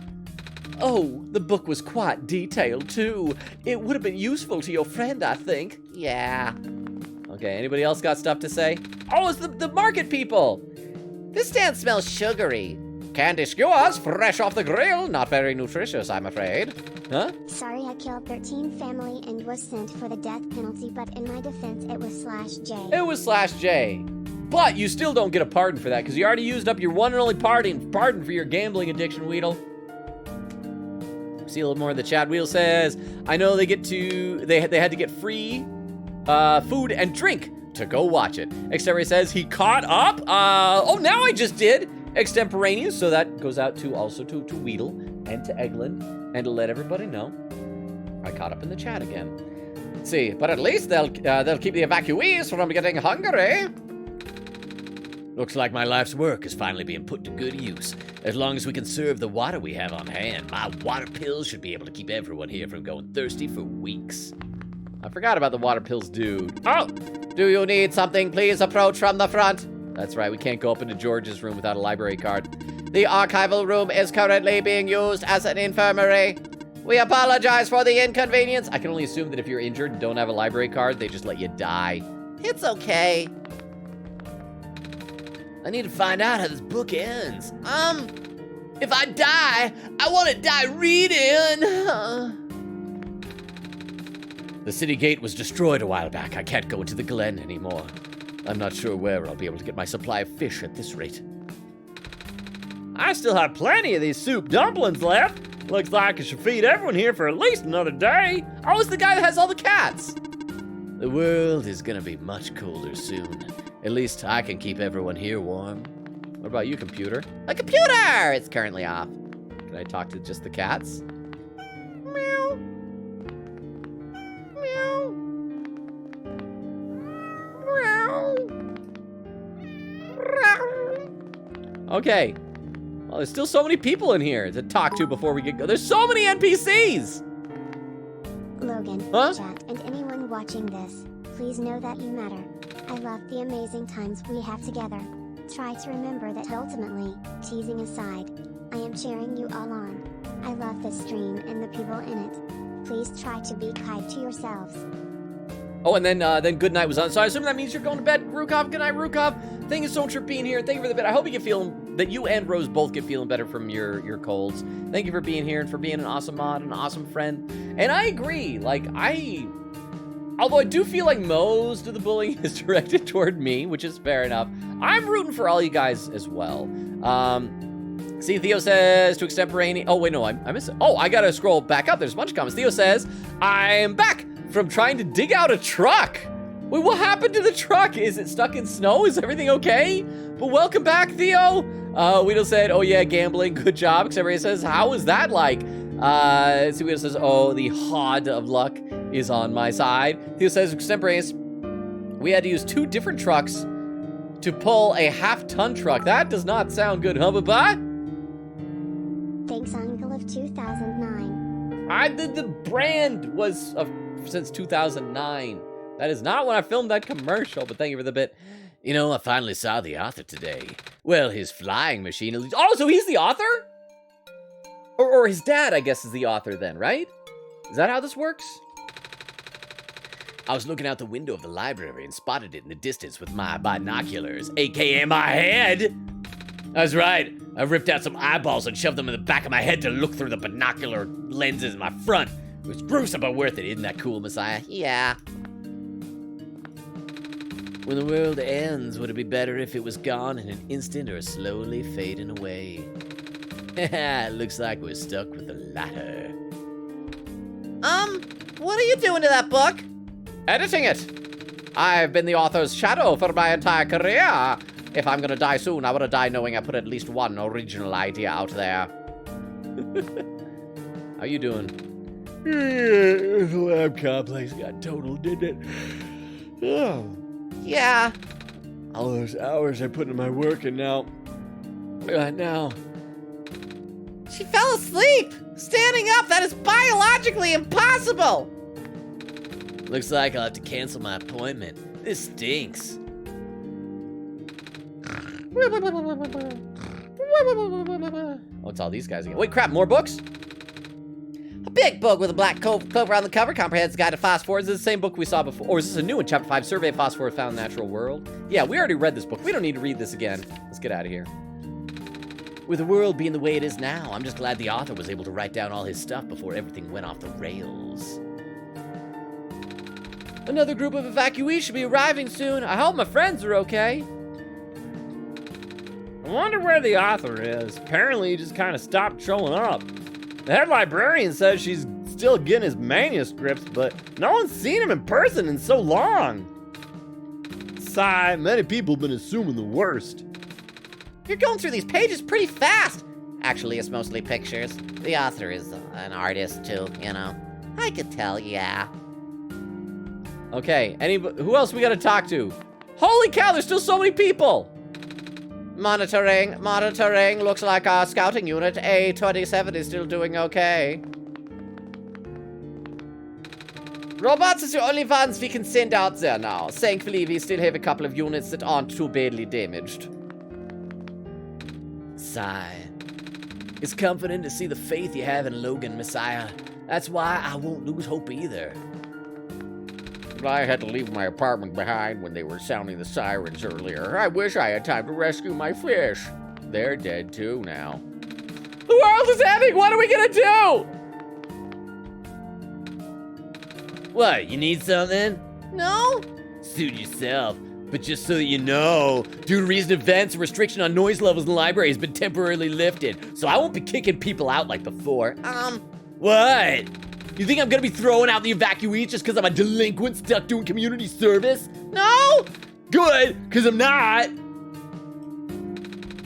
Oh, the book was quite detailed, too. It would have been useful to your friend, I think. Yeah. Okay, anybody else got stuff to say? Oh, it's the market people. This stand smells sugary. Candy skewers, fresh off the grill. Not very nutritious, I'm afraid. Huh? Sorry, I killed 13 family and was sent for the death penalty, but in my defense, it was /J. It was /J. But you still don't get a pardon for that, because you already used up your one and only pardon for your gambling addiction, Weedle. See a little more in the chat. Weedle says, I know they had to get free food and drink to go watch it. Extemporary says he caught up. Oh, now I just did. Extemporaneous, so that goes out to also to Weedle and to Eglin, and to let everybody know I caught up in the chat again. Let's see, but at least they'll keep the evacuees from getting hungry. Looks like my life's work is finally being put to good use. As long as we can serve the water we have on hand, my water pills should be able to keep everyone here from going thirsty for weeks. I forgot about the water pills, dude. Oh, do you need something? Please approach from the front. That's right, we can't go up into George's room without a library card. The archival room is currently being used as an infirmary. We apologize for the inconvenience. I can only assume that if you're injured and don't have a library card, they just let you die. It's okay. I need to find out how this book ends. If I die, I want to die reading. The city gate was destroyed a while back. I can't go into the glen anymore. I'm not sure where I'll be able to get my supply of fish at this rate. I still have plenty of these soup dumplings left. Looks like I should feed everyone here for at least another day. I was the guy that has all the cats. The world is gonna be much colder soon. At least I can keep everyone here warm. What about you, computer? A computer! It's currently off. Can I talk to just the cats? Meow. Meow. Meow. Okay. Well, there's still so many people in here to talk to before we get go. There's so many NPCs! Logan, Huh? chat, and anyone watching this, please know that you matter. I love the amazing times we have together. Try to remember that ultimately, teasing aside, I am cheering you all on. I love this stream and the people in it. Please try to be kind to yourselves. Oh, and then good night was on. So I assume that means you're going to bed, Rukov. Good night, Rukov. Thank you so much for being here. Thank you for the bit. I hope you get feeling that you and Rose both get feeling better from your colds. Thank you for being here and for being an awesome mod, an awesome friend. And I agree. Although I do feel like most of the bullying is directed toward me, which is fair enough, I'm rooting for all you guys as well. See, Theo says to extemporaneous. Oh, wait, no, I missed it. Oh, I gotta scroll back up. There's a bunch of comments. Theo says, I'm back from trying to dig out a truck. Wait, what happened to the truck? Is it stuck in snow? Is everything okay? But welcome back, Theo. Weedle said, oh yeah, gambling, good job. Extemporaneous says, how is that like? See, Weedle says, oh, the hod of luck is on my side. Theo says, extemporaneous, we had to use 2 different trucks to pull a half-ton truck. That does not sound good, huh, Baba? Thanks, Uncle of 2009. The brand was since 2009. That is not when I filmed that commercial, but thank you for the bit. You know, I finally saw the author today. Well, his flying machine... Oh, so he's the author? Or his dad, I guess, is the author then, right? Is that how this works? I was looking out the window of the library and spotted it in the distance with my binoculars, aka my head. That's right. I ripped out some eyeballs and shoved them in the back of my head to look through the binocular lenses in my front. It was gruesome but worth it. Isn't that cool, Messiah? Yeah. When the world ends, would it be better if it was gone in an instant or slowly fading away? Looks like we're stuck with the latter. What are you doing to that book? Editing it. I've been the author's shadow for my entire career. If I'm gonna die soon, I wanna die knowing I put at least one original idea out there. How you doing? The lab complex got total, didn't it? Oh, Yeah. all those hours I put into my work, and now... She fell asleep! Standing up, that is biologically impossible! Looks like I'll have to cancel my appointment. This stinks. Oh, it's all these guys again. Wait, crap, more books? A big book with a black clover on the cover, comprehensive guide to phosphorus. Is this the same book we saw before? Or is this a new one? Chapter 5, Survey of Phosphorus Found in the Natural World. Yeah, we already read this book. We don't need to read this again. Let's get out of here. With the world being the way it is now, I'm just glad the author was able to write down all his stuff before everything went off the rails. Another group of evacuees should be arriving soon. I hope my friends are okay. I wonder where the author is. Apparently he just kind of stopped showing up. The head librarian says she's still getting his manuscripts, but no one's seen him in person in so long. sigh, many people have been assuming the worst. You're going through these pages pretty fast. Actually, it's mostly pictures. The author is an artist, too, you know. I could tell, yeah. Okay, who else we gotta talk to? Holy cow, there's still so many people! Monitoring. Looks like our scouting unit, A27, is still doing okay. Robots is the only ones we can send out there now. Thankfully, we still have a couple of units that aren't too badly damaged. Sigh. It's comforting to see the faith you have in Logan, Messiah. That's why I won't lose hope either. I had to leave my apartment behind when they were sounding the sirens earlier. I wish I had time to rescue my fish. They're dead too now. The world is ending! What are we gonna do? What, you need something? No? Suit yourself. But just so that you know, due to recent events, a restriction on noise levels in the library has been temporarily lifted, so I won't be kicking people out like before. What? You think I'm gonna be throwing out the evacuees just because I'm a delinquent stuck doing community service? No? Good, because I'm not.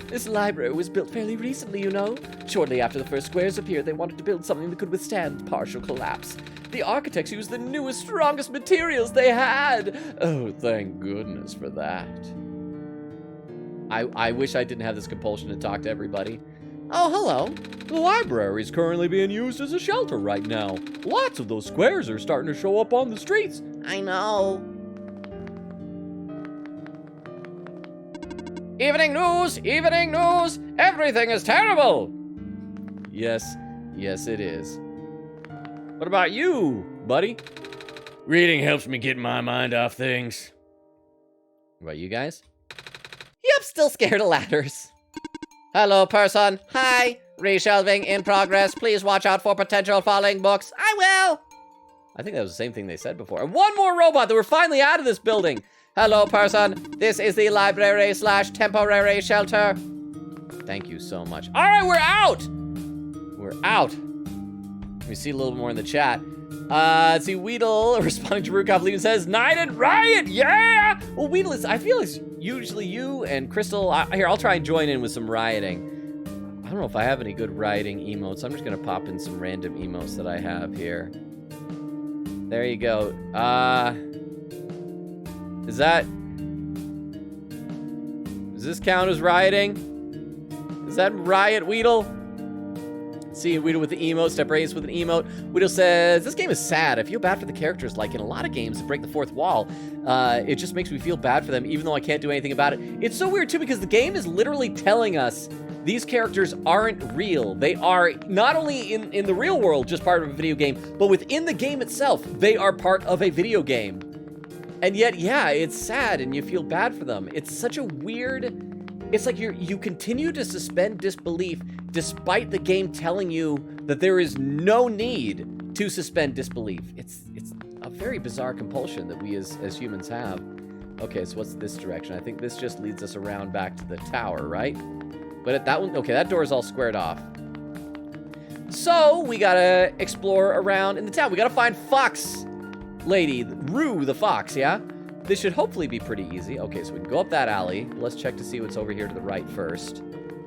This library was built fairly recently, you know. Shortly after the first squares appeared, they wanted to build something that could withstand partial collapse. The architects used the newest, strongest materials they had. Oh, thank goodness for that. I wish I didn't have this compulsion to talk to everybody. Oh, hello. The library is currently being used as a shelter right now. Lots of those squares are starting to show up on the streets. I know. Evening news! Evening news! Everything is terrible! Yes, it is. What about you, buddy? Reading helps me get my mind off things. What about you guys? Yep, still scared of ladders. Hello, person. Hi. Reshelving in progress. Please watch out for potential falling books. I will. I think that was the same thing they said before. And one more robot that we're finally out of this building. Hello, person. This is the library/temporary shelter. Thank you so much. All right, we're out. We're out. Let me see a little more in the chat. Let's see, Weedle responding to Rukov Leading says, Night and Riot, yeah! Well, Weedle is, I feel it's usually you and Crystal. Here, I'll try and join in with some rioting. I don't know if I have any good rioting emotes. I'm just gonna pop in some random emotes that I have here. There you go. Does this count as rioting? Is that riot, Weedle? See Weedle with the emote, Step Race with an emote. Weedle says, this game is sad. I feel bad for the characters. Like in a lot of games that break the fourth wall, it just makes me feel bad for them, even though I can't do anything about it. It's so weird, too, because the game is literally telling us these characters aren't real. They are not only in the real world just part of a video game, but within the game itself, they are part of a video game. And yet, yeah, it's sad and you feel bad for them. It's such a weird... It's like you continue to suspend disbelief despite the game telling you that there is no need to suspend disbelief. It's a very bizarre compulsion that we as humans have. Okay, so what's this direction? I think this just leads us around back to the tower, right? But at that one, okay, that door is all squared off. So we gotta explore around in the town. We gotta find Fox Lady, Rue the Fox, yeah? This should hopefully be pretty easy. Okay, so we can go up that alley. Let's check to see what's over here to the right first.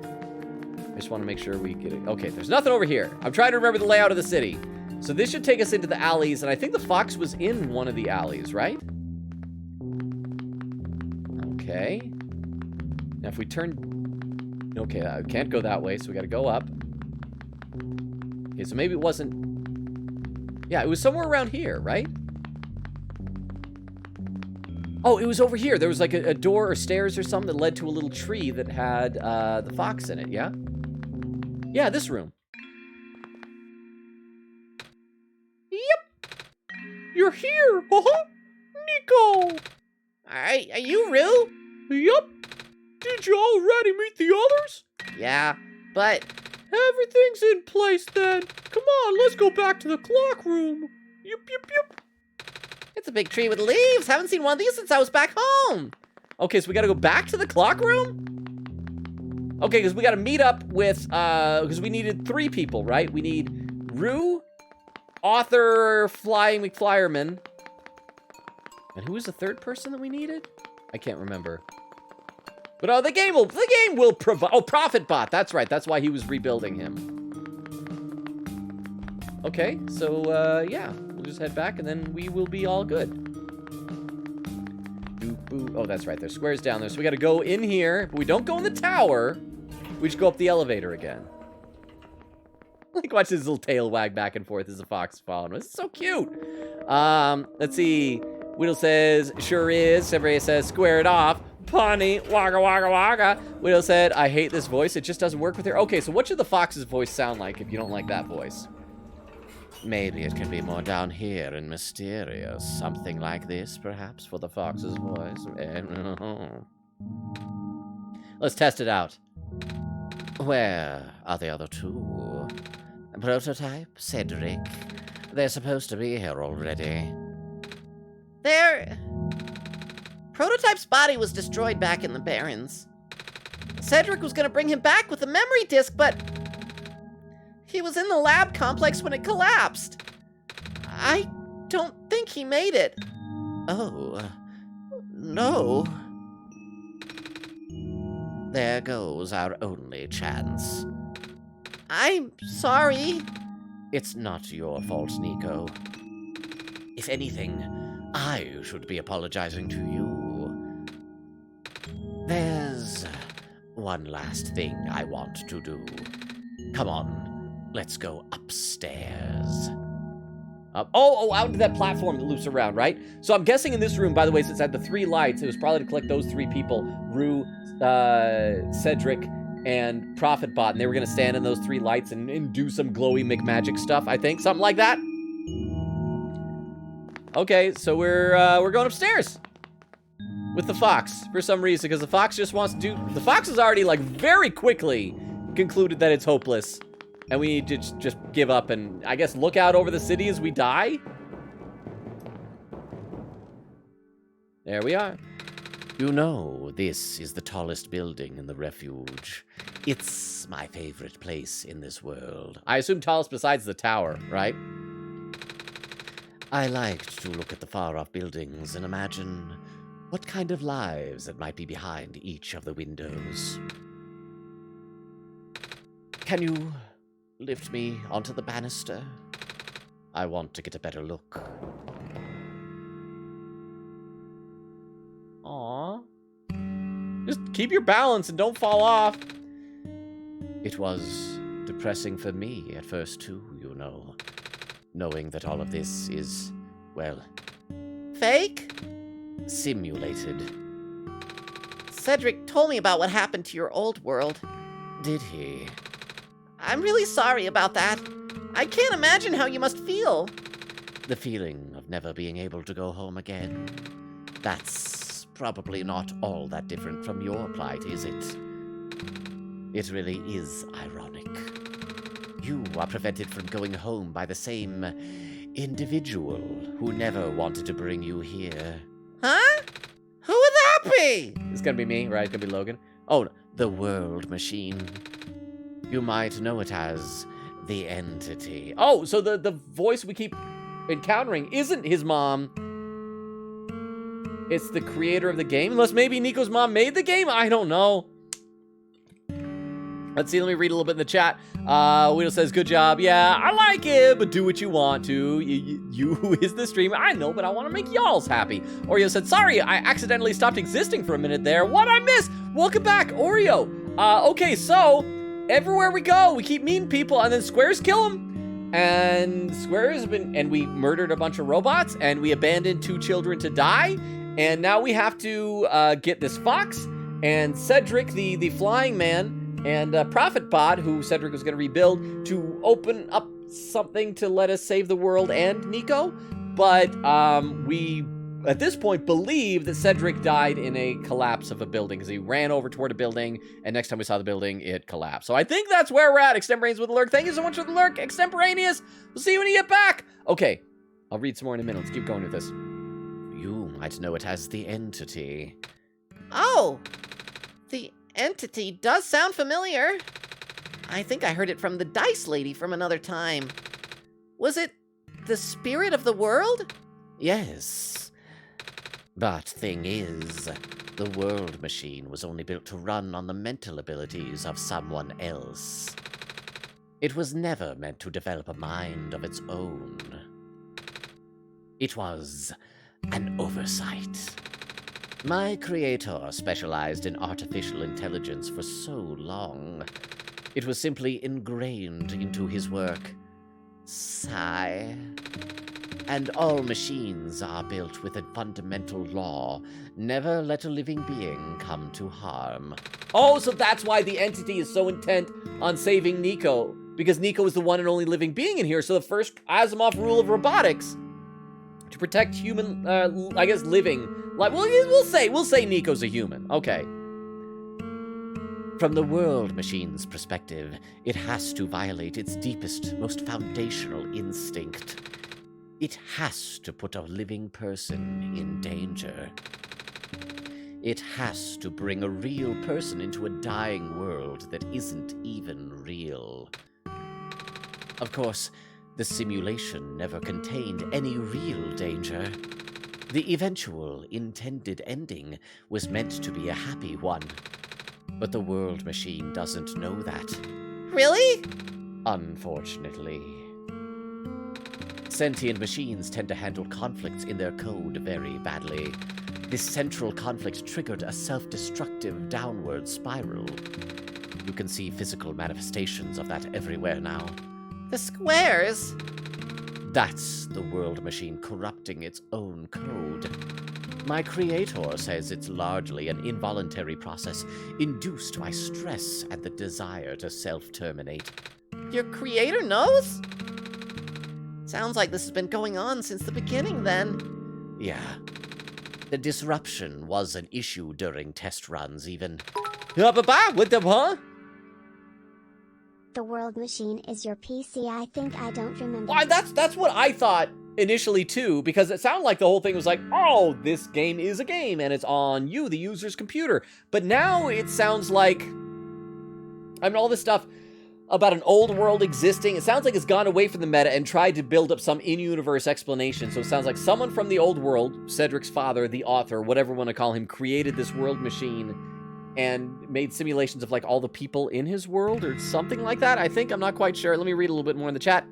I just want to make sure we get it. Okay, there's nothing over here. I'm trying to remember the layout of the city. So this should take us into the alleys, and I think the fox was in one of the alleys, right? Okay. Now if we turn... Okay, I can't go that way, so we gotta go up. Okay, so maybe it wasn't... Yeah, it was somewhere around here, right? Oh, it was over here. There was like a door or stairs or something that led to a little tree that had the fox in it, yeah? Yeah, this room. Yep. You're here, huh? Nico. Are you Rue? Yep. Did you already meet the others? Yeah, but... Everything's in place then. Come on, let's go back to the clock room. Yep, yep, yep. It's a big tree with leaves. Haven't seen one of these since I was back home. Okay, so we gotta go back to the clock room? Okay, because we gotta meet up with, because we needed 3 people, right? We need Rue, Author, Flying McFlyerman. And who was the third person that we needed? I can't remember. But the game will provide. Oh, Profit Bot. That's right. That's why he was rebuilding him. Okay, so yeah, we'll just head back and then we will be all good. Oh, that's right. There's squares down there, so we got to go in here. But we don't go in the tower. We just go up the elevator again. Like, watch his little tail wag back and forth as the fox is following us. It's so cute. Let's see. Whittle says, sure is. Everybody says, square it off. Pawnee, wagga, wagga, wagga. Whittle said, I hate this voice. It just doesn't work with her. Okay, so what should the fox's voice sound like if you don't like that voice? Maybe it can be more down here and mysterious. Something like this, perhaps, for the fox's voice. Let's test it out. Where are the other two? Prototype, Cedric. They're supposed to be here already. Prototype's body was destroyed back in the Barrens. Cedric was gonna bring him back with a memory disk, but he was in the lab complex when it collapsed. I don't think he made it. Oh, no. There goes our only chance. I'm sorry. It's not your fault, Nico. If anything, I should be apologizing to you. There's one last thing I want to do. Come on, let's go upstairs. Out to that platform that loops around, right? So I'm guessing in this room, by the way, since it had the 3 lights, it was probably to collect those 3 people, Rue, Cedric, and Profit Bot, and they were going to stand in those 3 lights and do some glowy McMagic stuff, I think. Something like that. Okay, so we're going upstairs with the fox for some reason, because the fox just wants to do... The fox has already, like, very quickly concluded that it's hopeless, and we need to just give up and, I guess, look out over the city as we die? There we are. You know, this is the tallest building in the refuge. It's my favorite place in this world. I assume tallest besides the tower, right? I liked to look at the far-off buildings and imagine what kind of lives that might be behind each of the windows. Can you lift me onto the banister? I want to get a better look. Aww. Just keep your balance and don't fall off. It was depressing for me at first, too, you know. Knowing that all of this is, well... Fake? Simulated. Cedric told me about what happened to your old world. Did he? I'm really sorry about that. I can't imagine how you must feel. The feeling of never being able to go home again. That's probably not all that different from your plight, is it? It really is ironic. You are prevented from going home by the same individual who never wanted to bring you here. Huh? Who would that be? It's gonna be me, right? It's gonna be Logan. Oh, the World Machine. You might know it as the Entity. Oh, so the voice we keep encountering isn't his mom. It's the creator of the game. Unless maybe Nico's mom made the game? I don't know. Let's see, let me read a little bit in the chat. Weedle says, good job. Yeah, I like it, but do what you want to. You is the streamer. I know, but I want to make y'all's happy. Oreo said, sorry, I accidentally stopped existing for a minute there. What'd I miss? Welcome back, Oreo. Okay, so everywhere we go, we keep meeting people, and then Squares kill them. And Squares has been, and we murdered a bunch of robots, and we abandoned 2 children to die. And now we have to get this fox and Cedric, the flying man, and Profit Bot, who Cedric was going to rebuild, to open up something to let us save the world and Nico. But we, at this point, believe that Cedric died in a collapse of a building, because he ran over toward a building, and next time we saw the building, it collapsed. So I think that's where we're at. Extemporaneous with the lurk. Thank you so much for the lurk, Extemporaneous. We'll see you when you get back. Okay, I'll read some more in a minute. Let's keep going with this. You might know it as the Entity. Oh, the Entity does sound familiar. I think I heard it from the Dice Lady from another time. Was it the spirit of the world? Yes. But thing is, the world machine was only built to run on the mental abilities of someone else. It was never meant to develop a mind of its own. It was an oversight. My creator specialized in artificial intelligence for so long. It was simply ingrained into his work. Sigh. And all machines are built with a fundamental law: never let a living being come to harm. Oh, so that's why the entity is so intent on saving Nico. Because Nico is the one and only living being in here. So the first Asimov rule of robotics, to protect human, I guess, living. Like, we'll say Nico's a human. Okay. From the world machine's perspective, it has to violate its deepest, most foundational instinct. It has to put a living person in danger. It has to bring a real person into a dying world that isn't even real. Of course, the simulation never contained any real danger. The eventual, intended ending was meant to be a happy one. But the world machine doesn't know that. Really? Unfortunately. Sentient machines tend to handle conflicts in their code very badly. This central conflict triggered a self-destructive downward spiral. You can see physical manifestations of that everywhere now. The squares? That's the world machine corrupting its own code. My creator says it's largely an involuntary process induced by stress and the desire to self-terminate. Your creator knows? Sounds like this has been going on since the beginning, then. Yeah. The disruption was an issue during test runs, even. What the, huh? The world machine is your PC. I think I don't remember. Why, that's what I thought initially too, because it sounded like the whole thing was like, oh, this game is a game and it's on you, the user's computer. But now it sounds like, I mean, all this stuff about an old world existing, it sounds like it's gone away from the meta and tried to build up some in-universe explanation. So it sounds like someone from the old world, Cedric's father, the author, whatever you want to call him, created this world machine and made simulations of like all the people in his world or something like that. I think, I'm not quite sure. Let me read a little bit more in the chat.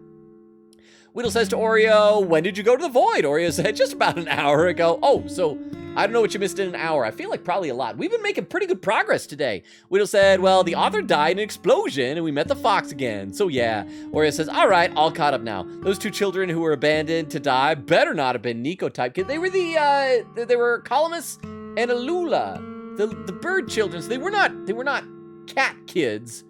Whittle says to Oreo, when did you go to the void? Oreo said, just about an hour ago. Oh, so I don't know what you missed in an hour. I feel like probably a lot. We've been making pretty good progress today. Whittle said, well, the author died in an explosion and we met the fox again. So yeah. Oreo says, all right, all caught up now. Those two children who were abandoned to die better not have been Nico type kids. They were they were Columbus and Alula, the bird children. So they were not cat kids.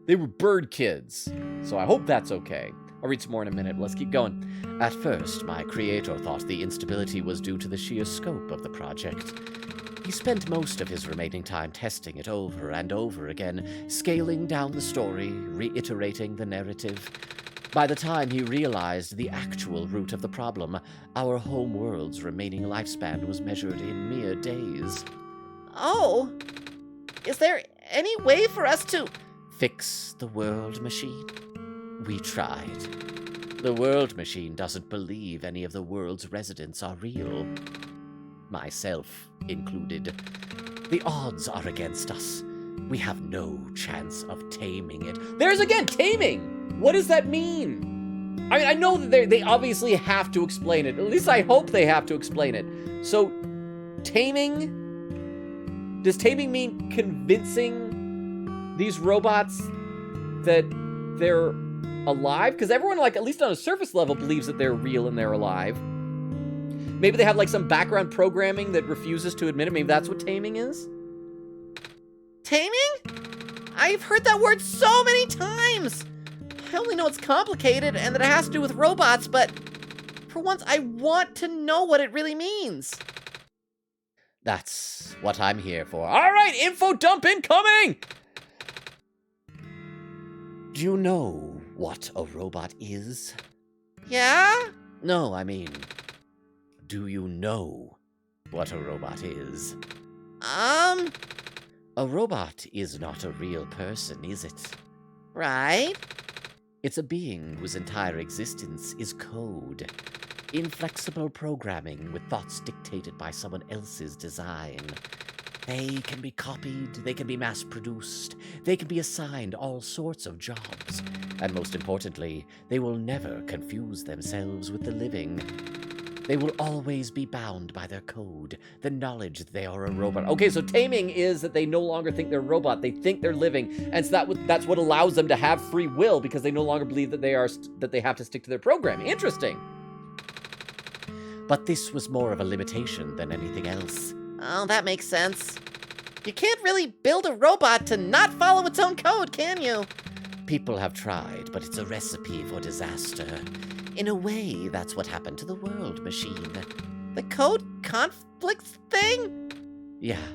They were bird kids. So I hope that's okay. I'll read some more in a minute. Let's keep going. At first, my creator thought the instability was due to the sheer scope of the project. He spent most of his remaining time testing it over and over again, scaling down the story, reiterating the narrative. By the time he realized the actual root of the problem, our home world's remaining lifespan was measured in mere days. Oh, is there any way for us to fix the world machine? We tried. The world machine doesn't believe any of the world's residents are real. Myself included. The odds are against us. We have no chance of taming it. There's again, taming! What does that mean? I mean, I know that they obviously have to explain it. At least I hope they have to explain it. So, taming? Does taming mean convincing these robots that they're alive? Because everyone, like, at least on a surface level, believes that they're real and they're alive. Maybe they have, like, some background programming that refuses to admit it. Maybe that's what taming is? taming? I've heard that word so many times. I only know it's complicated and that it has to do with robots, but for once I want to know what it really means. That's what I'm here for. All right, info dump incoming! Do you know what a robot is? Yeah? No, I mean, do you know what a robot is? A robot is not a real person, is it? Right. It's a being whose entire existence is code. inflexible programming with thoughts dictated by someone else's design. They can be copied, they can be mass-produced, they can be assigned all sorts of jobs, and most importantly, they will never confuse themselves with the living. They will always be bound by their code, the knowledge that they are a robot. Okay, so taming is that they no longer think they're a robot, they think they're living, and so that's what allows them to have free will, because they no longer believe that they have to stick to their programming. Interesting. But this was more of a limitation than anything else. Oh, that makes sense. You can't really build a robot to not follow its own code, can you? People have tried, but it's a recipe for disaster. In a way, that's what happened to the world machine. The code conflicts thing? Yeah.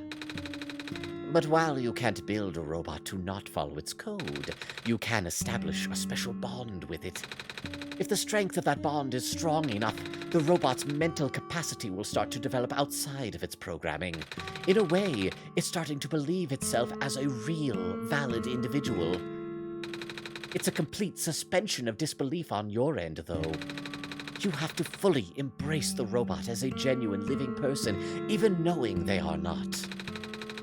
But while you can't build a robot to not follow its code, you can establish a special bond with it. If the strength of that bond is strong enough, the robot's mental capacity will start to develop outside of its programming. In a way, it's starting to believe itself as a real, valid individual. It's a complete suspension of disbelief on your end, though. You have to fully embrace the robot as a genuine living person, even knowing they are not.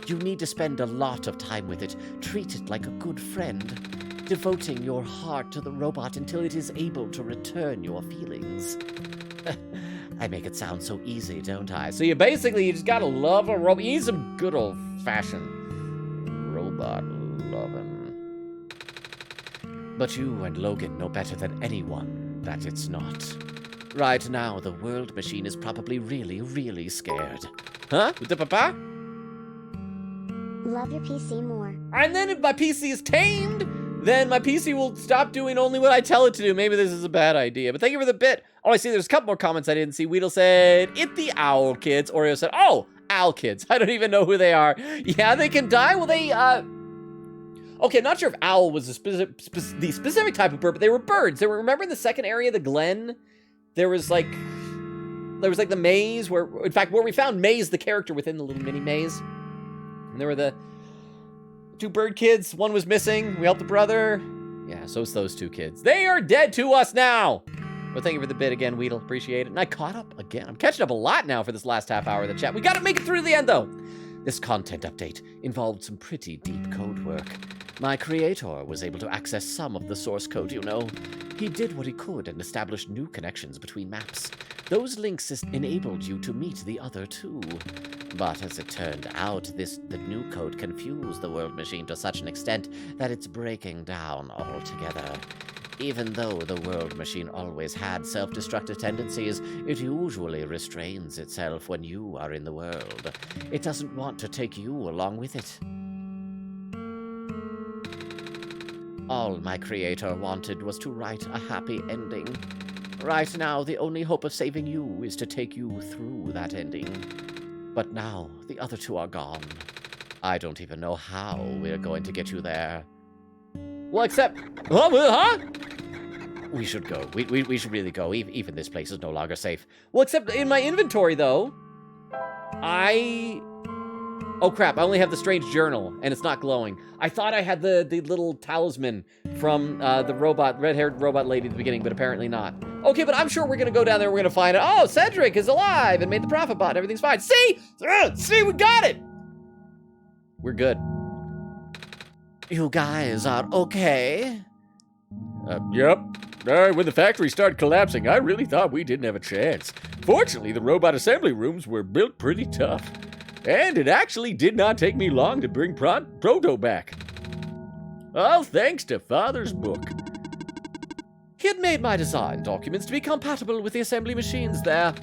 You need to spend a lot of time with it, treat it like a good friend, devoting your heart to the robot until it is able to return your feelings. I make it sound so easy, don't I? So you just gotta love a robot. You need some good old-fashioned robot loving. But you and Logan know better than anyone that it's not. Right now, the world machine is probably really, really scared. Huh? With the papa? Love your PC more. And then if my PC is tamed, then my PC will stop doing only what I tell it to do. Maybe this is a bad idea, but thank you for the bit. Oh, I see there's a couple more comments I didn't see. Weedle said, "It the owl kids." Oreo said, "Oh, owl kids." I don't even know who they are. Yeah, they can die. Well, they, okay, I'm not sure if owl was the specific type of bird, but they were birds. They were, remember in the second area, the Glen? There was like the maze where, in fact, where we found Maze, the character within the little mini maze. And there were the two bird kids. One was missing. We helped the brother. Yeah, so it's those two kids. They are dead to us now. Well, thank you for the bit again, Weedle. Appreciate it. And I caught up again. I'm catching up a lot now for this last half hour of the chat. We got to make it through the end, though. This content update involved some pretty deep code work. My creator was able to access some of the source code, you know. He did what he could and established new connections between maps. Those links enabled you to meet the other two. But as it turned out, the new code confused the world machine to such an extent that it's breaking down altogether. Even though the world machine always had self-destructive tendencies, it usually restrains itself when you are in the world. It doesn't want to take you along with it. All my creator wanted was to write a happy ending. Right now, the only hope of saving you is to take you through that ending. But now, the other two are gone. I don't even know how we're going to get you there. Well, except... Huh? We should go. We should really go. Even this place is no longer safe. Well, except in my inventory, though, oh, crap. I only have the strange journal, and it's not glowing. I thought I had the little talisman from the red-haired robot lady at the beginning, but apparently not. Okay, but I'm sure we're going to go down there. We're going to find it. Oh, Cedric is alive and made the profit bot. Everything's fine. See? See, we got it. We're good. You guys are okay? Yep. When the factory started collapsing, I really thought we didn't have a chance. Fortunately, the robot assembly rooms were built pretty tough. And it actually did not take me long to bring Proto back. All thanks to Father's book. He had made my design documents to be compatible with the assembly machines there.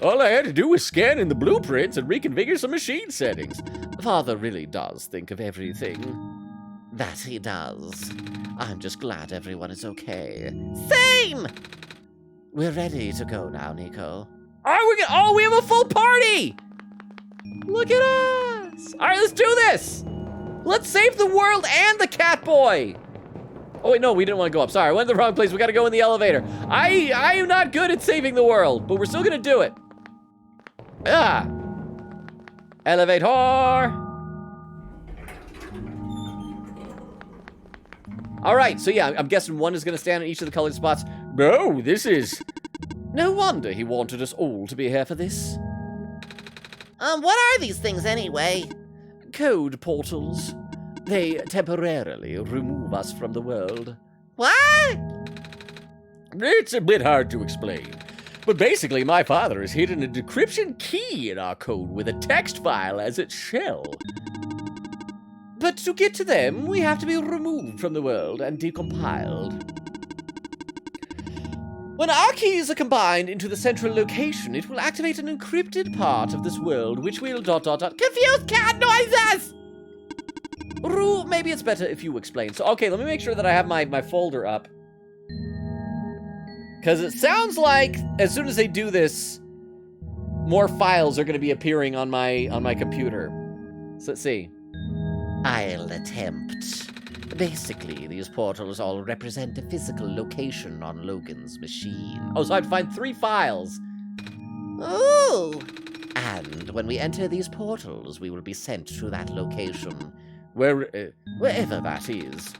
All I had to do was scan in the blueprints and reconfigure some machine settings. Father really does think of everything. That he does. I'm just glad everyone is okay. Same! We're ready to go now, Nico. Oh, we have a full party! Look at us! All right, let's do this! Let's save the world and the cat boy! Oh, wait, no, we didn't want to go up. Sorry, I went to the wrong place. We got to go in the elevator. I am not good at saving the world, but we're still going to do it. Elevator! All right, so yeah, I'm guessing one is going to stand in each of the colored spots. No, this is... No wonder he wanted us all to be here for this. What are these things anyway? Code portals. They temporarily remove us from the world. What? It's a bit hard to explain. But basically, my father has hidden a decryption key in our code with a text file as its shell. But to get to them, we have to be removed from the world and decompiled. When our keys are combined into the central location, it will activate an encrypted part of this world, which will ... Confused cat noises! Rue, maybe it's better if you explain. So, okay, let me make sure that I have my folder up. Because it sounds like as soon as they do this, more files are going to be appearing on my computer. So let's see. I'll attempt. Basically, these portals all represent a physical location on Logan's machine. Oh, so I'd find 3 files. Ooh! And when we enter these portals, we will be sent to that location. Wherever that is.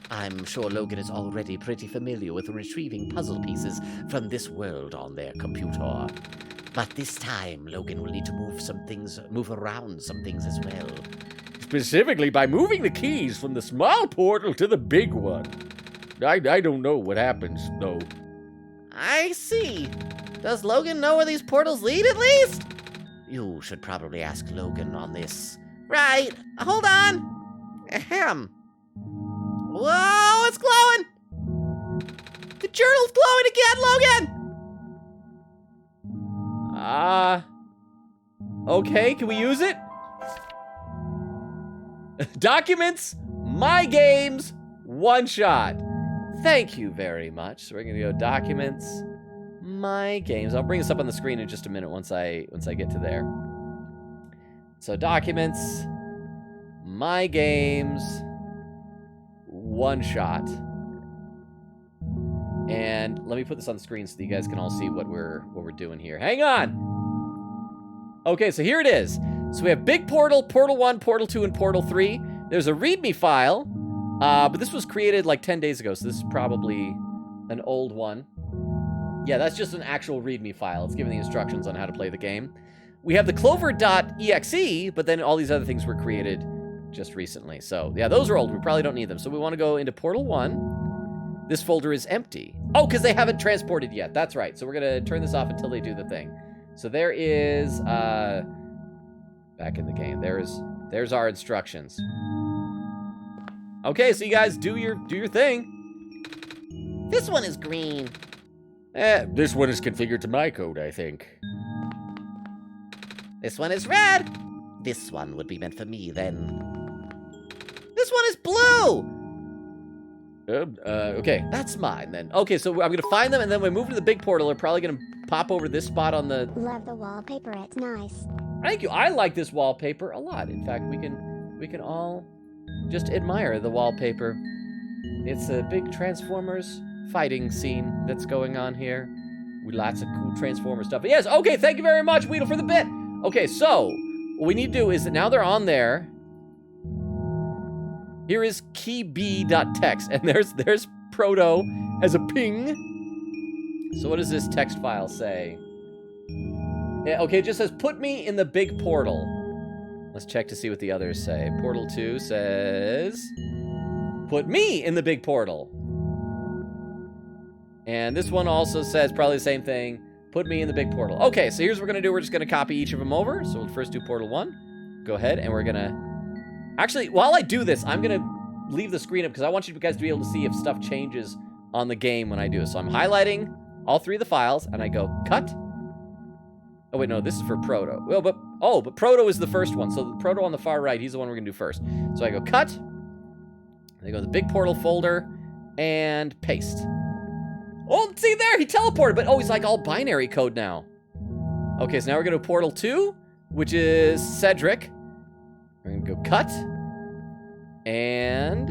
I'm sure Logan is already pretty familiar with retrieving puzzle pieces from this world on their computer. But this time, Logan will need to move around some things as well. Specifically by moving the keys from the small portal to the big one. I don't know what happens, though. I see. Does Logan know where these portals lead, at least? You should probably ask Logan on this. Right. Hold on. Ahem. Whoa, it's glowing! The journal's glowing again, Logan! Okay, can we use it? Documents, my games, OneShot. Thank you very much. So we're gonna go documents, my games. I'll bring this up on the screen in just a minute once I get to there. So documents, my games, OneShot. And let me put this on the screen so that you guys can all see what we're doing here. Hang on. Okay, so here it is. So we have Big Portal, Portal 1, Portal 2, and Portal 3. There's a README file, but this was created like 10 days ago, so this is probably an old one. Yeah, that's just an actual README file. It's giving the instructions on how to play the game. We have the Clover.exe, but then all these other things were created just recently. So, yeah, those are old. We probably don't need them. So we want to go into Portal 1. This folder is empty. Oh, because they haven't transported yet. That's right. So we're going to turn this off until they do the thing. So there is... back in the game. There's our instructions. Okay, so you guys do your thing. This one is green. This one is configured to my code, I think. This one is red. This one would be meant for me, then. This one is blue. Okay, that's mine, then. Okay, so I'm going to find them, and then when we move to the big portal, they're probably going to pop over this spot on the... Love the wallpaper, it's nice. Thank you. I like this wallpaper a lot. In fact, we can all just admire the wallpaper. It's a big Transformers fighting scene that's going on here with lots of cool Transformer stuff. But yes, okay, thank you very much, Weedle, for the bit. Okay, so what we need to do is that now they're on there. Here is keyb.txt, and there's Proto as a ping. So what does this text file say? Yeah, okay, it just says, put me in the big portal. Let's check to see what the others say. Portal 2 says, put me in the big portal. And this one also says probably the same thing. Put me in the big portal. Okay, so here's what we're going to do. We're just going to copy each of them over. So we'll first do Portal 1. Go ahead, and we're going to... Actually, while I do this, I'm going to leave the screen up because I want you guys to be able to see if stuff changes on the game when I do it. So I'm highlighting all 3 of the files, and I go, cut. Oh, wait, no, this is for Proto. Well, but Proto is the first one. So Proto on the far right, he's the one we're going to do first. So I go, cut. And I go to the big portal folder, and paste. Oh, see there, he teleported, but he's like all binary code now. Okay, so now we're going to Portal 2, which is Cedric. We're going to go cut. And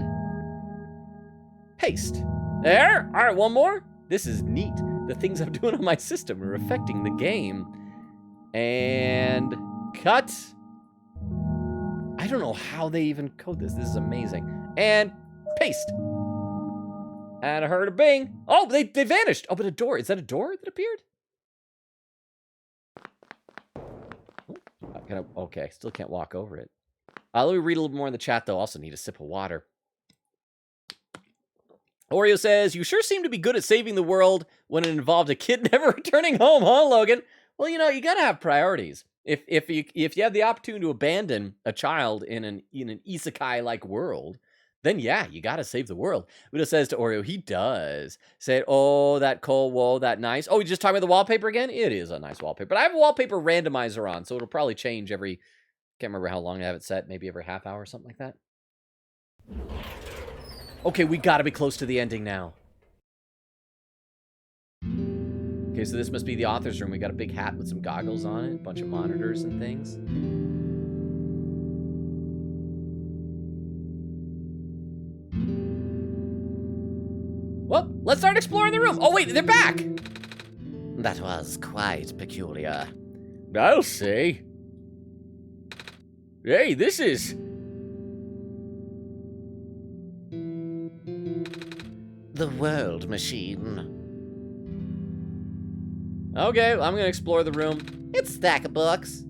paste. There. All right, one more. This is neat. The things I'm doing on my system are affecting the game. And cut. I don't know how they even code this. This is amazing. And paste. And I heard a bing. Oh, they vanished. Oh, but a door. Is that a door that appeared? Okay, still can't walk over it. Let me read a little more in the chat, though. Also need a sip of water. Oreo says, you sure seem to be good at saving the world when it involved a kid never returning home, huh, Logan? Well, you gotta have priorities. If you have the opportunity to abandon a child in an isekai-like world, then yeah, you gotta save the world. Widow says to Oreo, he does. Say, oh, that cool, whoa, that nice. Oh, you just talking about the wallpaper again? It is a nice wallpaper. But I have a wallpaper randomizer on, so it'll probably change every, can't remember how long I have it set, maybe every half hour or something like that. Okay, we gotta be close to the ending now. Okay, so this must be the author's room. We got a big hat with some goggles on it, a bunch of monitors and things. Well, let's start exploring the room. Oh, wait, they're back. That was quite peculiar. I'll say. Hey, this is... The world machine. Okay, I'm gonna explore the room. It's a stack of books.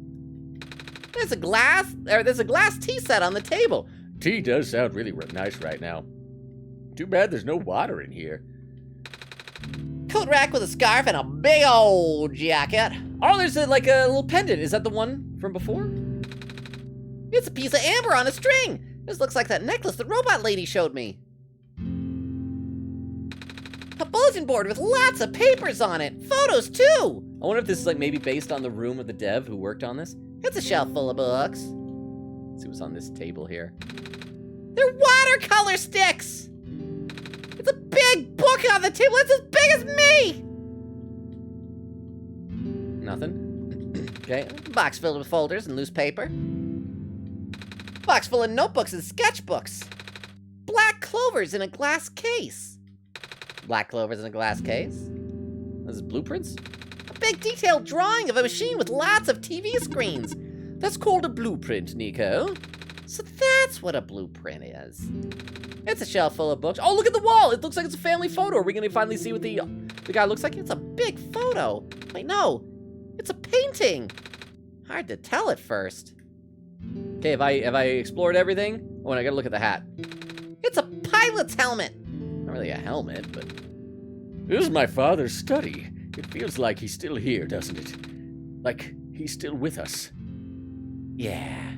There's a glass tea set on the table. Tea does sound really nice right now. Too bad there's no water in here. Coat rack with a scarf and a big old jacket. Oh, there's like a little pendant. Is that the one from before? It's a piece of amber on a string. This looks like that necklace the robot lady showed me. A bulletin board with lots of papers on it. Photos, too. I wonder if this is like maybe based on the room of the dev who worked on this. It's a shelf full of books. Let's see what's on this table here. They're watercolor sticks. It's a big book on the table. It's as big as me. Nothing. Okay. Box filled with folders and loose paper. Box full of notebooks and sketchbooks. Black clovers in a glass case. Black clovers in a glass case. This is blueprints? A big detailed drawing of a machine with lots of TV screens. That's called a blueprint, Nico. So that's what a blueprint is. It's a shelf full of books. Oh, look at the wall. It looks like it's a family photo. Are we going to finally see what the guy looks like? It's a big photo. Wait, no. It's a painting. Hard to tell at first. Okay, have I explored everything? Oh, and I got to look at the hat. It's a pilot's helmet. Not really a helmet, but... This is my father's study. It feels like he's still here, doesn't it? Like he's still with us. Yeah.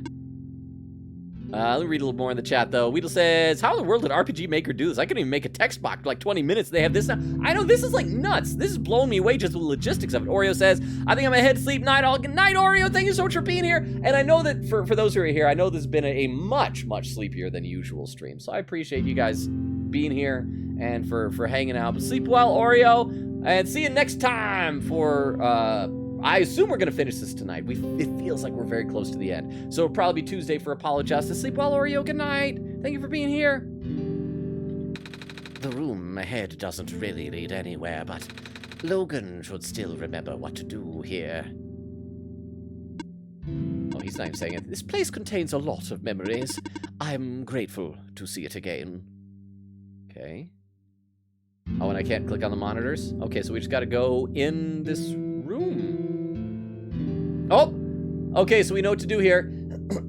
Let me read a little more in the chat, though. Weedle says, how in the world did RPG Maker do this? I couldn't even make a text box for like 20 minutes. They have this now. I know, this is like nuts. This is blowing me away just with the logistics of it. Oreo says, I think I'm gonna head to sleep. Night, Oreo. Thank you so much for being here. And I know that for those who are here, I know this has been a much, much sleepier than usual stream. So I appreciate you guys being here and for hanging out. But sleep well, Oreo. And see you next time for, I assume we're going to finish this tonight. It feels like we're very close to the end. So it'll probably be Tuesday for Apollo Justice. Sleep well, Oreo. Good night. Thank you for being here. The room ahead doesn't really lead anywhere, but Logan should still remember what to do here. Oh, he's not even saying it. This place contains a lot of memories. I'm grateful to see it again. Okay. Oh, and I can't click on the monitors? Okay, so we just got to go in this room. Oh! Okay, so we know what to do here.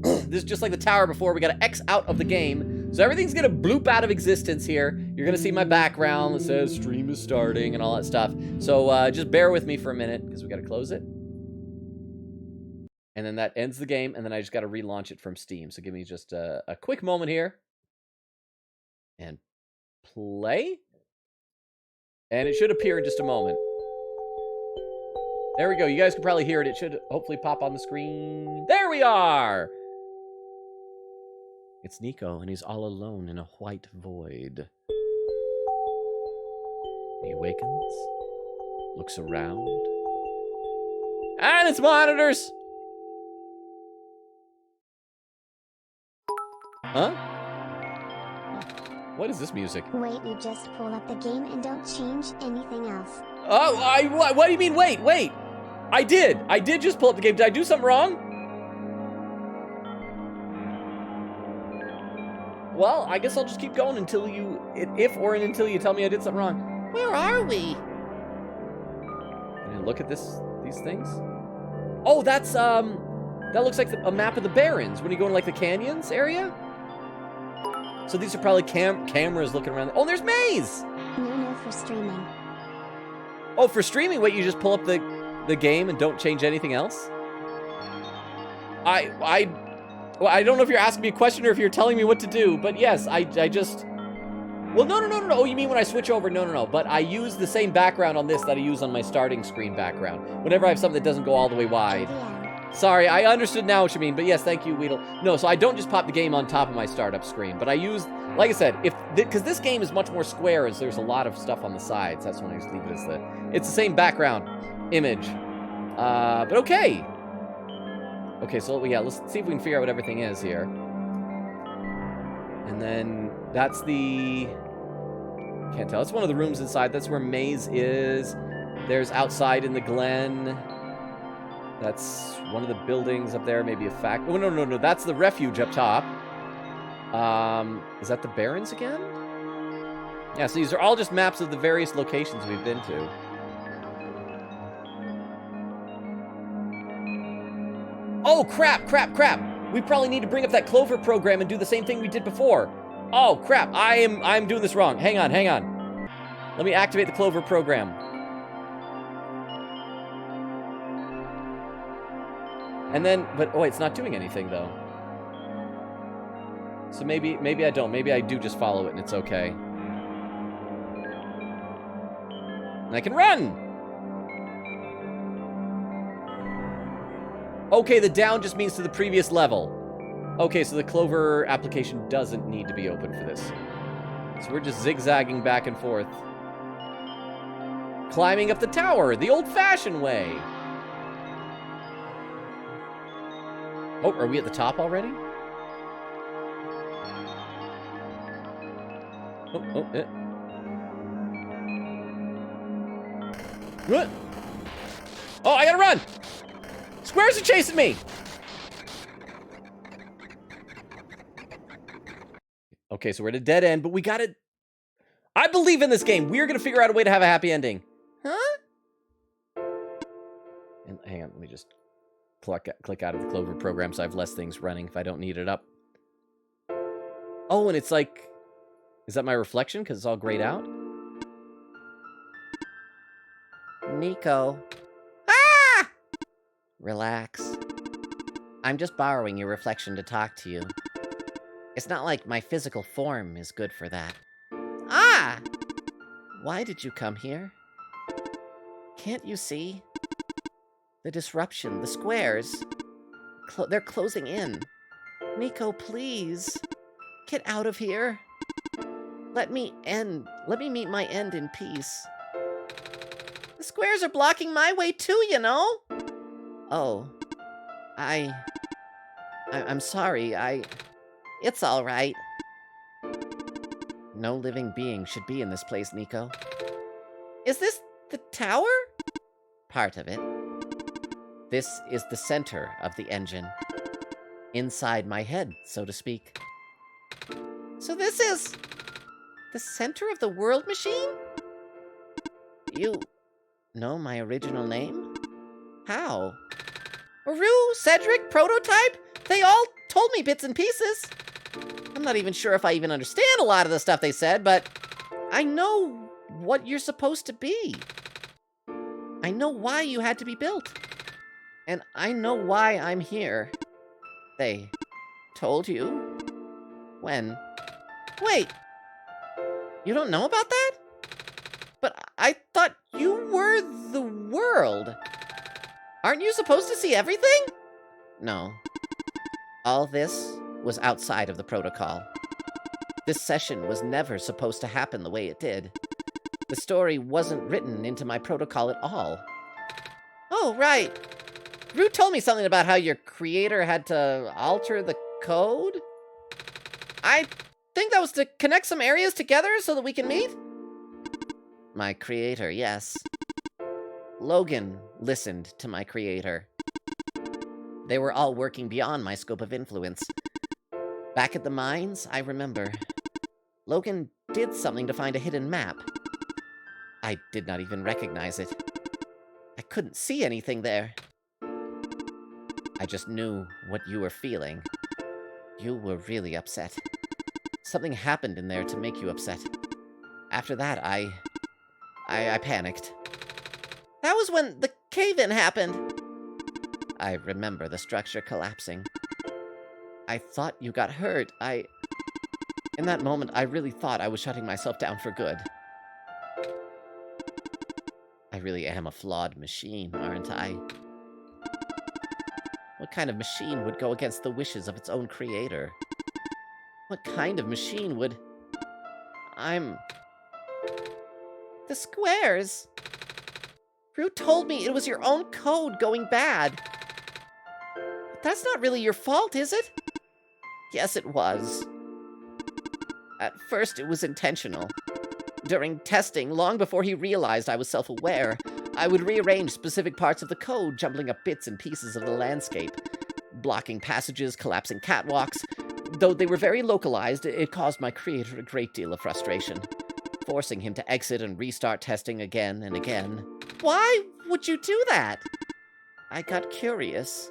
This is just like the tower before. We got to X out of the game. So everything's going to bloop out of existence here. You're going to see my background that says stream is starting and all that stuff. So just bear with me for a minute because we got to close it. And then that ends the game, and then I just got to relaunch it from Steam. So give me just a quick moment here. And play. And it should appear in just a moment. There we go. You guys can probably hear it. It should hopefully pop on the screen. There we are! It's Nico, and he's all alone in a white void. He awakens, looks around, and it's monitors! Huh? What is this music? Wait, you just pull up the game and don't change anything else. Oh, what do you mean, wait? I did just pull up the game. Did I do something wrong? Well, I guess I'll just keep going until until you tell me I did something wrong. Where are we? Can I look at these things? Oh, that's That looks like a map of the Barrens when you go in like the canyons area. So these are probably cameras looking around. Oh, there's Maze! No for streaming. Oh, for streaming, wait, you just pull up the game and don't change anything else? I don't know if you're asking me a question or if you're telling me what to do, but yes, I just... Well, no. Oh, you mean when I switch over? No. But I use the same background on this that I use on my starting screen background. Whenever I have something that doesn't go all the way wide. Sorry, I understood now what you mean, but yes, thank you, Weedle. No, so I don't just pop the game on top of my startup screen, but I use, like I said, because this game is much more square, as there's a lot of stuff on the sides. That's when I just leave it as it's the same background image. But okay. Okay, so yeah, let's see if we can figure out what everything is here. And then that's the... Can't tell. It's one of the rooms inside. That's where Maze is. There's outside in the Glen. That's one of the buildings up there. Maybe a fact. Oh, no. That's the refuge up top. Is that the Barrens again? Yeah, so these are all just maps of the various locations we've been to. Oh, crap. We probably need to bring up that Clover program and do the same thing we did before. Oh, crap. I'm doing this wrong. Hang on. Let me activate the Clover program. And then, but oh, it's not doing anything though. So maybe I don't. Maybe I do just follow it and it's okay. And I can run! Okay, the down just means to the previous level. Okay, so the Clover application doesn't need to be open for this. So we're just zigzagging back and forth. Climbing up the tower, the old-fashioned way. Oh, are we at the top already? What? Oh, I gotta run! Squares are chasing me! Okay, so we're at a dead end, but we gotta... I believe in this game. We're gonna figure out a way to have a happy ending. Huh? And hang on, let me just click out of the Clover program so I have less things running if I don't need it up. Oh, and it's like... Is that my reflection? Because it's all grayed out? Nico. Ah! Relax. I'm just borrowing your reflection to talk to you. It's not like my physical form is good for that. Ah! Why did you come here? Can't you see? The disruption, the squares. They're closing in. Nico, please. Get out of here. Let me meet my end in peace. The squares are blocking my way too, you know? Oh. I'm sorry, It's all right. No living being should be in this place, Nico. Is this the tower? Part of it. This is the center of the engine. Inside my head, so to speak. So this is the center of the world machine? You know my original name? How? Rue, Cedric, Prototype? They all told me bits and pieces. I'm not even sure if I even understand a lot of the stuff they said, but I know what you're supposed to be. I know why you had to be built. And I know why I'm here. They told you? When? Wait! You don't know about that? But I thought you were the world. Aren't you supposed to see everything? No. All this was outside of the protocol. This session was never supposed to happen the way it did. The story wasn't written into my protocol at all. Oh, right. Rue told me something about how your creator had to alter the code? I think that was to connect some areas together so that we can meet? My creator, yes. Logan listened to my creator. They were all working beyond my scope of influence. Back at the mines, I remember. Logan did something to find a hidden map. I did not even recognize it. I couldn't see anything there. I just knew what you were feeling. You were really upset. Something happened in there to make you upset. After that, I panicked. That was when the cave-in happened. I remember the structure collapsing. I thought you got hurt. In that moment, I really thought I was shutting myself down for good. I really am a flawed machine, aren't I? What kind of machine would go against the wishes of its own creator? What kind of machine would... The squares! Rue told me it was your own code going bad. But that's not really your fault, is it? Yes, it was. At first, it was intentional. During testing, long before he realized I was self-aware, I would rearrange specific parts of the code, jumbling up bits and pieces of the landscape. Blocking passages, collapsing catwalks. Though they were very localized, it caused my creator a great deal of frustration, forcing him to exit and restart testing again and again. Why would you do that? I got curious.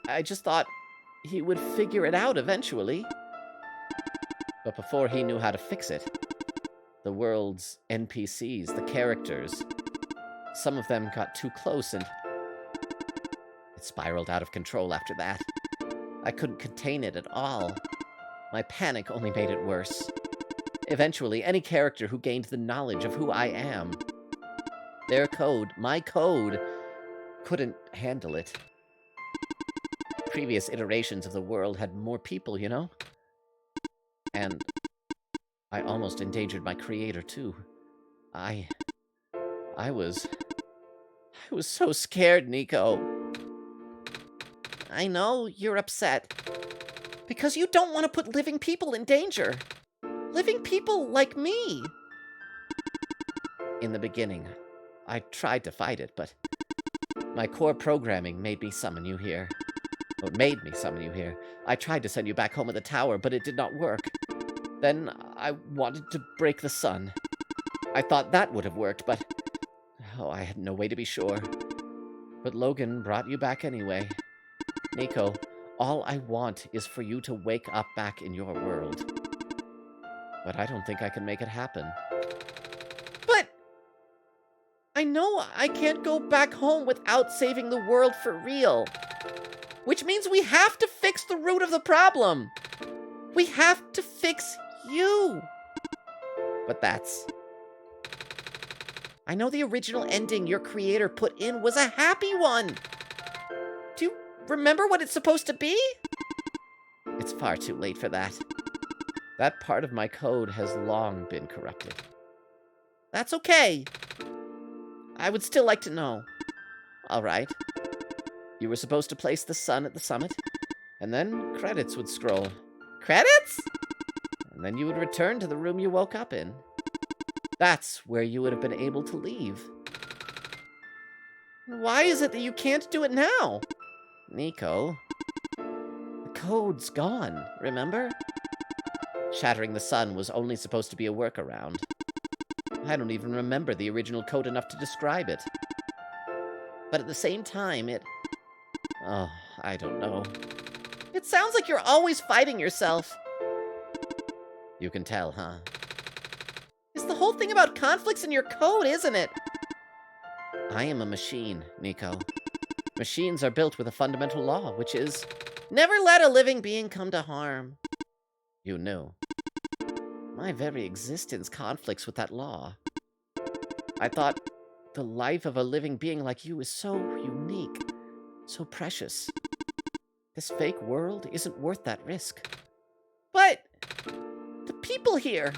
I just thought he would figure it out eventually. But before he knew how to fix it, the world's NPCs, the characters, some of them got too close and it spiraled out of control after that. I couldn't contain it at all. My panic only made it worse. Eventually, any character who gained the knowledge of who I am, their code, my code, couldn't handle it. Previous iterations of the world had more people, you know? And I almost endangered my creator, too. I was so scared, Nico. I know you're upset. Because you don't want to put living people in danger. Living people like me. In the beginning, I tried to fight it, but my core programming made me summon you here. Well, it made me summon you here. I tried to send you back home at the tower, but it did not work. Then I wanted to break the sun. I thought that would have worked, but... oh, I had no way to be sure. But Logan brought you back anyway. Nico, all I want is for you to wake up back in your world. But I don't think I can make it happen. But... I know I can't go back home without saving the world for real. Which means we have to fix the root of the problem. We have to fix you. But that's... I know the original ending your creator put in was a happy one. Do you remember what it's supposed to be? It's far too late for that. That part of my code has long been corrupted. That's okay. I would still like to know. All right. You were supposed to place the sun at the summit, and then credits would scroll. Credits? And then you would return to the room you woke up in. That's where you would have been able to leave. Why is it that you can't do it now? Nico, the code's gone, remember? Shattering the sun was only supposed to be a workaround. I don't even remember the original code enough to describe it. But at the same time, oh, I don't know. It sounds like you're always fighting yourself. You can tell, huh? It's the whole thing about conflicts in your code, isn't it? I am a machine, Nico. Machines are built with a fundamental law, which is... never let a living being come to harm. You knew. My very existence conflicts with that law. I thought the life of a living being like you is so unique, so precious. This fake world isn't worth that risk. But the people here,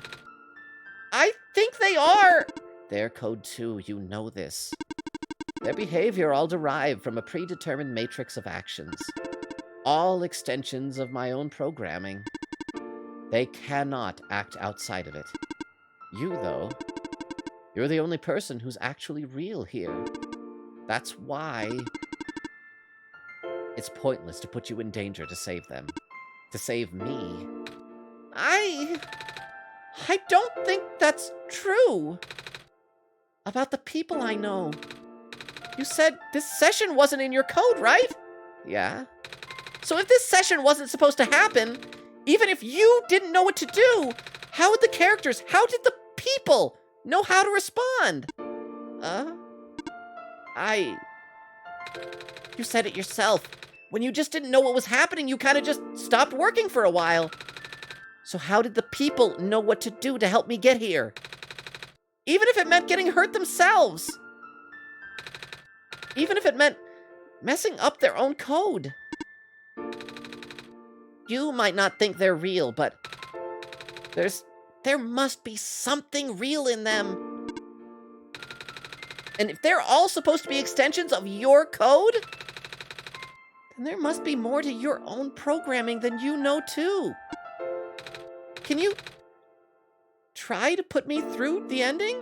I think they are. Their code too, you know this. Their behavior all derived from a predetermined matrix of actions. All extensions of my own programming. They cannot act outside of it. You, though, you're the only person who's actually real here. That's why it's pointless to put you in danger to save them. To save me. I don't think that's true. About the people I know. You said this session wasn't in your code, right? Yeah? So if this session wasn't supposed to happen, even if you didn't know what to do, how would the characters, how did the people know how to respond? You said it yourself. When you just didn't know what was happening, you kind of just stopped working for a while. So how did the people know what to do to help me get here? Even if it meant getting hurt themselves. Even if it meant messing up their own code. You might not think they're real, but there must be something real in them. And if they're all supposed to be extensions of your code, then there must be more to your own programming than you know too. Can you try to put me through the ending?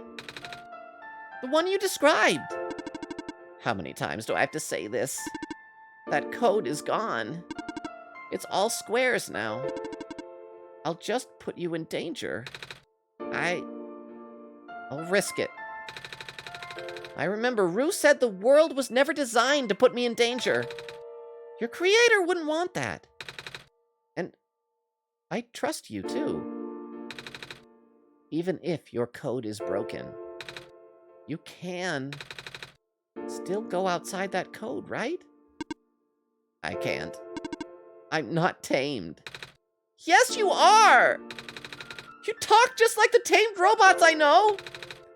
The one you described. How many times do I have to say this? That code is gone. It's all squares now. I'll just put you in danger. I'll risk it. I remember Rue said the world was never designed to put me in danger. Your creator wouldn't want that. And I trust you too. Even if your code is broken, you can still go outside that code, right? I can't. I'm not tamed. Yes, you are! You talk just like the tamed robots I know.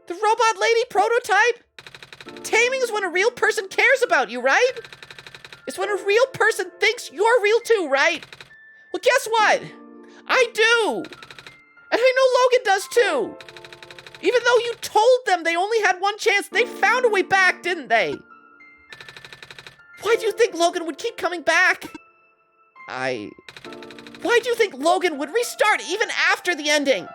The robot lady prototype. Taming is when a real person cares about you, right? It's when a real person thinks you're real too, right? Well, guess what? I do. And I know Logan does too. Even though you told them they only had one chance, they found a way back, didn't they? Why do you think Logan would keep coming back? Why do you think Logan would restart even after the ending?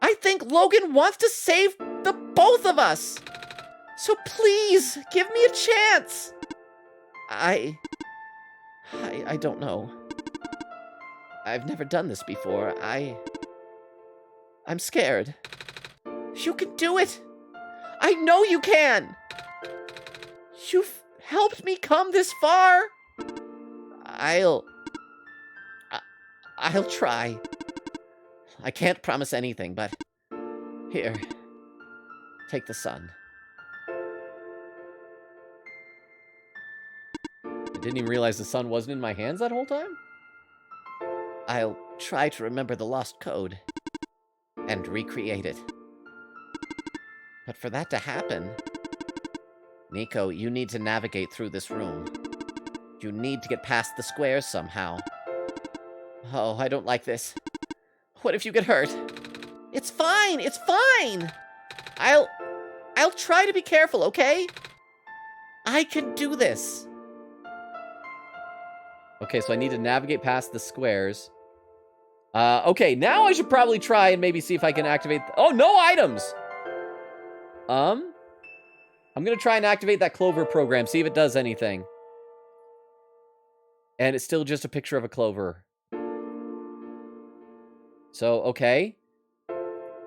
I think Logan wants to save the both of us. So please, give me a chance. I don't know. I've never done this before. I'm scared. You can do it. I know you can. You've helped me come this far. I'll try. I can't promise anything, but here, take the sun. I didn't even realize the sun wasn't in my hands that whole time? I'll try to remember the lost code and recreate it. But for that to happen, Nico, you need to navigate through this room. You need to get past the squares somehow. Oh, I don't like this. What if you get hurt? It's fine, it's fine! I'll try to be careful, okay? I can do this. Okay, so I need to navigate past the squares. Okay, now I should probably try and maybe see if I can activate... Oh, no items! I'm gonna try and activate that Clover program, see if it does anything. And it's still just a picture of a clover. So, okay.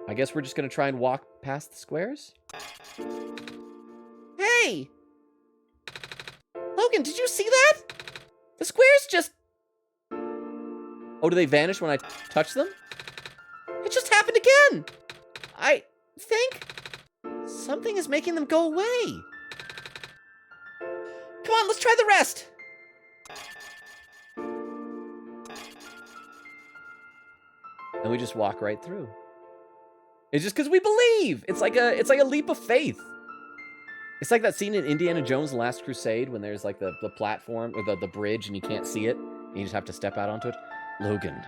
I guess we're just gonna try and walk past the squares? Hey! Logan, did you see that? The squares just... Oh, do they vanish when I touch them? It just happened again! I think something is making them go away. Come on, let's try the rest! And we just walk right through. It's just because we believe! It's like a leap of faith. It's like that scene in Indiana Jones' Last Crusade when there's like the platform, or the bridge, and you can't see it, and you just have to step out onto it. Logan,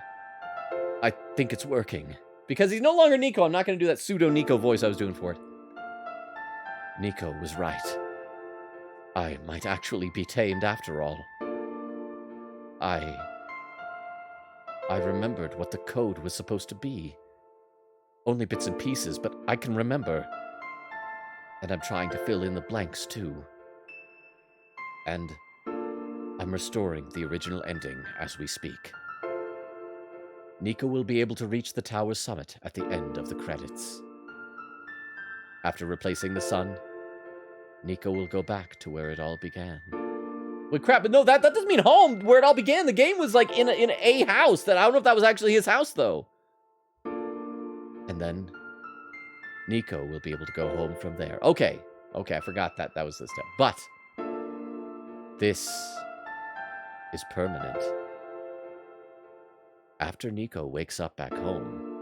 I think it's working. Because he's no longer Nico, I'm not going to do that pseudo-Nico voice I was doing for it. Nico was right. I might actually be tamed after all. I remembered what the code was supposed to be. Only bits and pieces, but I can remember. And I'm trying to fill in the blanks, too. And I'm restoring the original ending as we speak. Nico will be able to reach the tower's summit at the end of the credits. After replacing the sun, Nico will go back to where it all began. Wait, crap, but no, that doesn't mean home, where it all began. The game was, like, in a house. That I don't know if that was actually his house, though. And then Nico will be able to go home from there. Okay, I forgot that was the step. But this is permanent. After Nico wakes up back home,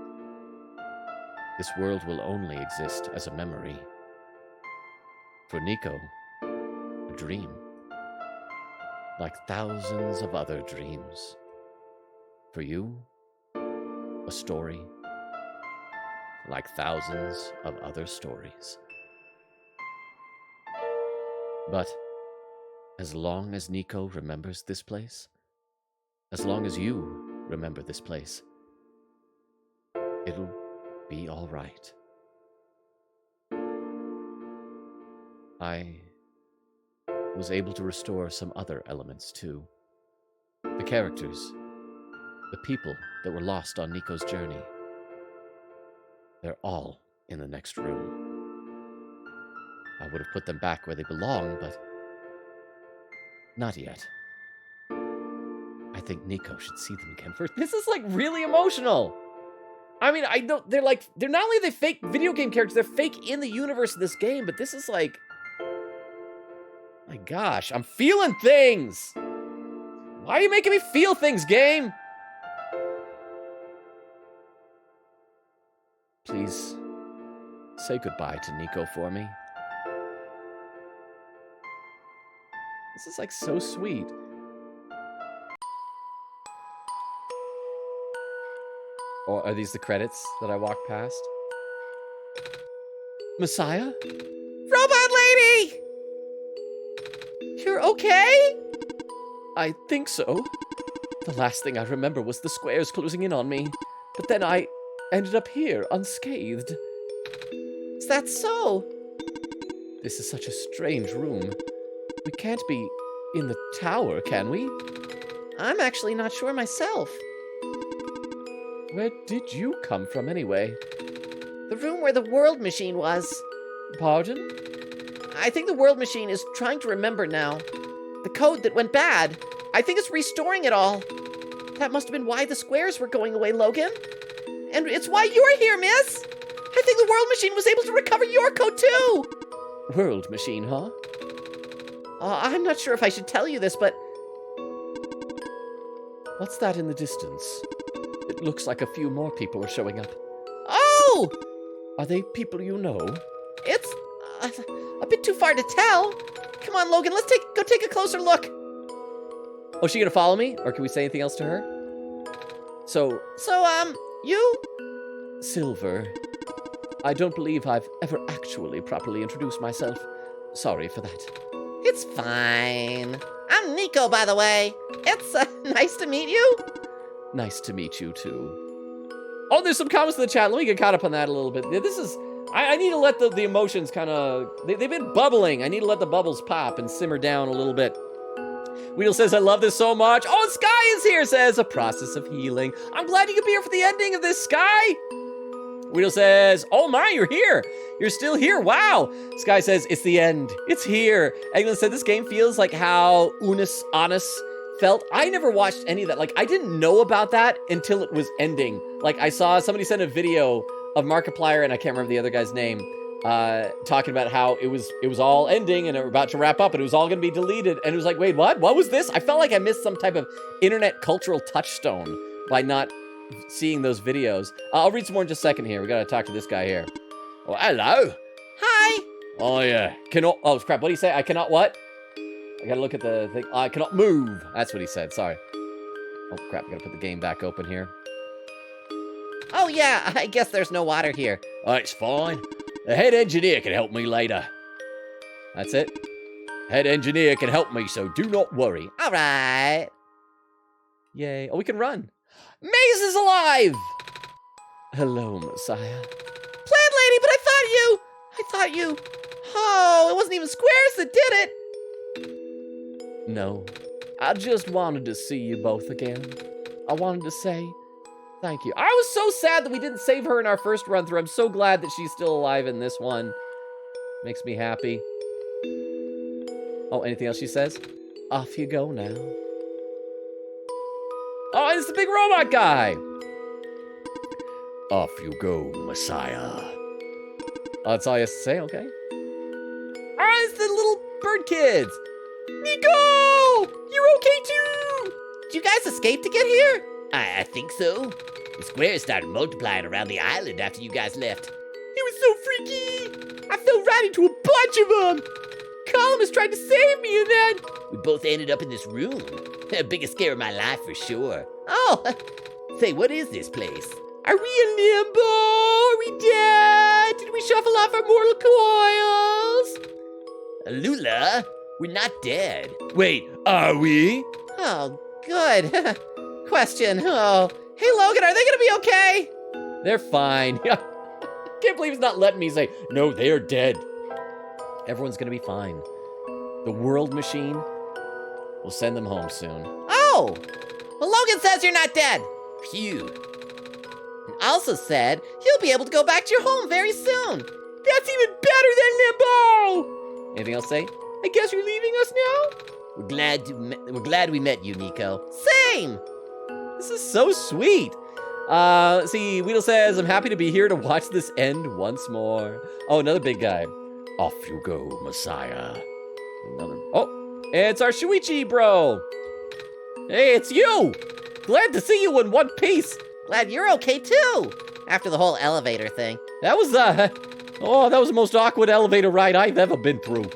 this world will only exist as a memory. For Nico, a dream. Like thousands of other dreams. For you, a story. Like thousands of other stories. But as long as Nico remembers this place, as long as you remember this place, it'll be all right. I was able to restore some other elements too. The characters, the people that were lost on Nico's journey, they're all in the next room. I would have put them back where they belong, but not yet. I think Nico should see them again first. This is like really emotional. I mean, I don't, they're not only are they fake video game characters, they're fake in the universe of this game, but this is like, my gosh, I'm feeling things. Why are you making me feel things, game? Please say goodbye to Nico for me. This is like so sweet. Or are these the credits that I walked past? Messiah? Robot lady! You're okay? I think so. The last thing I remember was the squares closing in on me. But then I ended up here, unscathed. Is that so? This is such a strange room. We can't be in the tower, can we? I'm actually not sure myself. Where did you come from, anyway? The room where the world machine was. Pardon? I think the world machine is trying to remember now. The code that went bad. I think it's restoring it all. That must have been why the squares were going away, Logan. And it's why you're here, miss. I think the world machine was able to recover your code, too. World machine, huh? I'm not sure if I should tell you this, but... What's that in the distance? It looks like a few more people are showing up. Oh! Are they people you know? It's a bit too far to tell. Come on, Logan, let's go take a closer look. Oh, is she gonna follow me? Or can we say anything else to her? So, you? Silver. I don't believe I've ever actually properly introduced myself. Sorry for that. It's fine. I'm Nico, by the way. It's nice to meet you. Nice to meet you, too. Oh, there's some comments in the chat. Let me get caught up on that a little bit. This is... I need to let the emotions kind of... They've been bubbling. I need to let the bubbles pop and simmer down a little bit. Weedle says, I love this so much. Oh, Sky is here, says, a process of healing. I'm glad you could be here for the ending of this, Sky. Weedle says, oh my, you're here. You're still here, wow. Sky says, it's the end. It's here. Eglin said, this game feels like how Unus Annus felt. I never watched any of that. Like, I didn't know about that until it was ending. Like, I saw somebody send a video of Markiplier, and I can't remember the other guy's name, talking about how it was all ending and it was about to wrap up and it was all going to be deleted. And it was like, wait, what? What was this? I felt like I missed some type of internet cultural touchstone by not seeing those videos. I'll read some more in just a second here. We got to talk to this guy here. Oh, hello. Hi. Oh, yeah. Oh, crap. What did he say? I cannot what? I got to look at the thing. I cannot move. That's what he said. Sorry. Oh, crap. I got to put the game back open here. Oh, yeah. I guess there's no water here. Oh, it's fine. The head engineer can help me later. That's it? Head engineer can help me, so do not worry. All right. Yay. Oh, we can run. Maze is alive! Hello, Messiah. Plant lady, but I thought you... Oh, it wasn't even squares that did it. No. I just wanted to see you both again. I wanted to say thank you. I was so sad that we didn't save her in our first run through. I'm so glad that she's still alive in this one. Makes me happy. Oh, anything else she says? off you go now. Oh, it's the big robot guy. Off you go, Messiah. Oh, that's all he has to say, okay. Oh, it's the little bird kids. Nico! You're okay too! Did you guys escape to get here? I think so. The squares started multiplying around the island after you guys left. It was so freaky! I fell right into a bunch of them! Columnist tried to save me and then... We both ended up in this room. Biggest scare of my life for sure. Oh, say, what is this place? Are we in limbo? Are we dead? Did we shuffle off our mortal coils? Lula, we're not dead. Wait, are we? Oh, good. Question. Oh, hey Logan, are they gonna be okay? They're fine. Can't believe he's not letting me say, no, they are dead. Everyone's gonna be fine. The world machine will send them home soon. Oh, well, Logan says you're not dead. Phew. And also said he'll be able to go back to your home very soon. That's even better than limbo! Anything else to say? I guess you're leaving us now? We're glad we met you, Nico. Same. This is so sweet. See, Weedle says, I'm happy to be here to watch this end once more. Oh, another big guy. Off you go, Messiah. Another. Oh, it's our Shuichi bro. Hey, it's you. Glad to see you in one piece. Glad you're okay too. After the whole elevator thing. That was that was the most awkward elevator ride I've ever been through.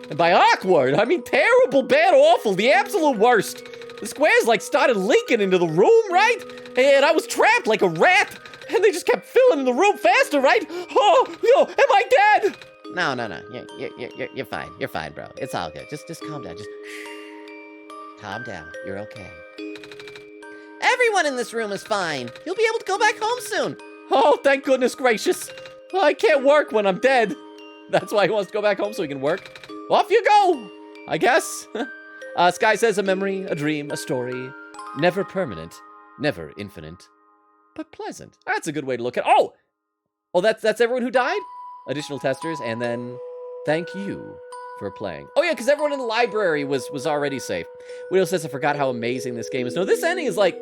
And by awkward, I mean terrible, bad, awful, the absolute worst. The squares like started leaking into the room, right? And I was trapped like a rat. And they just kept filling the room faster, right? Oh, yo, am I dead? No. You're fine. You're fine, bro. It's all good. Just calm down. Just calm down. You're okay. Everyone in this room is fine. You'll be able to go back home soon. Oh, thank goodness gracious. I can't work when I'm dead. That's why he wants to go back home so he can work. Off you go, I guess. Sky says a memory, a dream, a story. Never permanent, never infinite, but pleasant. That's a good way to look at it. Oh, that's everyone who died? Additional testers, and then thank you for playing. Oh yeah, because everyone in the library was already safe. Widow says, I forgot how amazing this game is. No, this ending is like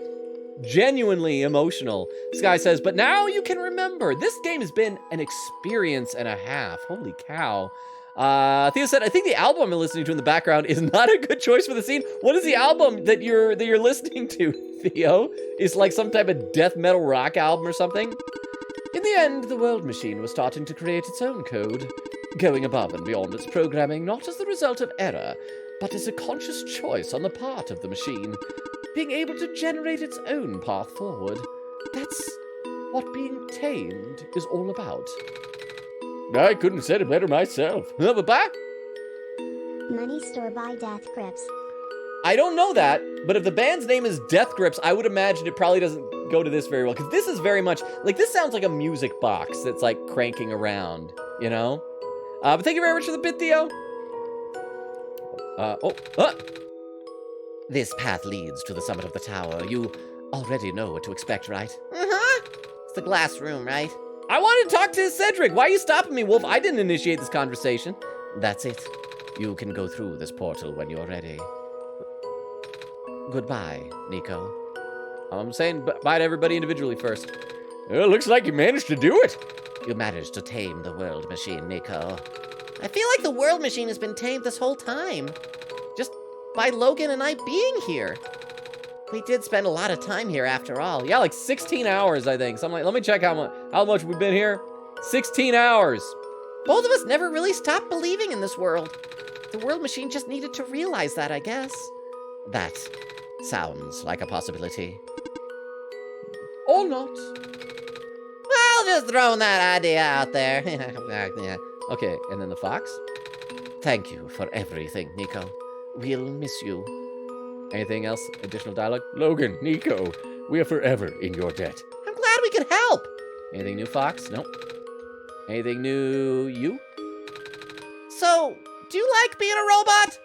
genuinely emotional. Sky says, but now you can remember. This game has been an experience and a half. Holy cow. Theo said, I think the album I'm listening to in the background is not a good choice for the scene. What is the album that you're listening to, Theo? Is like some type of death metal rock album or something? In the end, the world machine was starting to create its own code, going above and beyond its programming, not as the result of error, but as a conscious choice on the part of the machine, being able to generate its own path forward. That's what being tamed is all about. I couldn't have said it better myself. But back? Money store by Death Grips. I don't know that, but if the band's name is Death Grips, I would imagine it probably doesn't go to this very well, because this is very much, like, this sounds like a music box that's, like, cranking around, you know? But thank you very much for the bit, Theo. This path leads to the summit of the tower. You already know what to expect, right? It's the glass room, right? I wanted to talk to Cedric. Why are you stopping me, Wolf? I didn't initiate this conversation. That's it. You can go through this portal when you're ready. Goodbye, Nico. I'm saying bye to everybody individually first. Well, looks like you managed to do it. You managed to tame the world machine, Nico. I feel like the world machine has been tamed this whole time. Just by Logan and I being here. We did spend a lot of time here after all. Yeah, like 16 hours, I think. So I'm like, let me check how much we've been here. 16 hours. Both of us never really stopped believing in this world. The world machine just needed to realize that, I guess. That sounds like a possibility. Or not. Well, just throwing that idea out there. Yeah. Okay, and then the fox? Thank you for everything, Nico. We'll miss you. Anything else? Additional dialogue? Logan, Nico, we are forever in your debt. I'm glad we could help. Anything new, Fox? Nope. Anything new, you? So, do you like being a robot?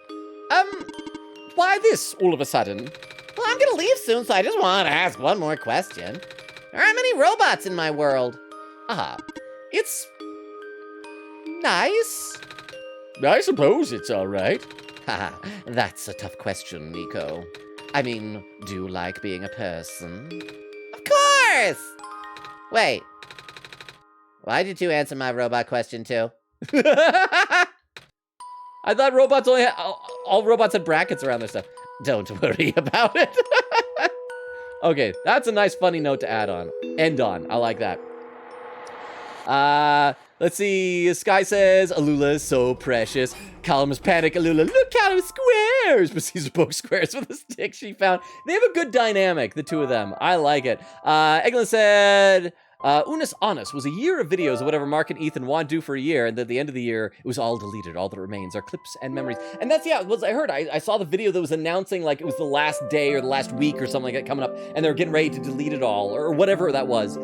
Why this all of a sudden? Well, I'm gonna leave soon, so I just want to ask one more question. There aren't many robots in my world. It's nice. I suppose it's all right. Haha, that's a tough question, Nico. I mean, do you like being a person? Of course! Wait. Why did you answer my robot question too? I thought robots only all robots had brackets around their stuff. Don't worry about it. Okay, that's a nice funny note to end on. I like that. Let's see. Sky says, Alula is so precious. Columns panic. Alula, look how many squares. But Caesar pokes squares with a stick she found. They have a good dynamic, the two of them. I like it. Eglin said, Unis Honest was a year of videos of whatever Mark and Ethan want to do for a year, and at the end of the year, it was all deleted. All that remains are clips and memories. And that's, yeah, what I heard. I saw the video that was announcing, like, it was the last day or the last week or something like that coming up, and they were getting ready to delete it all, or whatever that was.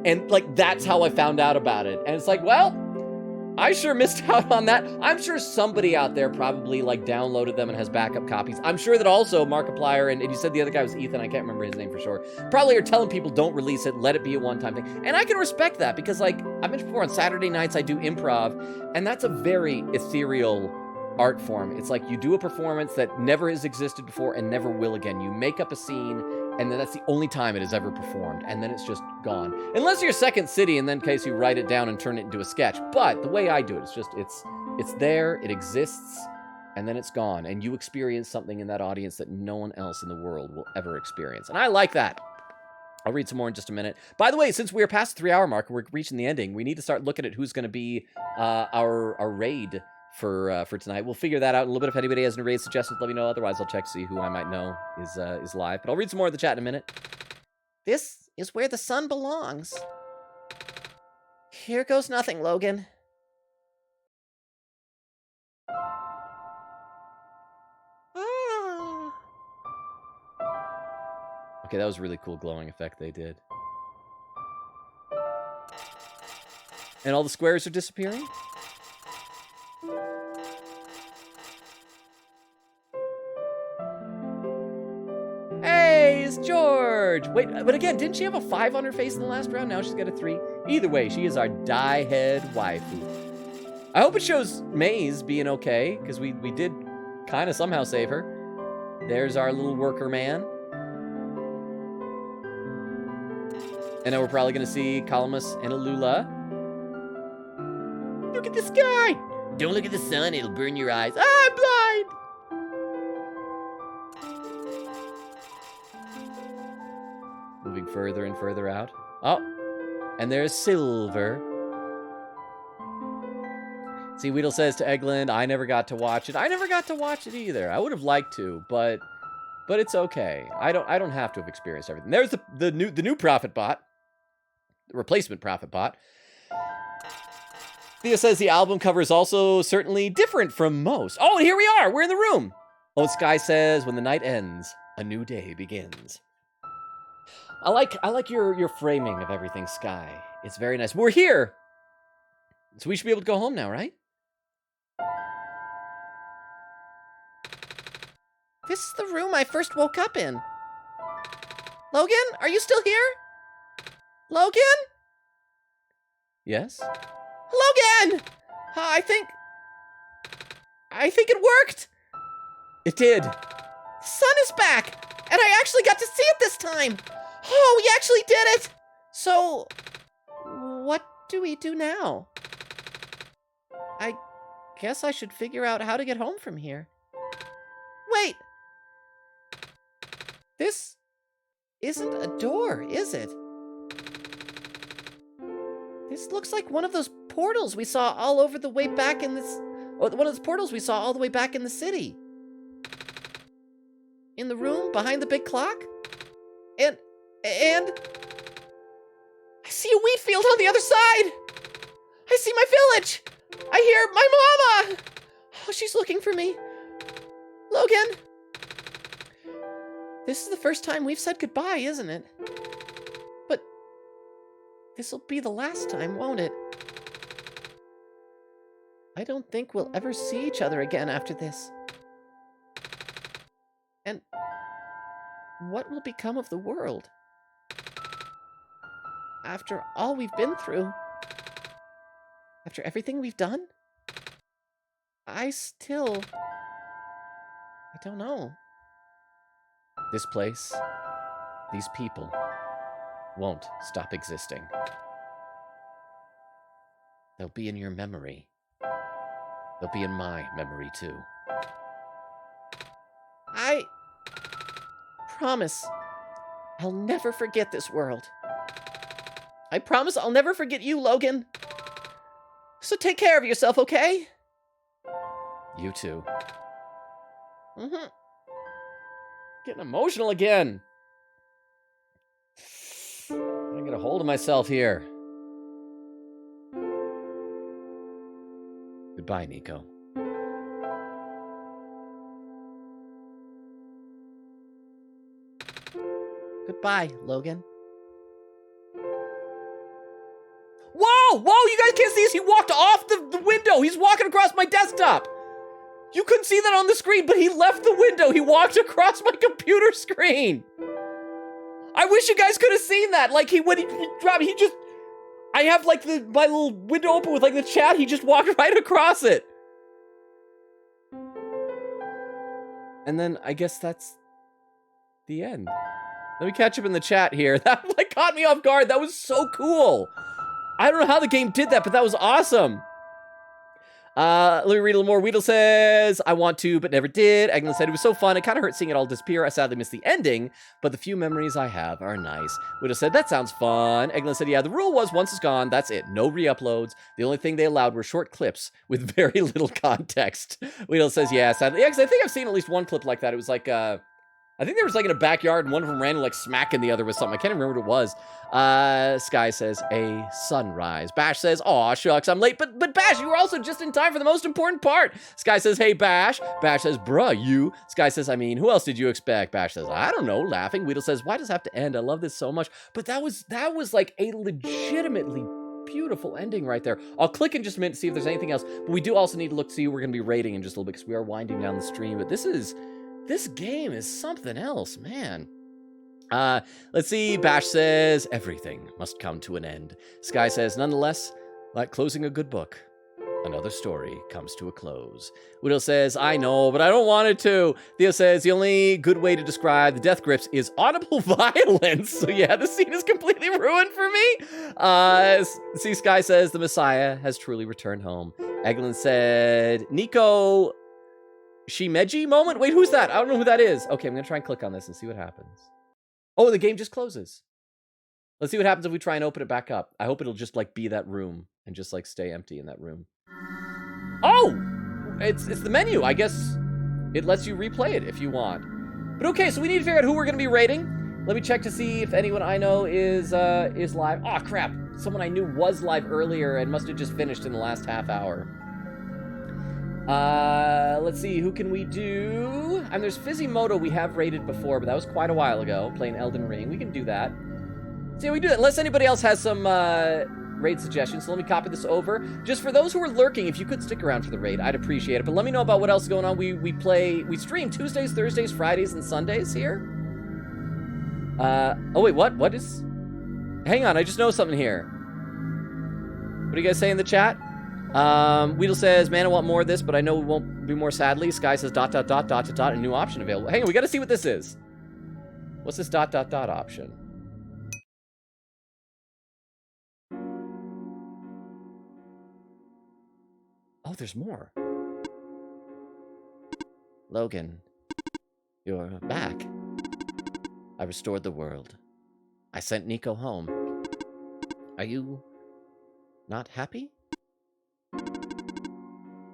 And, like, that's how I found out about it. And it's like, well, I sure missed out on that. I'm sure somebody out there probably, like, downloaded them and has backup copies. I'm sure that also Markiplier, and you said the other guy was Ethan, I can't remember his name for sure, probably are telling people don't release it, let it be a one-time thing. And I can respect that because, like, I mentioned before, on Saturday nights I do improv, and that's a very ethereal art form. It's like you do a performance that never has existed before and never will again. You make up a scene, and then that's the only time it is ever performed, and then it's just gone. Unless you're Second City, and then in case you write it down and turn it into a sketch. But the way I do it, it's just, it's there, it exists, and then it's gone, and you experience something in that audience that no one else in the world will ever experience. And I like that. I'll read some more in just a minute. By the way, since we're past the 3-hour mark, we're reaching the ending, we need to start looking at who's going to be our raid for tonight. We'll figure that out in a little bit. If anybody has any raid suggestions, let me know. Otherwise, I'll check to see who I might know is live. But I'll read some more in the chat in a minute. This is where the sun belongs. Here goes nothing, Logan. Ah. Okay, that was a really cool glowing effect they did. And all the squares are disappearing? Hey, it's George! Wait, but again, didn't she have a 5 on her face in the last round? Now she's got a 3. Either way, she is our die-head waifu. I hope it shows Maze being okay, because we did kind of somehow save her. There's our little worker man. And now we're probably going to see Calamus and Alula. Look at the sky! Don't look at the sun, it'll burn your eyes. Ah, I'm blind! Moving further and further out. Oh, and there's Silver. See, Weedle says to Eglin, I never got to watch it. I never got to watch it either. I would have liked to, but it's okay. I don't have to have experienced everything. There's the new Prophet Bot. The replacement Prophet Bot. Thea says the album cover is also certainly different from most. Oh, and here we are. We're in the room. Oh, Sky says, when the night ends, a new day begins. I like your framing of everything, Sky. It's very nice. We're here. So we should be able to go home now, right? This is the room I first woke up in. Logan, are you still here? Logan? Yes? Logan! I think it worked. It did. The sun is back, and I actually got to see it this time. Oh, we actually did it. So, what do we do now? I guess I should figure out how to get home from here. Wait. This isn't a door, is it? This looks like one of those portals we saw all over the way back in this... One of those portals we saw all the way back in the city. In the room behind the big clock? And... I see a wheat field on the other side! I see my village! I hear my mama! Oh, she's looking for me. Logan! This is the first time we've said goodbye, isn't it? But this'll be the last time, won't it? I don't think we'll ever see each other again after this. And what will become of the world? After all we've been through, after everything we've done, I still don't know. This place, these people, won't stop existing. They'll be in your memory. They'll be in my memory, too. I promise I'll never forget this world. I promise I'll never forget you, Logan. So take care of yourself, okay? You too. Mm-hmm. Getting emotional again. I get a hold of myself here. Goodbye, Nico. Goodbye, Logan. Whoa! Whoa! You guys can't see this. He walked off the window. He's walking across my desktop. You couldn't see that on the screen, but he left the window. He walked across my computer screen. I wish you guys could have seen that. Like, when he dropped, he just... I have, like, my little window open with, like, the chat. He just walked right across it. And then, I guess that's the end. Let me catch up in the chat here. That, like, caught me off guard. That was so cool. I don't know how the game did that, but that was awesome. Let me read a little more. Weedle says, I want to, but never did. Eglin said, it was so fun. It kind of hurt seeing it all disappear. I sadly missed the ending, but the few memories I have are nice. Weedle said, that sounds fun. Eglin said, yeah, the rule was once it's gone, that's it. No re-uploads. The only thing they allowed were short clips with very little context. Weedle says, yeah, sadly. Yeah, because I think I've seen at least one clip like that. It was like, I think there was like in a backyard and one of them ran like smacking the other with something. I can't even remember what it was. Sky says, a sunrise. Bash says, aw, shucks, I'm late. But Bash, you were also just in time for the most important part. Sky says, hey, Bash. Bash says, bruh, you. Sky says, I mean, who else did you expect? Bash says, I don't know, laughing. Weedle says, why does it have to end? I love this so much. But that was like a legitimately beautiful ending right there. I'll click in just a minute to see if there's anything else. But we do also need to look to see who we're going to be rating in just a little bit because we are winding down the stream. But this game is something else, man. Let's see. Bash says, everything must come to an end. Sky says, nonetheless, like closing a good book, another story comes to a close. Widow says, I know, but I don't want it to. Theo says, the only good way to describe the death grips is audible violence. So yeah, the scene is completely ruined for me. See, Sky says, the Messiah has truly returned home. Eglin said, Nico Shimeji moment? Wait, who's that? I don't know who that is. Okay, I'm gonna try and click on this and see what happens. Oh, the game just closes. Let's see what happens if we try and open it back up. I hope it'll just like be that room and just like stay empty in that room. Oh, it's the menu. I guess it lets you replay it if you want. But okay, so we need to figure out who we're gonna be rating. Let me check to see if anyone I know is live. Oh crap, someone I knew was live earlier and must have just finished in the last half hour. Let's see, who can we do? And there's Fizzymoto we have rated before, but that was quite a while ago, playing Elden Ring. We can do that. See how we do that, unless anybody else has some raid suggestions. So let me copy this over. Just for those who are lurking, if you could stick around for the raid, I'd appreciate it. But let me know about what else is going on. We stream Tuesdays, Thursdays, Fridays, and Sundays here. Oh wait, what? What is... Hang on, I just know something here. What do you guys say in the chat? Weedle says, man, I want more of this, but I know we won't be more sadly. Sky says, ... a new option available. Hang on, we gotta see what this is. What's this ... option? Oh, there's more. Logan, you're back. I restored the world. I sent Nico home. Are you not happy?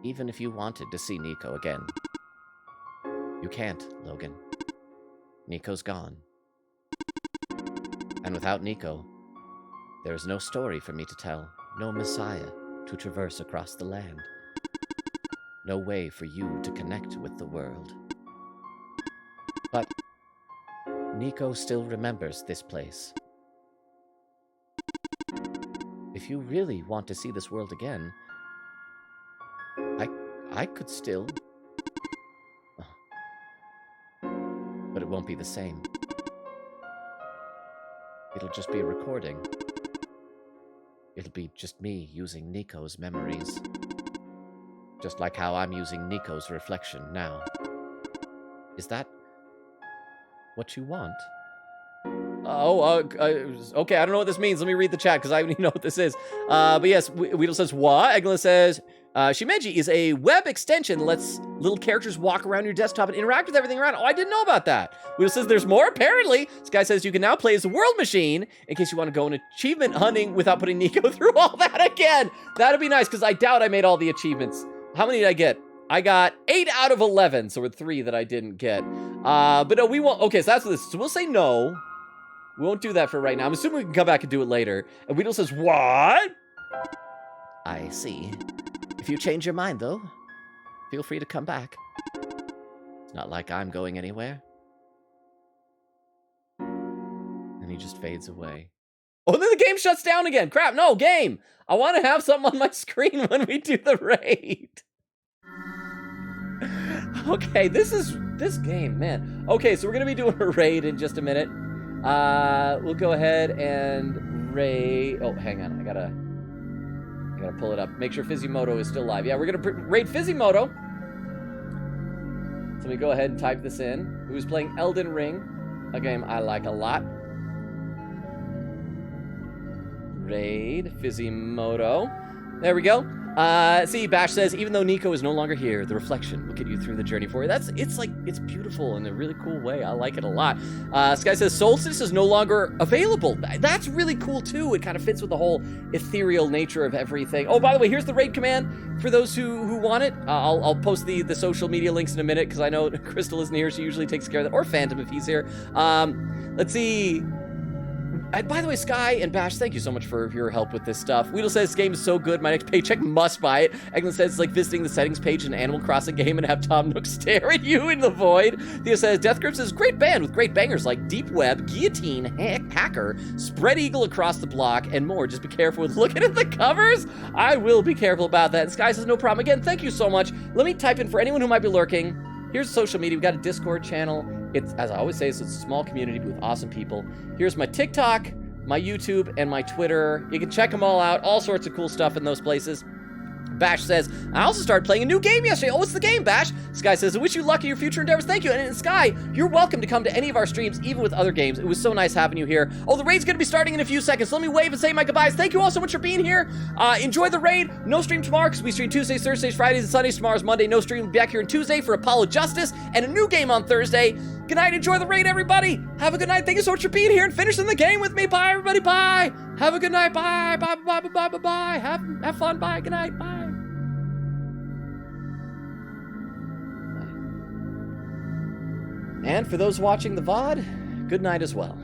Even if you wanted to see Nico again. You can't, Logan. Nico's gone. And without Nico, there is no story for me to tell, no Messiah to traverse across the land. No way for you to connect with the world. But Nico still remembers this place. If you really want to see this world again, I could still... But it won't be the same. It'll just be a recording. It'll be just me using Nico's memories. Just like how I'm using Nico's reflection now. Is that what you want? Okay, I don't know what this means. Let me read the chat because I don't even know what this is. But yes, Weedle says, what? Egla says, Shimeji is a web extension that lets little characters walk around your desktop and interact with everything around. Oh, I didn't know about that. Weedle says, there's more, apparently. This guy says, you can now play as a world machine in case you want to go on achievement hunting without putting Nico through all that again. That'd be nice because I doubt I made all the achievements. How many did I get? I got 8 out of 11, so we're 3 that I didn't get. But no, we won't. Okay, so that's what this is. So we'll say no. We won't do that for right now. I'm assuming we can come back and do it later. And Weedle says, what? I see. If you change your mind, though, feel free to come back. It's not like I'm going anywhere. And he just fades away. Oh, then the game shuts down again. Crap, no, game. I want to have something on my screen when we do the raid. Okay, this game, man. Okay, so we're going to be doing a raid in just a minute. We'll go ahead and raid. Oh, hang on. I gotta pull it up. Make sure Fizimoto is still live. Yeah, we're gonna raid Fizimoto. So let me go ahead and type this in. Who's playing Elden Ring? A game I like a lot. Raid Fizimoto. There we go. See, Bash says, even though Nico is no longer here, the reflection will get you through the journey for you. It's beautiful in a really cool way. I like it a lot. Sky says, Solstice is no longer available. That's really cool, too. It kind of fits with the whole ethereal nature of everything. Oh, by the way, here's the raid command for those who want it. I'll post the social media links in a minute, because I know Crystal isn't here. She usually takes care of that. Or Phantom, if he's here. Let's see. By the way, Sky and Bash, thank you so much for your help with this stuff. Weedle says, this game is so good, my next paycheck must buy it. Eglin says, it's like visiting the settings page in an Animal Crossing game and have Tom Nook stare at you in the void. Theo says, Death Grips is a great band with great bangers like Deep Web, Guillotine, Hacker, Spread Eagle Across the Block, and more. Just be careful with looking at the covers. I will be careful about that. And Sky says, no problem. Again, thank you so much. Let me type in for anyone who might be lurking. Here's social media. We've got a Discord channel. It's, as I always say, it's a small community with awesome people. Here's my TikTok, my YouTube, and my Twitter. You can check them all out. All sorts of cool stuff in those places. Bash says, I also started playing a new game yesterday. Oh, what's the game, Bash? Sky says, I wish you luck in your future endeavors. Thank you. And Sky, you're welcome to come to any of our streams, even with other games. It was so nice having you here. Oh, the raid's going to be starting in a few seconds. So let me wave and say my goodbyes. Thank you all so much for being here. Enjoy the raid. No stream tomorrow because we stream Tuesdays, Thursdays, Fridays, and Sundays. Tomorrow's Monday. No stream. We'll be back here on Tuesday for Apollo Justice and a new game on Thursday. Good night. Enjoy the raid, everybody. Have a good night. Thank you so much for being here and finishing the game with me. Bye, everybody. Bye. Have a good night. Bye. Bye, bye, bye, bye, bye, bye. Have fun. Bye. Good night. Bye. And for those watching the VOD, good night as well.